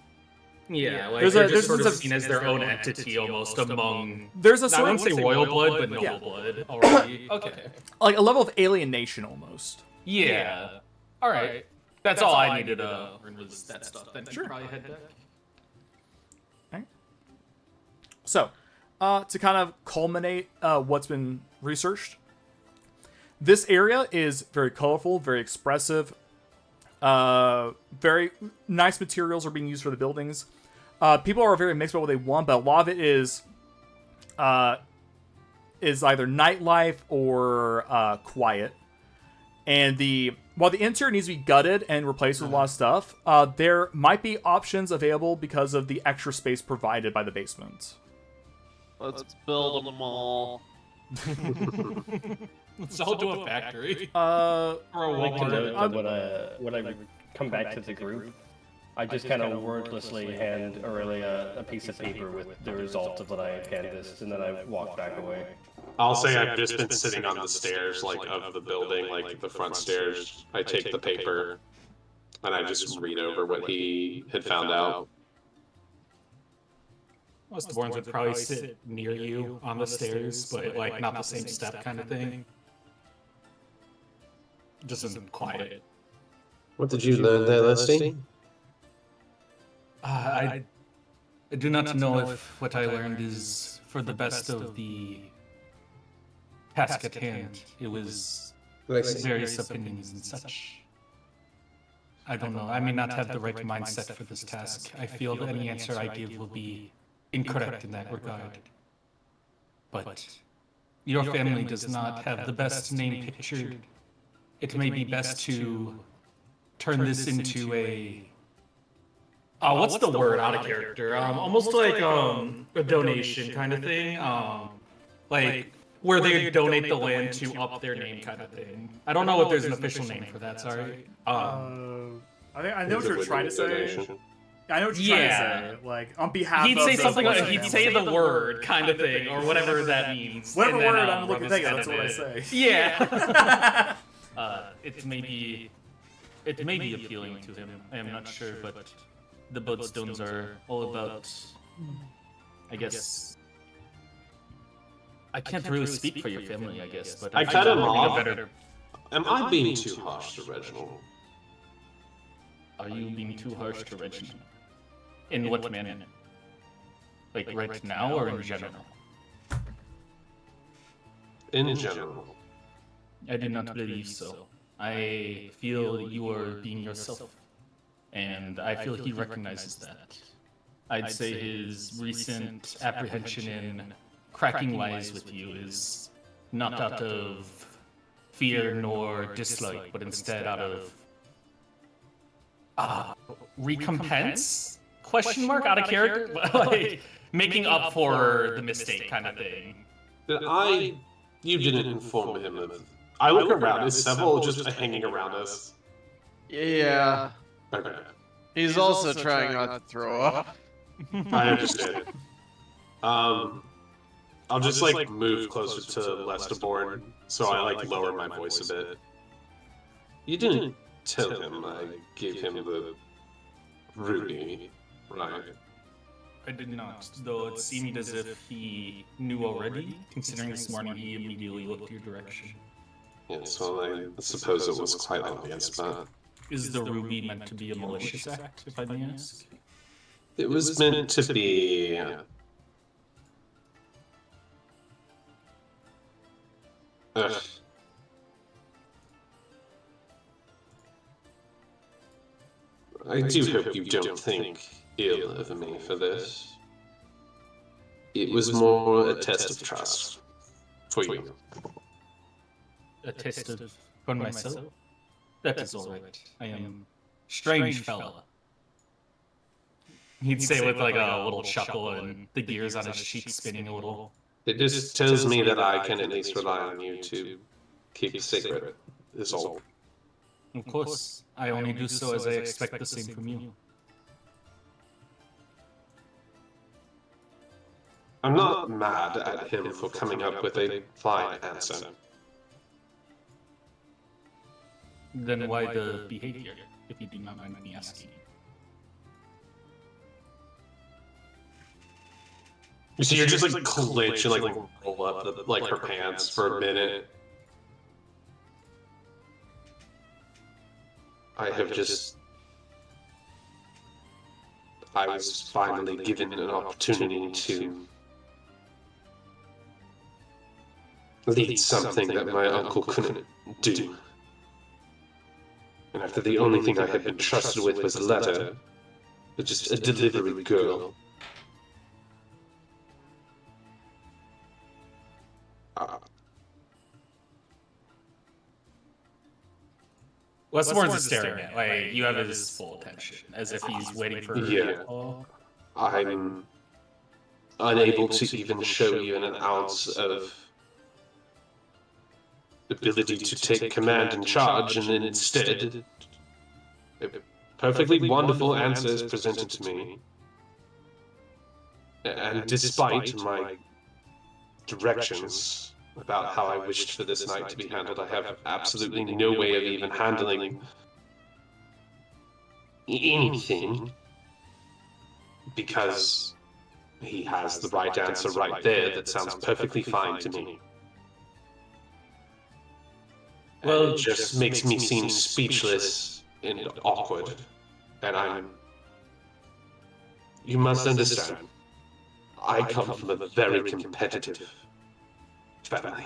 Yeah, like There's they're a- just there's sort of a- seen as their own entity almost among... There's a I sort wouldn't of say royal blood, but noble Yeah. blood already. Okay. like a level of alienation almost. Yeah. All right. That's all I needed to learn was that stuff. Then Sure. probably head back. So, to kind of culminate what's been researched, this area is very colorful, very expressive. Very nice materials are being used for the buildings. People are very mixed about what they want, but a lot of it is either nightlife or quiet. And while the interior needs to be gutted and replaced with a lot of stuff, there might be options available because of the extra space provided by the basement. Let's build them all. Let's all do a factory. Uh, Or a Like to Walmart. note that when I come back to the group, I just kind of wordlessly hand Aurelia a piece of paper with the result of what I had canvassed, and then I walk back away. I'll say I've just been sitting on the stairs, like, of the building, like, the front stairs. I take the paper, and I just read over what he had found out. Most Borns would probably sit near you on the stairs, but like not the same step kind of thing. Just as quiet. What did you learn there, Leslie? I do not know if what I learned is for the best of the task at hand. It was various opinions and such. I don't know. I may not have the right mindset for this task. I feel that any answer I give will be incorrect in that regard. But your family does not have the best name pictured. It may be best to turn this into a... what's the word out of character? Almost like a donation kind of thing. Like where they donate the land to up their name kind of thing. I don't know if there's an official name for that, sorry. I know what you're trying to say. I know what you're trying to say. Like, on behalf he'd of say the something like, family. he'd say the word kind of thing, or whatever that means. Whatever and then, word I'm looking rub to his think of, head that's in what I it. say. Yeah. It may be appealing to him. I am not sure, but the Bloodstones are all about, I guess... I can't really speak for your family, I guess, but I cut him off. Better... Am I being too harsh to Reginald? Are you being too harsh to Reginald? In what manner? Like right now or in general? In general. I do not believe so. I feel you are being yourself, and I feel he recognizes that. I'd say his recent apprehension in cracking wise with you is not out of fear nor dislike, but instead out of recompense? Question mark out of character? Like making up for the mistake kind of thing. You didn't inform him of... I look around, is several just hanging around us? Yeah. Okay. He's also trying not to throw up. I understand. I'll just like move closer to Lestaborn, so I like lower my voice a bit. You didn't tell him I gave him the Ruby, right? I did not, though it seemed as if he knew already, considering this morning he immediately looked your direction. Yes, well, I suppose it was quite obvious, but... Is the ruby meant to be a malicious act, if I may ask? It was meant to be... I do hope you don't think ill of me for this. It was more a test of trust for you. A test of for myself? That is all right. I am strange fella. He'd say with like a little chuckle and the gears on his cheeks spinning a little. It just tells me that I can at least rely on you to keep it secret, is all. Of course, I only do so as I expect the same from you. I'm not mad at him for coming up with a fine answer. Then why the behavior, if you do not mind me asking? You see, you're just like clench and like roll up like her pants for a minute. I was finally given an opportunity to lead something that my uncle couldn't do. And after the only thing I had been trusted with was a letter, just a delivery girl. Westmore's is staring at, like, you have his full attention, as if he's waiting for... Yeah. I'm unable to even show you an ounce of ability to take command and charge, and then instead perfectly wonderful answers presented to me. And despite my directions about how I wished for this night to be handled, I have absolutely no way of even handling anything, because he has the right answer right there that sounds perfectly fine to me. Well, it just makes me seem speechless and awkward. And you must understand, I come from a very competitive family.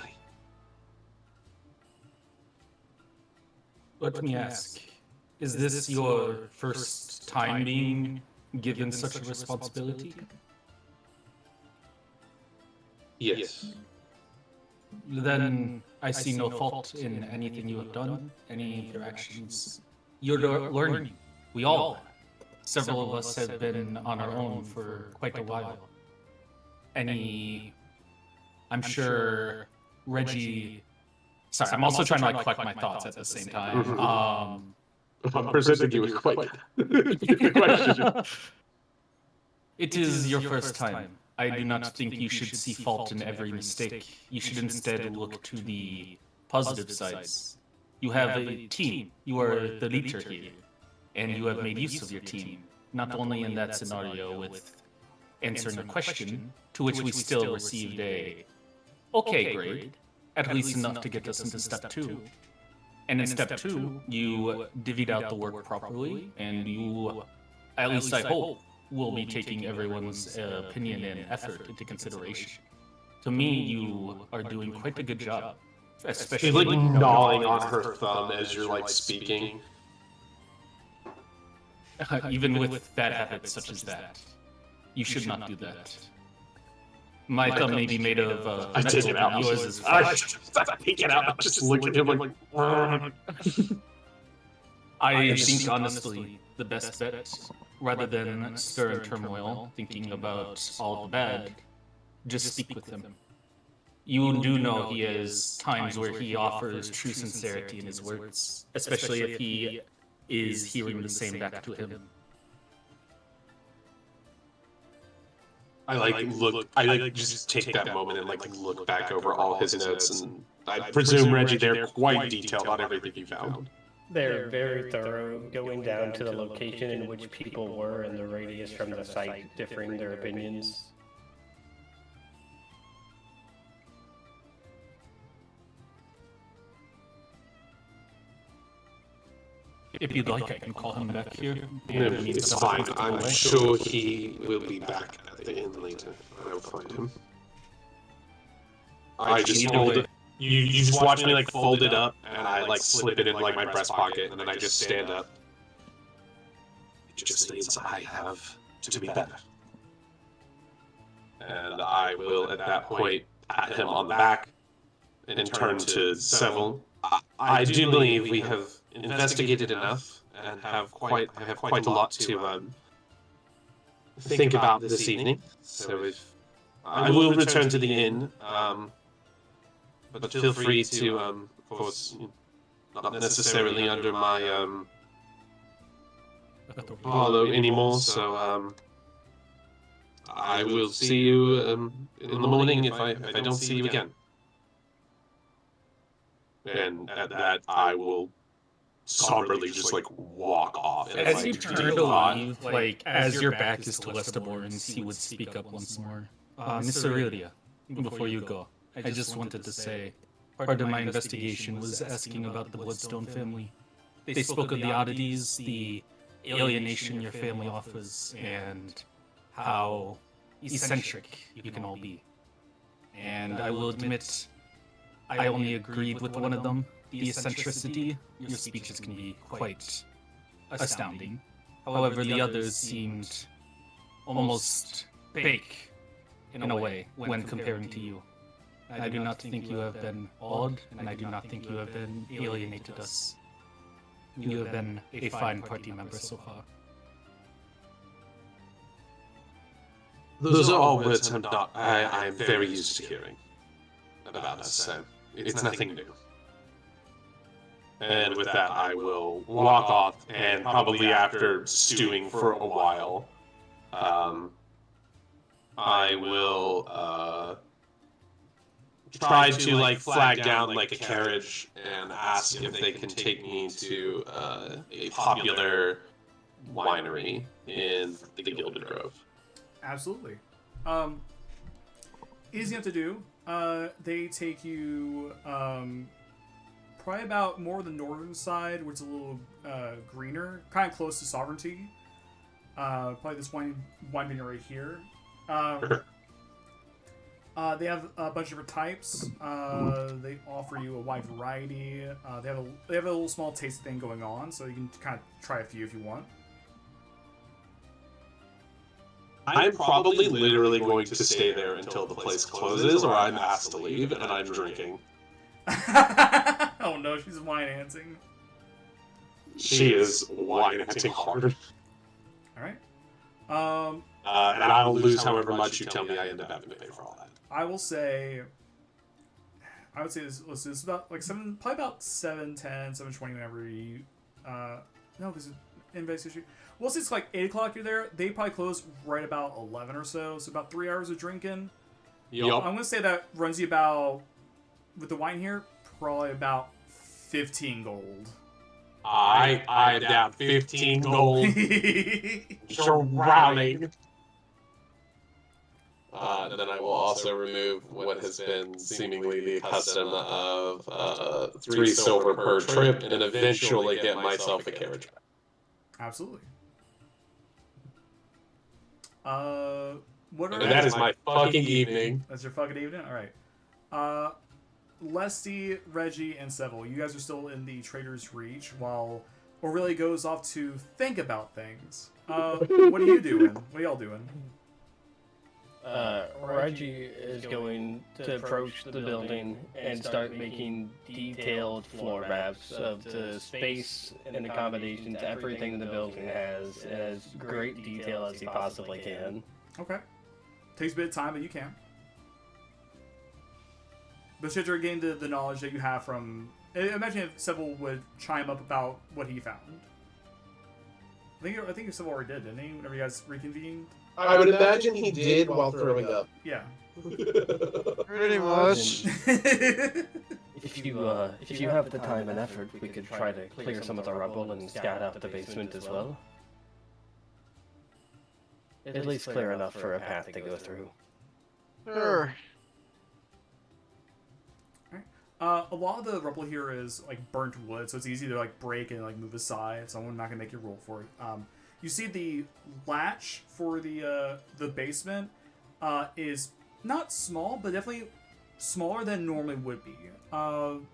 Let me ask, is this your first time being given such a responsibility? Yes. Then I see no fault in anything you have done, any of your actions. You're learning. We all have. Several of us have been on our own for quite a while. I'm sure Reggie... Sorry, I'm also trying to like collect my thoughts at the same time. I'm presenting you with quite the question. It is your first time. I do not think you should see fault in every mistake. You should instead look to the positive sides. You have a team. You are the leader here. And you have made use of your team, not only in that scenario with answering a question, to which we still received a okay grade, at least enough to get us into step 2. And in step 2, you divvied out the work properly, and you, at least I hope, will be taking everyone's opinion and effort into consideration. To me, you are doing quite a good job. Especially She's like gnawing on her thumb as you're like speaking. even with bad habits such as that. You should not do that. My thumb may be made of I take it out. yours is I flesh. take it out. Just look at him like. I think honestly, the best bet, rather than stir in turmoil, thinking about all the bad, just speak with him. You do know he has times where he offers true sincerity in his words, especially if he is hearing the same back to him. I just take that moment and look back over all his notes, and I presume, Reggie, they're quite detailed on everything you found. They're very thorough, going down to the location in which people were and the radius from the site, differing their opinions. If you'd like, I can call him back here. No, it's fine. I'm sure he will be back at the inn later. I'll find him. I just hold it. You just watch me fold it up, and I slip it in my breast pocket, and then I just stand up. It just means I have to be better. And I will, at that point, pat him on the back and turn to Seville. I do believe we have investigated enough and have quite a lot to think about this evening. So if I will return to the inn, but feel free to, of course, not necessarily under my follow anymore. So I will see you in the morning if I don't see you again. And at that, I will somberly just walk off. As you turn to leave, as your back is to Westerborn's, he would speak up once more. Miss Aurelia, before you go, I just wanted to say, part of my investigation was asking about the Bloodstone family. They spoke of the oddities, the alienation your family offers, and how eccentric you can all be. And I will admit, I only agreed with one of them, the eccentricity. Your speeches can be quite astounding. However, the others seemed almost fake in a way when comparing to you. I do not think you have been odd, and I do not think you have been alienated us. You have been a fine party member so far. Those are all words I am very used to hearing about us, so it's nothing new. And with that, I will walk off, and probably after stewing for a while, I will try to like flag down like a carriage and ask if they can take me to a popular winery in the Gilded Grove. Absolutely. Easy enough to do. They take you probably about more the northern side, which is a little greener, kind of close to Sovereignty. Probably this wine vineyard right here. They have a bunch of different types. They offer you a wide variety. They have a little small taste thing going on, so you can kind of try a few if you want. I'm probably literally going to stay there until the place closes, or I'm asked to leave, and I'm drinking. Oh no, she's wine enhancing. She is wine acting hard. Alright. And I'll lose however much you tell me I end up having to pay for all that. I would say this is about like probably about 7:10, 7:20 whenever you no, there's an invitation issue. Well, since it's like 8 o'clock you're there, they probably close right about 11 or so, so about 3 hours of drinking. Yep. I'm gonna say that runs you about, with the wine here, probably about 15 gold. I down 15 gold. Drowning. Then I will also remove what has been seemingly the custom of 3 silver per trip, and eventually get myself a carriage back. Absolutely. That is my fucking evening. That's your fucking evening? Alright. Lesty, Reggie, and Seville, you guys are still in the Trader's Reach while Aurelia goes off to think about things. What are you doing? What are y'all doing? Reggie is going to approach the building and start making detailed floor maps of the space and accommodations everything the building has in as great detail as he possibly can. Okay. Takes a bit of time, but you can. But should you gain the knowledge that you have from... Imagine if Seville would chime up about what he found. I think Seville already did, didn't he? Whenever you guys reconvened? I would imagine he did while throwing up. Yeah. Pretty much. If you have the time and effort, we could try to clear some of the rubble and scout out the basement as well. At least clear enough for a path to go through. Sure. A lot of the rubble here is like burnt wood, so it's easy to like break and like move aside. So I'm not gonna make you roll for it. You see the latch for the basement is not small, but definitely smaller than normally would be.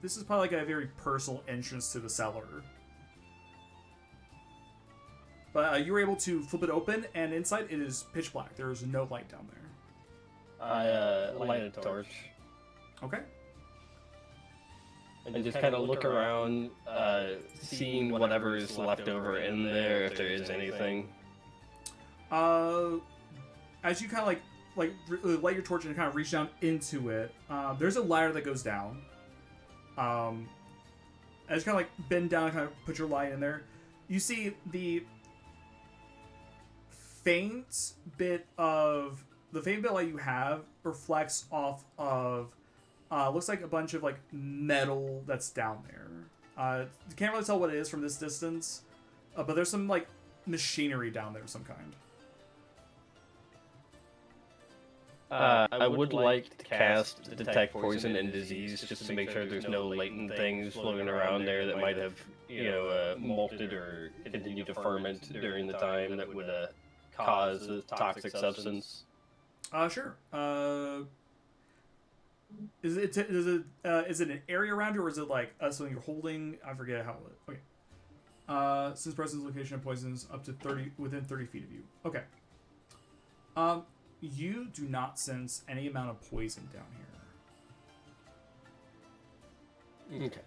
This is probably like a very personal entrance to the cellar. But you were able to flip it open, and inside it is pitch black. There is no light down there. I light a torch. Okay. And just kind of look around, seeing whatever is left over in there, if there is anything. As you kind of like light your torch and kind of reach down into it, there's a ladder that goes down. As you kind of like bend down and kind of put your light in there, you see the faint bit light you have reflects off of looks like a bunch of like metal that's down there. You can't really tell what it is from this distance, but there's some like machinery down there of some kind. I would like to cast Detect Poison and Disease just to make sure there's no latent things floating around there that might have, molted or continued to ferment during the time that would cause a toxic substance. Sure. Is it an area around you, or is it like something you're holding? I forget how. Okay. Since presence location of poisons up to within 30 feet of you. Okay. You do not sense any amount of poison down here. Okay.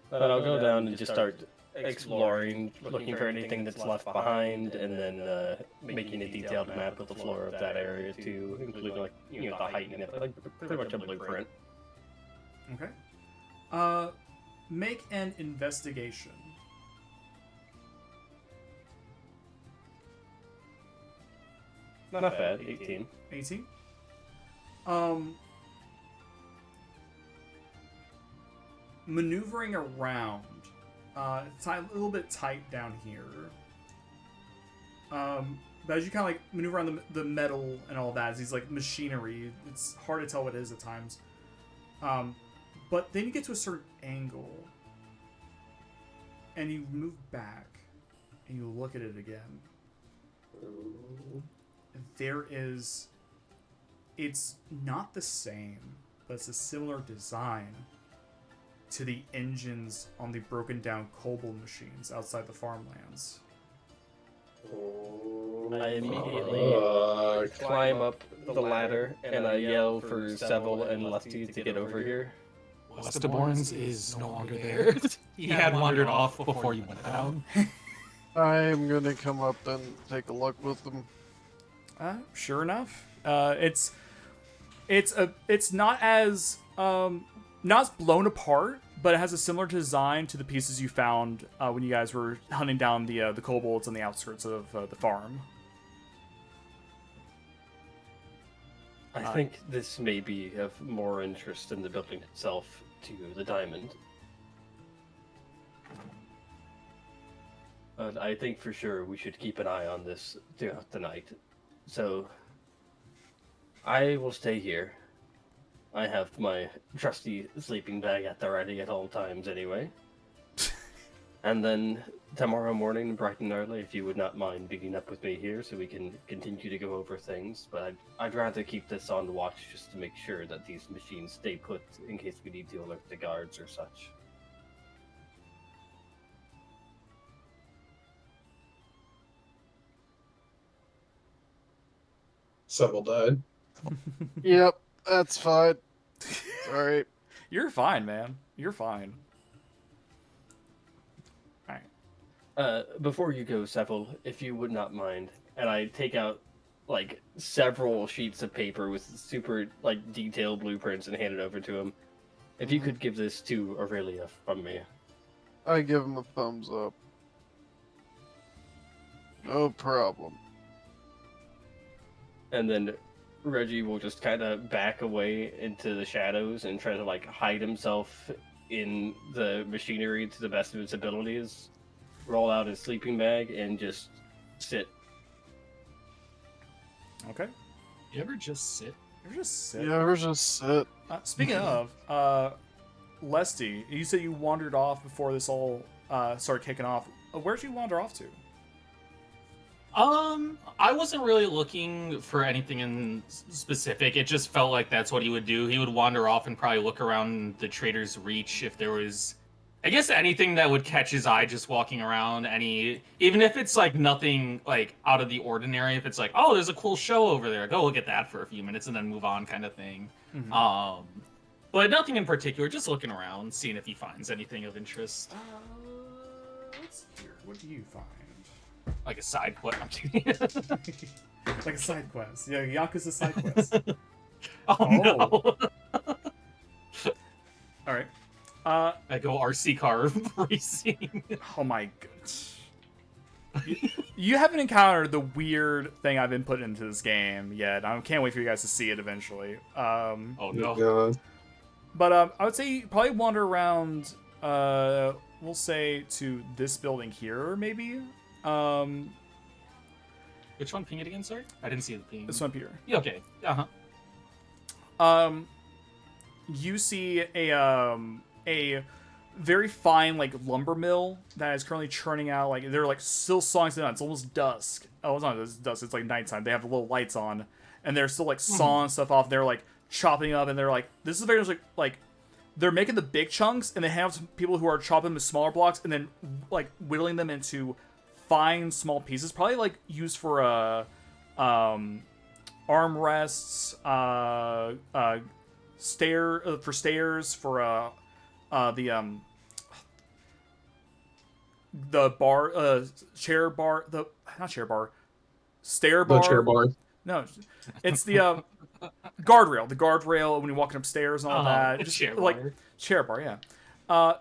But I'll go down and just start exploring, looking for anything that's left behind, and then making a detailed map of the floor of that area too, including like the height and it, like pretty much a blueprint. Okay. make an investigation. Not bad. 18. 18. Maneuvering around. It's a little bit tight down here. But as you kind of like maneuver around the metal and all that, these like machinery, it's hard to tell what it is at times. But then you get to a certain angle, and you move back, and you look at it again. There is, it's not the same, but it's a similar design to the engines on the broken down kobold machines outside the farmlands. I immediately climb up the ladder and I yell for Seville and Lusty to get over here. Westerborn's is no longer there. He had wandered off before you went down. I'm gonna come up and take a look with them. Sure enough, it's not as not as blown apart, but it has a similar design to the pieces you found when you guys were hunting down the kobolds on the outskirts of the farm. I think this may be of more interest in the building itself to the Diamond. But I think for sure we should keep an eye on this throughout the night. So, I will stay here. I have my trusty sleeping bag at the ready at all times anyway. And then tomorrow morning, bright and early, if you would not mind beating up with me here so we can continue to go over things. But I'd rather keep this on watch just to make sure that these machines stay put in case we need to alert the guards or such. Seville died. Yep, that's fine. Sorry. You're fine, man. You're fine. Before you go, Seville, if you would not mind, and I take out like several sheets of paper with super like detailed blueprints and hand it over to him. If you could give this to Aurelia from me. I give him a thumbs up. No problem. And then Reggie will just kind of back away into the shadows and try to like hide himself in the machinery to the best of his abilities. Roll out his sleeping bag and just sit. Okay. You ever just sit? You're just sit. You ever just sit? Speaking of, Lesty, you said you wandered off before this all started kicking off. Where'd you wander off to? I wasn't really looking for anything in specific. It just felt like that's what he would do. He would wander off and probably look around the Trader's Reach if there was, I guess, anything that would catch his eye just walking around. Even if it's like nothing like out of the ordinary. If it's like, oh, there's a cool show over there, go look at that for a few minutes and then move on, kind of thing. Mm-hmm. But nothing in particular. Just looking around, seeing if he finds anything of interest. Let's see here. What do you find? Like a side quest. I'm kidding. Like a side quest. Yeah, Yakuza side quest. Oh no. All right. I go RC car racing. Oh my goodness. You haven't encountered the weird thing I've been putting into this game yet. I can't wait for you guys to see it eventually. Oh no. God. But I would say you probably wander around, we'll say, to this building here, maybe. Which one? Ping it again, sorry? I didn't see the ping. This one here. Yeah, okay. Uh-huh. You see a very fine like lumber mill that is currently churning out like they're like still sawing stuff. It's almost dusk. Oh, it's not dusk. It's like nighttime. They have little lights on, and they're still like sawing stuff off. They're like chopping up, and they're like this is very much like they're making the big chunks, and they have some people who are chopping them to smaller blocks, and then like whittling them into fine small pieces, probably like used for armrests, stairs for the bar, chair bar, the not chair bar, stair bar. The chair bar. No, it's the guardrail. The guardrail when you're walking upstairs and all that. Just chair like bar. chair bar, yeah.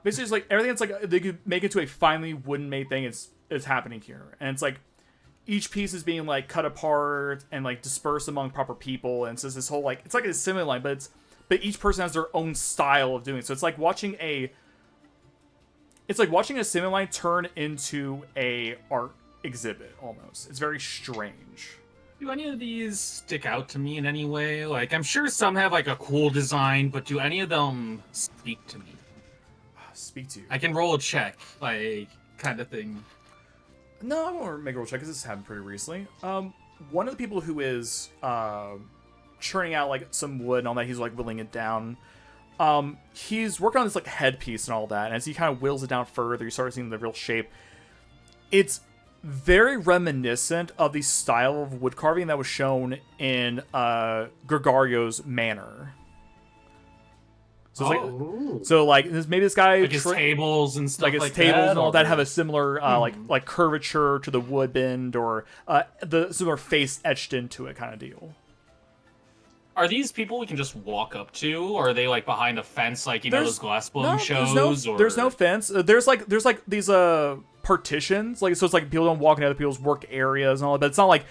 basically it's like everything that's like they could make it to a finely wooden made thing is happening here, and it's like each piece is being like cut apart and like dispersed among proper people, and it's just this whole like it's like a assembly line, but each person has their own style of doing it. So it's like watching a assembly line turn into a art exhibit almost. It's very strange. Do any of these stick out to me in any way? Like, I'm sure some have like a cool design, but do any of them speak to me? Speak to you. I can roll a check, like, kind of thing. No, I won't make a roll check because this happened pretty recently. One of the people who is churning out like some wood and all that, he's like whittling it down. He's working on this like headpiece and all that, and as he kind of whittles it down further, you start seeing the real shape. It's very reminiscent of the style of wood carving that was shown in Gregorio's manor. So maybe this guy like his tables and stuff like his tables and all that have a similar like curvature to the wood bend or the similar face etched into it kind of deal. Are these people we can just walk up to, or are they like behind a fence, like know those glass blowing shows? There's no fence. There's like these partitions, like so it's like people don't walk in other people's work areas and all that. But it's not like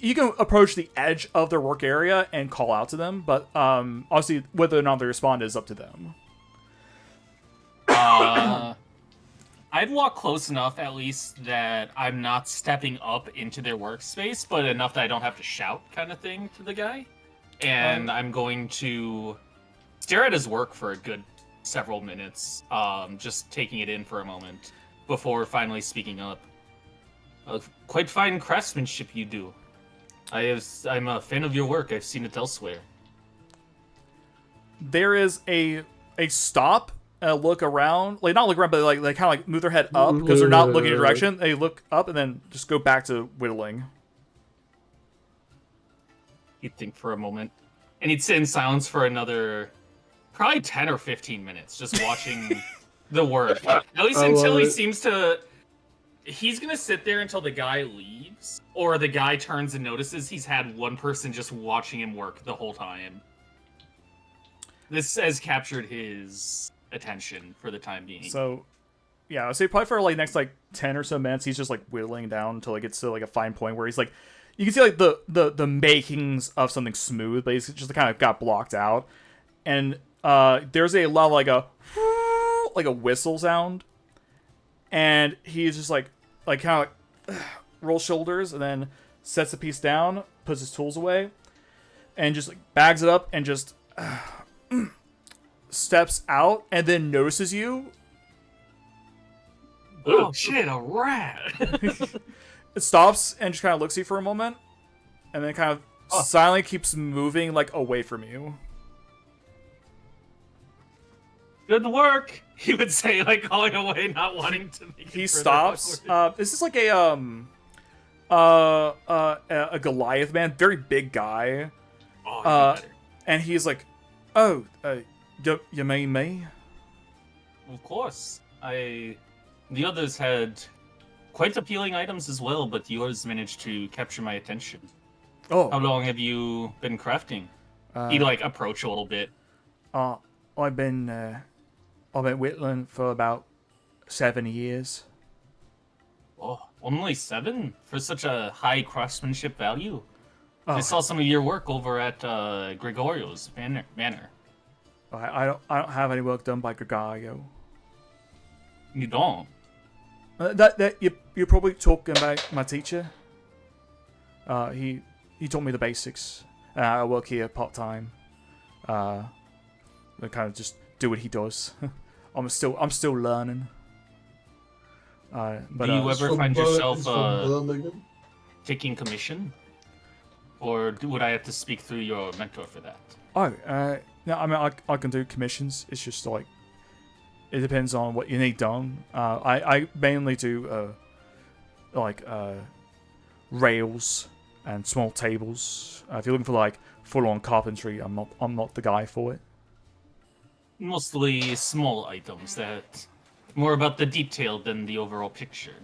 you can approach the edge of their work area and call out to them, but obviously whether or not they respond is up to them. I'd walk close enough, at least, that I'm not stepping up into their workspace, but enough that I don't have to shout, kind of thing, to the guy. And I'm going to stare at his work for a good several minutes, just taking it in for a moment before finally speaking up. Quite fine craftsmanship you do. I'm a fan of your work. I've seen it elsewhere. There is a stop, look around, like not look around, but like they kind of like move their head up because they're not looking in a direction. They look up and then just go back to whittling. He'd think for a moment, and he'd sit in silence for another probably 10 or 15 minutes, just watching the work. At least until he seems to... He's going to sit there until the guy leaves, or the guy turns and notices he's had one person just watching him work the whole time. This has captured his attention for the time being. So, yeah, I'd say probably for like next like 10 or so minutes, he's just like whittling down until it gets to like a fine point where he's like, you can see like the makings of something smooth, but he's just kind of got blocked out. And there's a lot of like a whistle sound, and he's just like kind of rolls shoulders and then sets the piece down, puts his tools away, and just like bags it up and just steps out and then notices you. Oh shit, a rat! It stops and just kind of looks at you for a moment, and then kind of silently keeps moving like away from you. Good work, he would say, like calling away, not wanting to make it He further stops. awkward. This is like a Goliath man, very big guy. Oh, better. And he's like, "Oh, you mean me?" Of course. The others had quite appealing items as well, but yours managed to capture my attention. Oh, How long have you been crafting? He'd like approach a little bit. I've been whittling for about 7 years. Oh, only 7 for such a high craftsmanship value. Oh, I saw some of your work over at Gregorio's manor. I don't have any work done by Gregario. You don't? That you're probably talking about my teacher. He taught me the basics. I work here part time. I kind of just do what he does. I'm still learning. But Do you ever find yourself Birmingham? taking commission, or would I have to speak through your mentor for that? No, I mean I can do commissions. It's just like it depends on what you need done. I mainly do rails and small tables. If you're looking for like full-on carpentry, I'm not the guy for it. Mostly small items that more about the detail than the overall picture.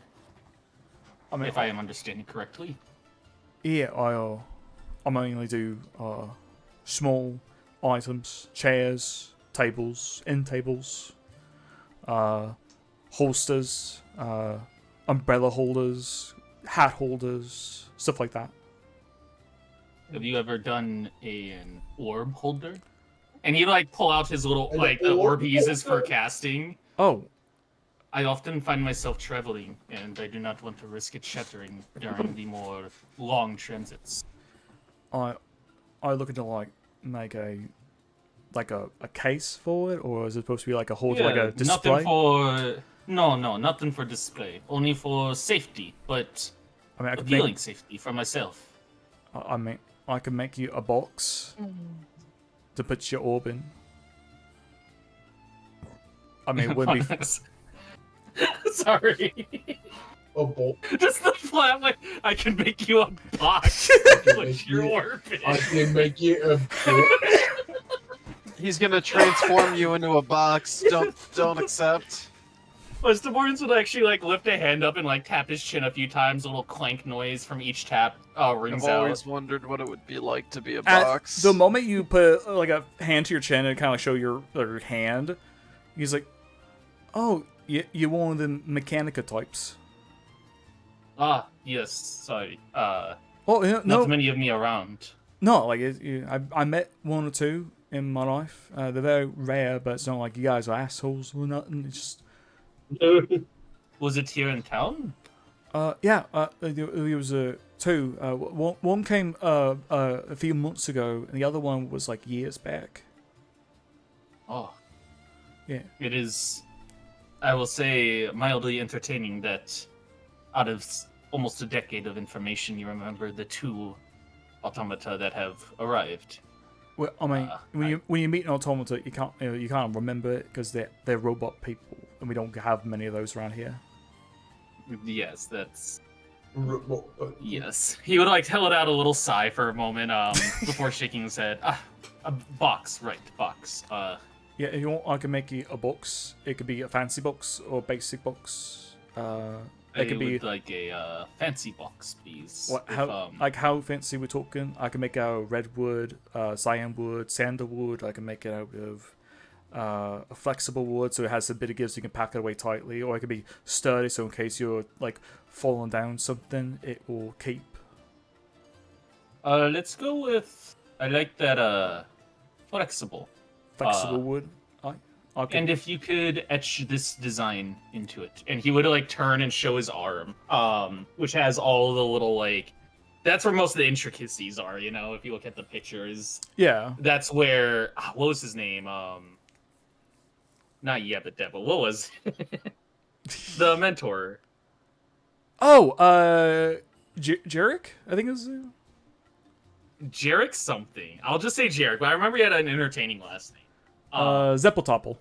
I mean, If I am understanding correctly. yeah, I mainly do small items, chairs, tables, end tables. holsters, umbrella holders, hat holders, stuff like that. Have you ever done an orb holder? And he like pull out his little An the orb orb he uses for holder? casting. Oh, I often find myself traveling, and I do not want to risk it shattering during the more long transits. I looking to like make a case for it, or is it supposed to be like a holder, like a display? Nothing for nothing for display. Only for safety, but I mean, I could appealing make, safety for myself. I mean, I can make you a box to put your orb in. I mean, it wouldn't be. Sorry. A bolt. Just the flat like I can make you a box to put your orb in. I can make you a bolt. He's gonna transform you into a box. Don't accept. Westerborns would actually like lift a hand up and like tap his chin a few times. A little clank noise from each tap rings I've out. always wondered what it would be like to be a At box. the moment you put like a hand to your chin and kind of like show your hand, he's like, "Oh, you're one of the Mechanica types." Ah, yes. Sorry. Oh, yeah, Not no, many of me around. no. Like I met one or two in my life. They're very rare, but it's not like you guys are assholes or nothing. It's just Was it here in town? yeah. There was two. One came a few months ago, and the other one was like years back. Oh, Yeah. it is. I will say mildly entertaining that out of almost a decade of information, you remember the two automata that have arrived. Well, I mean, when you meet an automata, you can't remember it because they're robot people, and we don't have many of those around here. Yes, that's. Well, Yes. He would like tell it out a little sigh for a moment before shaking his head. Ah, a box, right, box. Yeah, if you want, I can make you a box. It could be a fancy box or a basic box. It could be would like a fancy box, please. what, If, how fancy we're talking. I can make it out of redwood, cyanwood, sandalwood. I can make it out of a flexible wood, so it has a bit of give, so you can pack it away tightly. Or it could be sturdy, so in case you're like falling down something, it will keep. let's go with. I like that. Flexible. Flexible wood. I can, And if you could etch this design into it, and he would like turn and show his arm, which has all the little like. That's where most of the intricacies are, you know. If you look at the pictures, yeah. that's where. What was his name? Not the devil. What was the mentor? Oh, Jarek, I think it was. Jarek something. I'll just say Jarek, but I remember he had an entertaining last name. Zeppeltopple.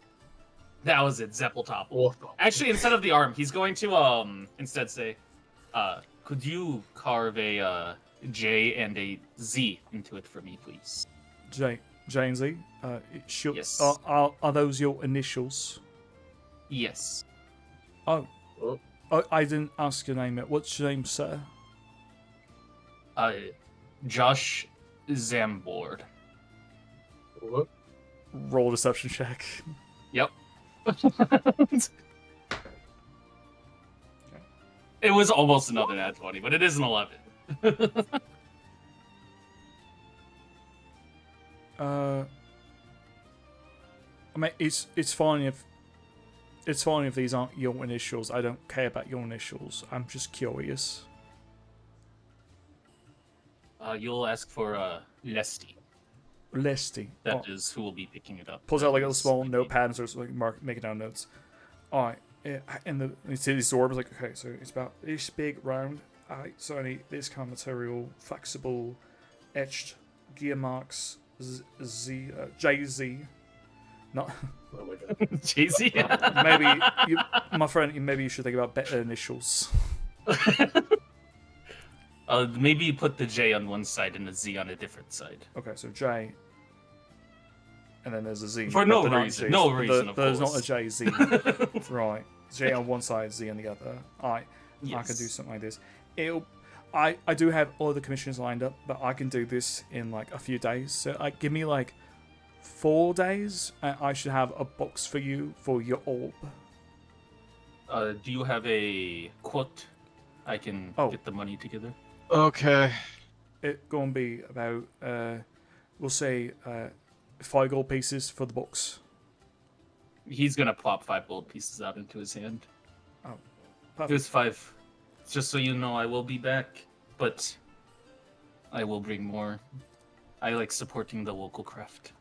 That was it, Zeppeltopple. well, Actually, instead of the arm, he's going to instead say, could you carve a J and a Z into it for me, please? J and Z. Yes. Are those your initials? Yes. Oh. Oh. I didn't ask your name yet. What's your name, sir? Josh Zambord. what? Roll a deception check. Yep. It was almost another nat 20, but it is an 11. I mean, it's fine if these aren't your initials. I don't care about your initials. I'm just curious. You'll ask for Lesty. Lesty. That is who will be picking it up. Pulls out like a That is small the notepad and starts like making down notes. All right, and you see these orbs like, okay, so it's about this big, round. All right, so I need this kind of material, flexible, etched, gear marks, JZ. Not Oh my god. Jay-Z. maybe my friend. Maybe you should think about better initials. Maybe you put the J on one side and the Z on a different side. Okay, so J, and then there's a Z. For no but not reason. J's. No reason, of There's not course. a J Z. Right. J on one side, Z on the other. I can do Yes. something like this. I do have all the commissions lined up, but I can do this in like a few days. So give me like 4 days, and I should have a box for you for your orb. Do you have a quote? I can Oh. get the money together. Okay. It gonna be about we'll say 5 gold pieces for the books. He's gonna plop 5 gold pieces out into his hand. Perfect. Here's 5. Just so you know, I will be back, but I will bring more. I like supporting the local craft.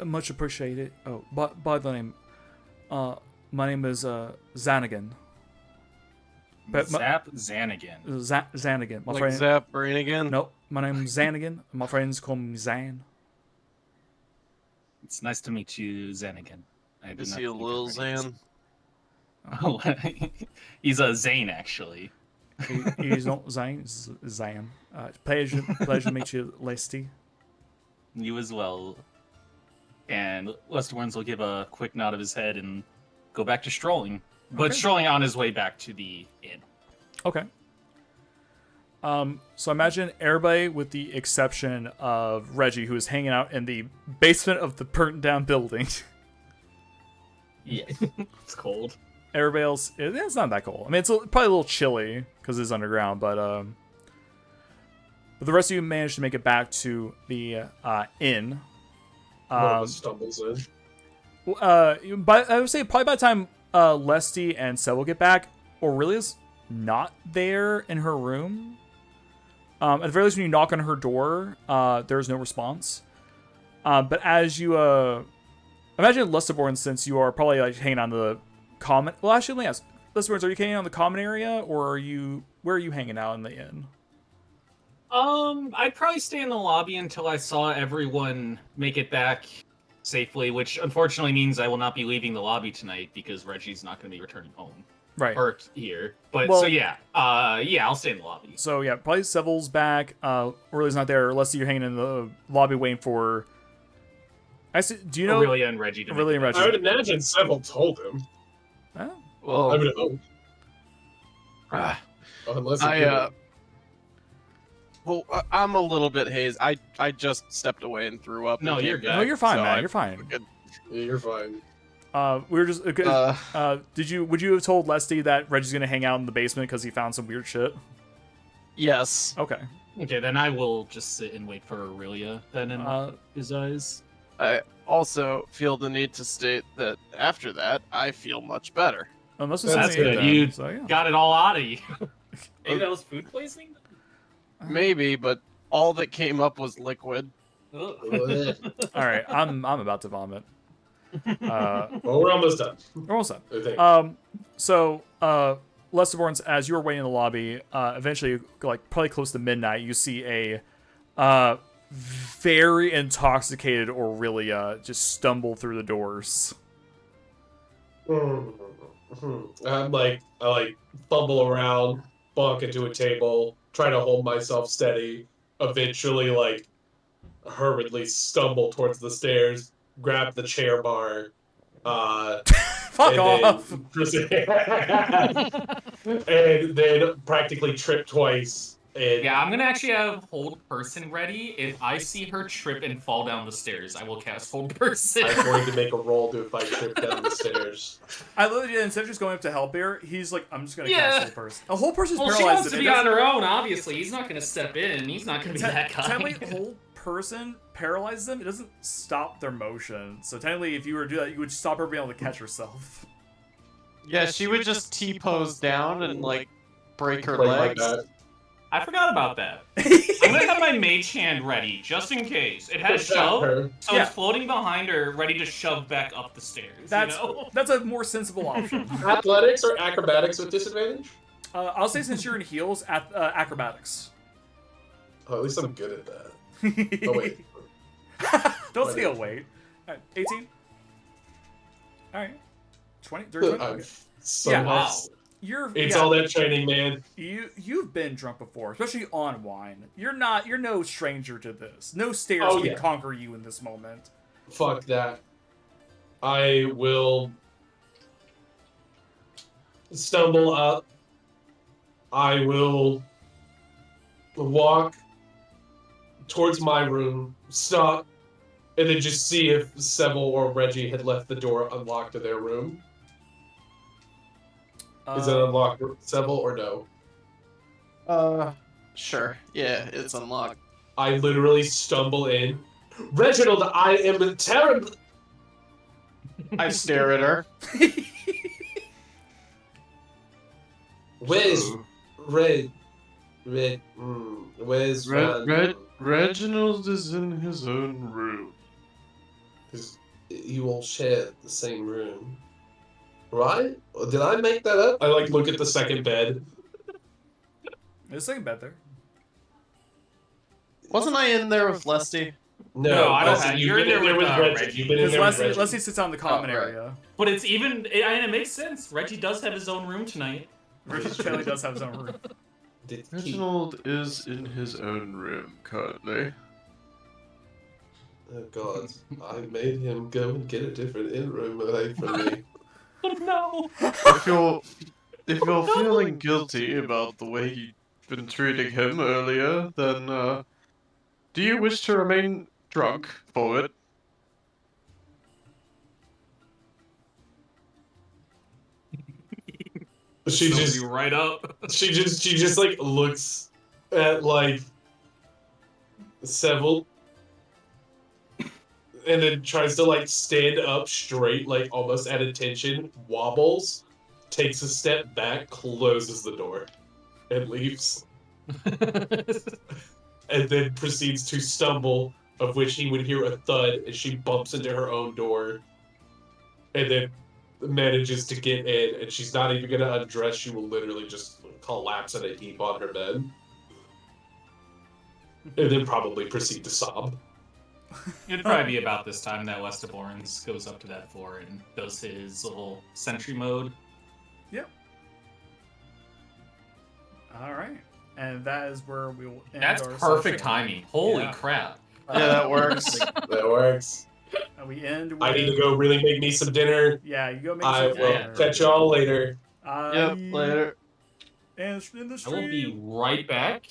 Much appreciated. Oh, by the name, my name is Xanagan. But Zap Xanagan. Xanagan. My Like friend. Zap Brannigan? Nope, my name's Xanagan. My friends call me Zan. It's nice to meet you, Xanagan. I do Is not he a believe Lil your name is- Zan? Oh, he's a Zane, actually. He's not Zane. It's Zan. Pleasure to meet you, Lesty. You as well. And Westerborns will give a quick nod of his head and go back to strolling. But Okay. strolling on his way back to the inn. Okay. So imagine everybody, with the exception of Reggie, who is hanging out in the basement of the burnt down building. Yeah, it's cold. Everybody else, it's not that cold. I mean, it's probably a little chilly because it's underground, but the rest of you managed to make it back to the inn. One of us stumbles in. But I would say probably by the time Lesty and Seb will get back, Aurelia's not there in her room. At the very least, when you knock on her door, there's no response. But as you imagine Lusterborn, since you are probably like hanging on the common. Well, actually, let me ask, Lusterborn, are you hanging on the common area, or where are you hanging out in the inn? I'd probably stay in the lobby until I saw everyone make it back safely, which unfortunately means I will not be leaving the lobby tonight because Reggie's not going to be returning home. Right. Or here. But, Well- so yeah. I'll stay in the lobby. So yeah, probably Seville's back. Aurelia's not there. Lesty, you're hanging in the lobby waiting for. Actually, do you know Aurelia and Reggie. Aurelia and Reggie? I would imagine Seville told him. Huh? Well, I would hope. ah, Unless he I didn't. well, I'm a little bit hazed. I just stepped away and threw up. No, and you're came good. back, No, you're fine, so man. I You're fine. fucking- Yeah, you're fine. We were just. Would you have told Lesty that Reggie's gonna hang out in the basement because he found some weird shit? Yes. Okay. Okay, then I will just sit and wait for Aurelia then in his eyes. I also feel the need to state that after that, I feel much better. Unless That's something good. then, You so, yeah. got it all out of you. Maybe that was food poisoning? Maybe, but all that came up was liquid. Ugh. All right, I'm about to vomit. Well, we're almost done. We're almost done. I think. So, Lesterborns, as you were waiting in the lobby, eventually, like probably close to midnight, you see a very intoxicated Aurelia just stumble through the doors. I like fumble around, bonk into a table, try to hold myself steady. Eventually, like hurriedly stumble towards the stairs, grab the chair bar. Fuck and off! And then practically trip twice. And Yeah, I'm gonna actually have hold person ready. If I see her trip and fall down the stairs, I will cast hold person. I'm going to make a roll to if I trip down the stairs. I literally, instead of just going up to help her, he's like, I'm just gonna Yeah. cast a whole person. A whole person's Well, she paralyzed. wants to and be it on doesn't- her own, obviously. He's not gonna step in. He's not gonna be that guy. Technically, whole person paralyzes them. It doesn't stop their motion. So technically, if you were to do that, you would stop her being able to catch herself. Yeah, she would just T-pose down and like break her Like legs. that. I forgot about that. I'm gonna have my mage hand ready, just in case. It has shove, Her. so Yeah. it's floating behind her, ready to shove back up the stairs. That's you know? that's a more sensible option. Athletics or acrobatics with disadvantage? I'll say since you're in heels, acrobatics. Oh, at least I'm good at that. Oh wait. Don't say a wait. All right, 18. All right, 20. 30, 20? I'm Okay. so Yeah. Wow. It's all that training, man. You've been drunk before, especially on wine. You're no stranger to this. No stairs Oh, can yeah. conquer you in this moment. Fuck that. I will stumble up. I will walk towards my room, stop, and then just see if Seville or Reggie had left the door unlocked to their room. Is it unlocked, Seville, or no? Sure. Yeah, it's unlocked. I literally stumble in. Reginald, I am terrible. I stare at her. Where's Red? Where's Red? Reginald is in his own room. Because you all share the same room, right? Or did I make that up? I like look at the second bed. There's a second bed there. Wasn't I in there with Lesty? No, I don't Leslie, have- you've you're been in there with, Reggie. You've been in Because there with Leslie, Reggie. Leslie sits out in the common right. area. But it's even, and it makes sense. Reggie does have his own room tonight. Reggie Kelly does have his own room. Reginald is in his own room currently. Oh God! I made him go and get a different in room away from me. Oh no! If you're feeling guilty about the way you've been treating him earlier, then do you wish to remain drunk for it? She Fill just you right up. she just like looks at like Seville and then tries to like stand up straight, like almost at attention, wobbles, takes a step back, closes the door, and leaves. And then proceeds to stumble, of which he would hear a thud as she bumps into her own door, and then manages to get in, and she's not even gonna undress, she will literally just collapse in a heap on her bed. And then probably proceed to sob. It'd probably be about this time that Westaborns goes up to that floor and does his little sentry mode. Yep. All right, and that is where we will end That's our perfect session. timing. Holy Yeah. crap. Yeah, that works. That works. And we end with... I need to go really make me some dinner. Yeah, you go make I some will dinner. catch y'all later. Yep, later. And in the I stream. will be right back.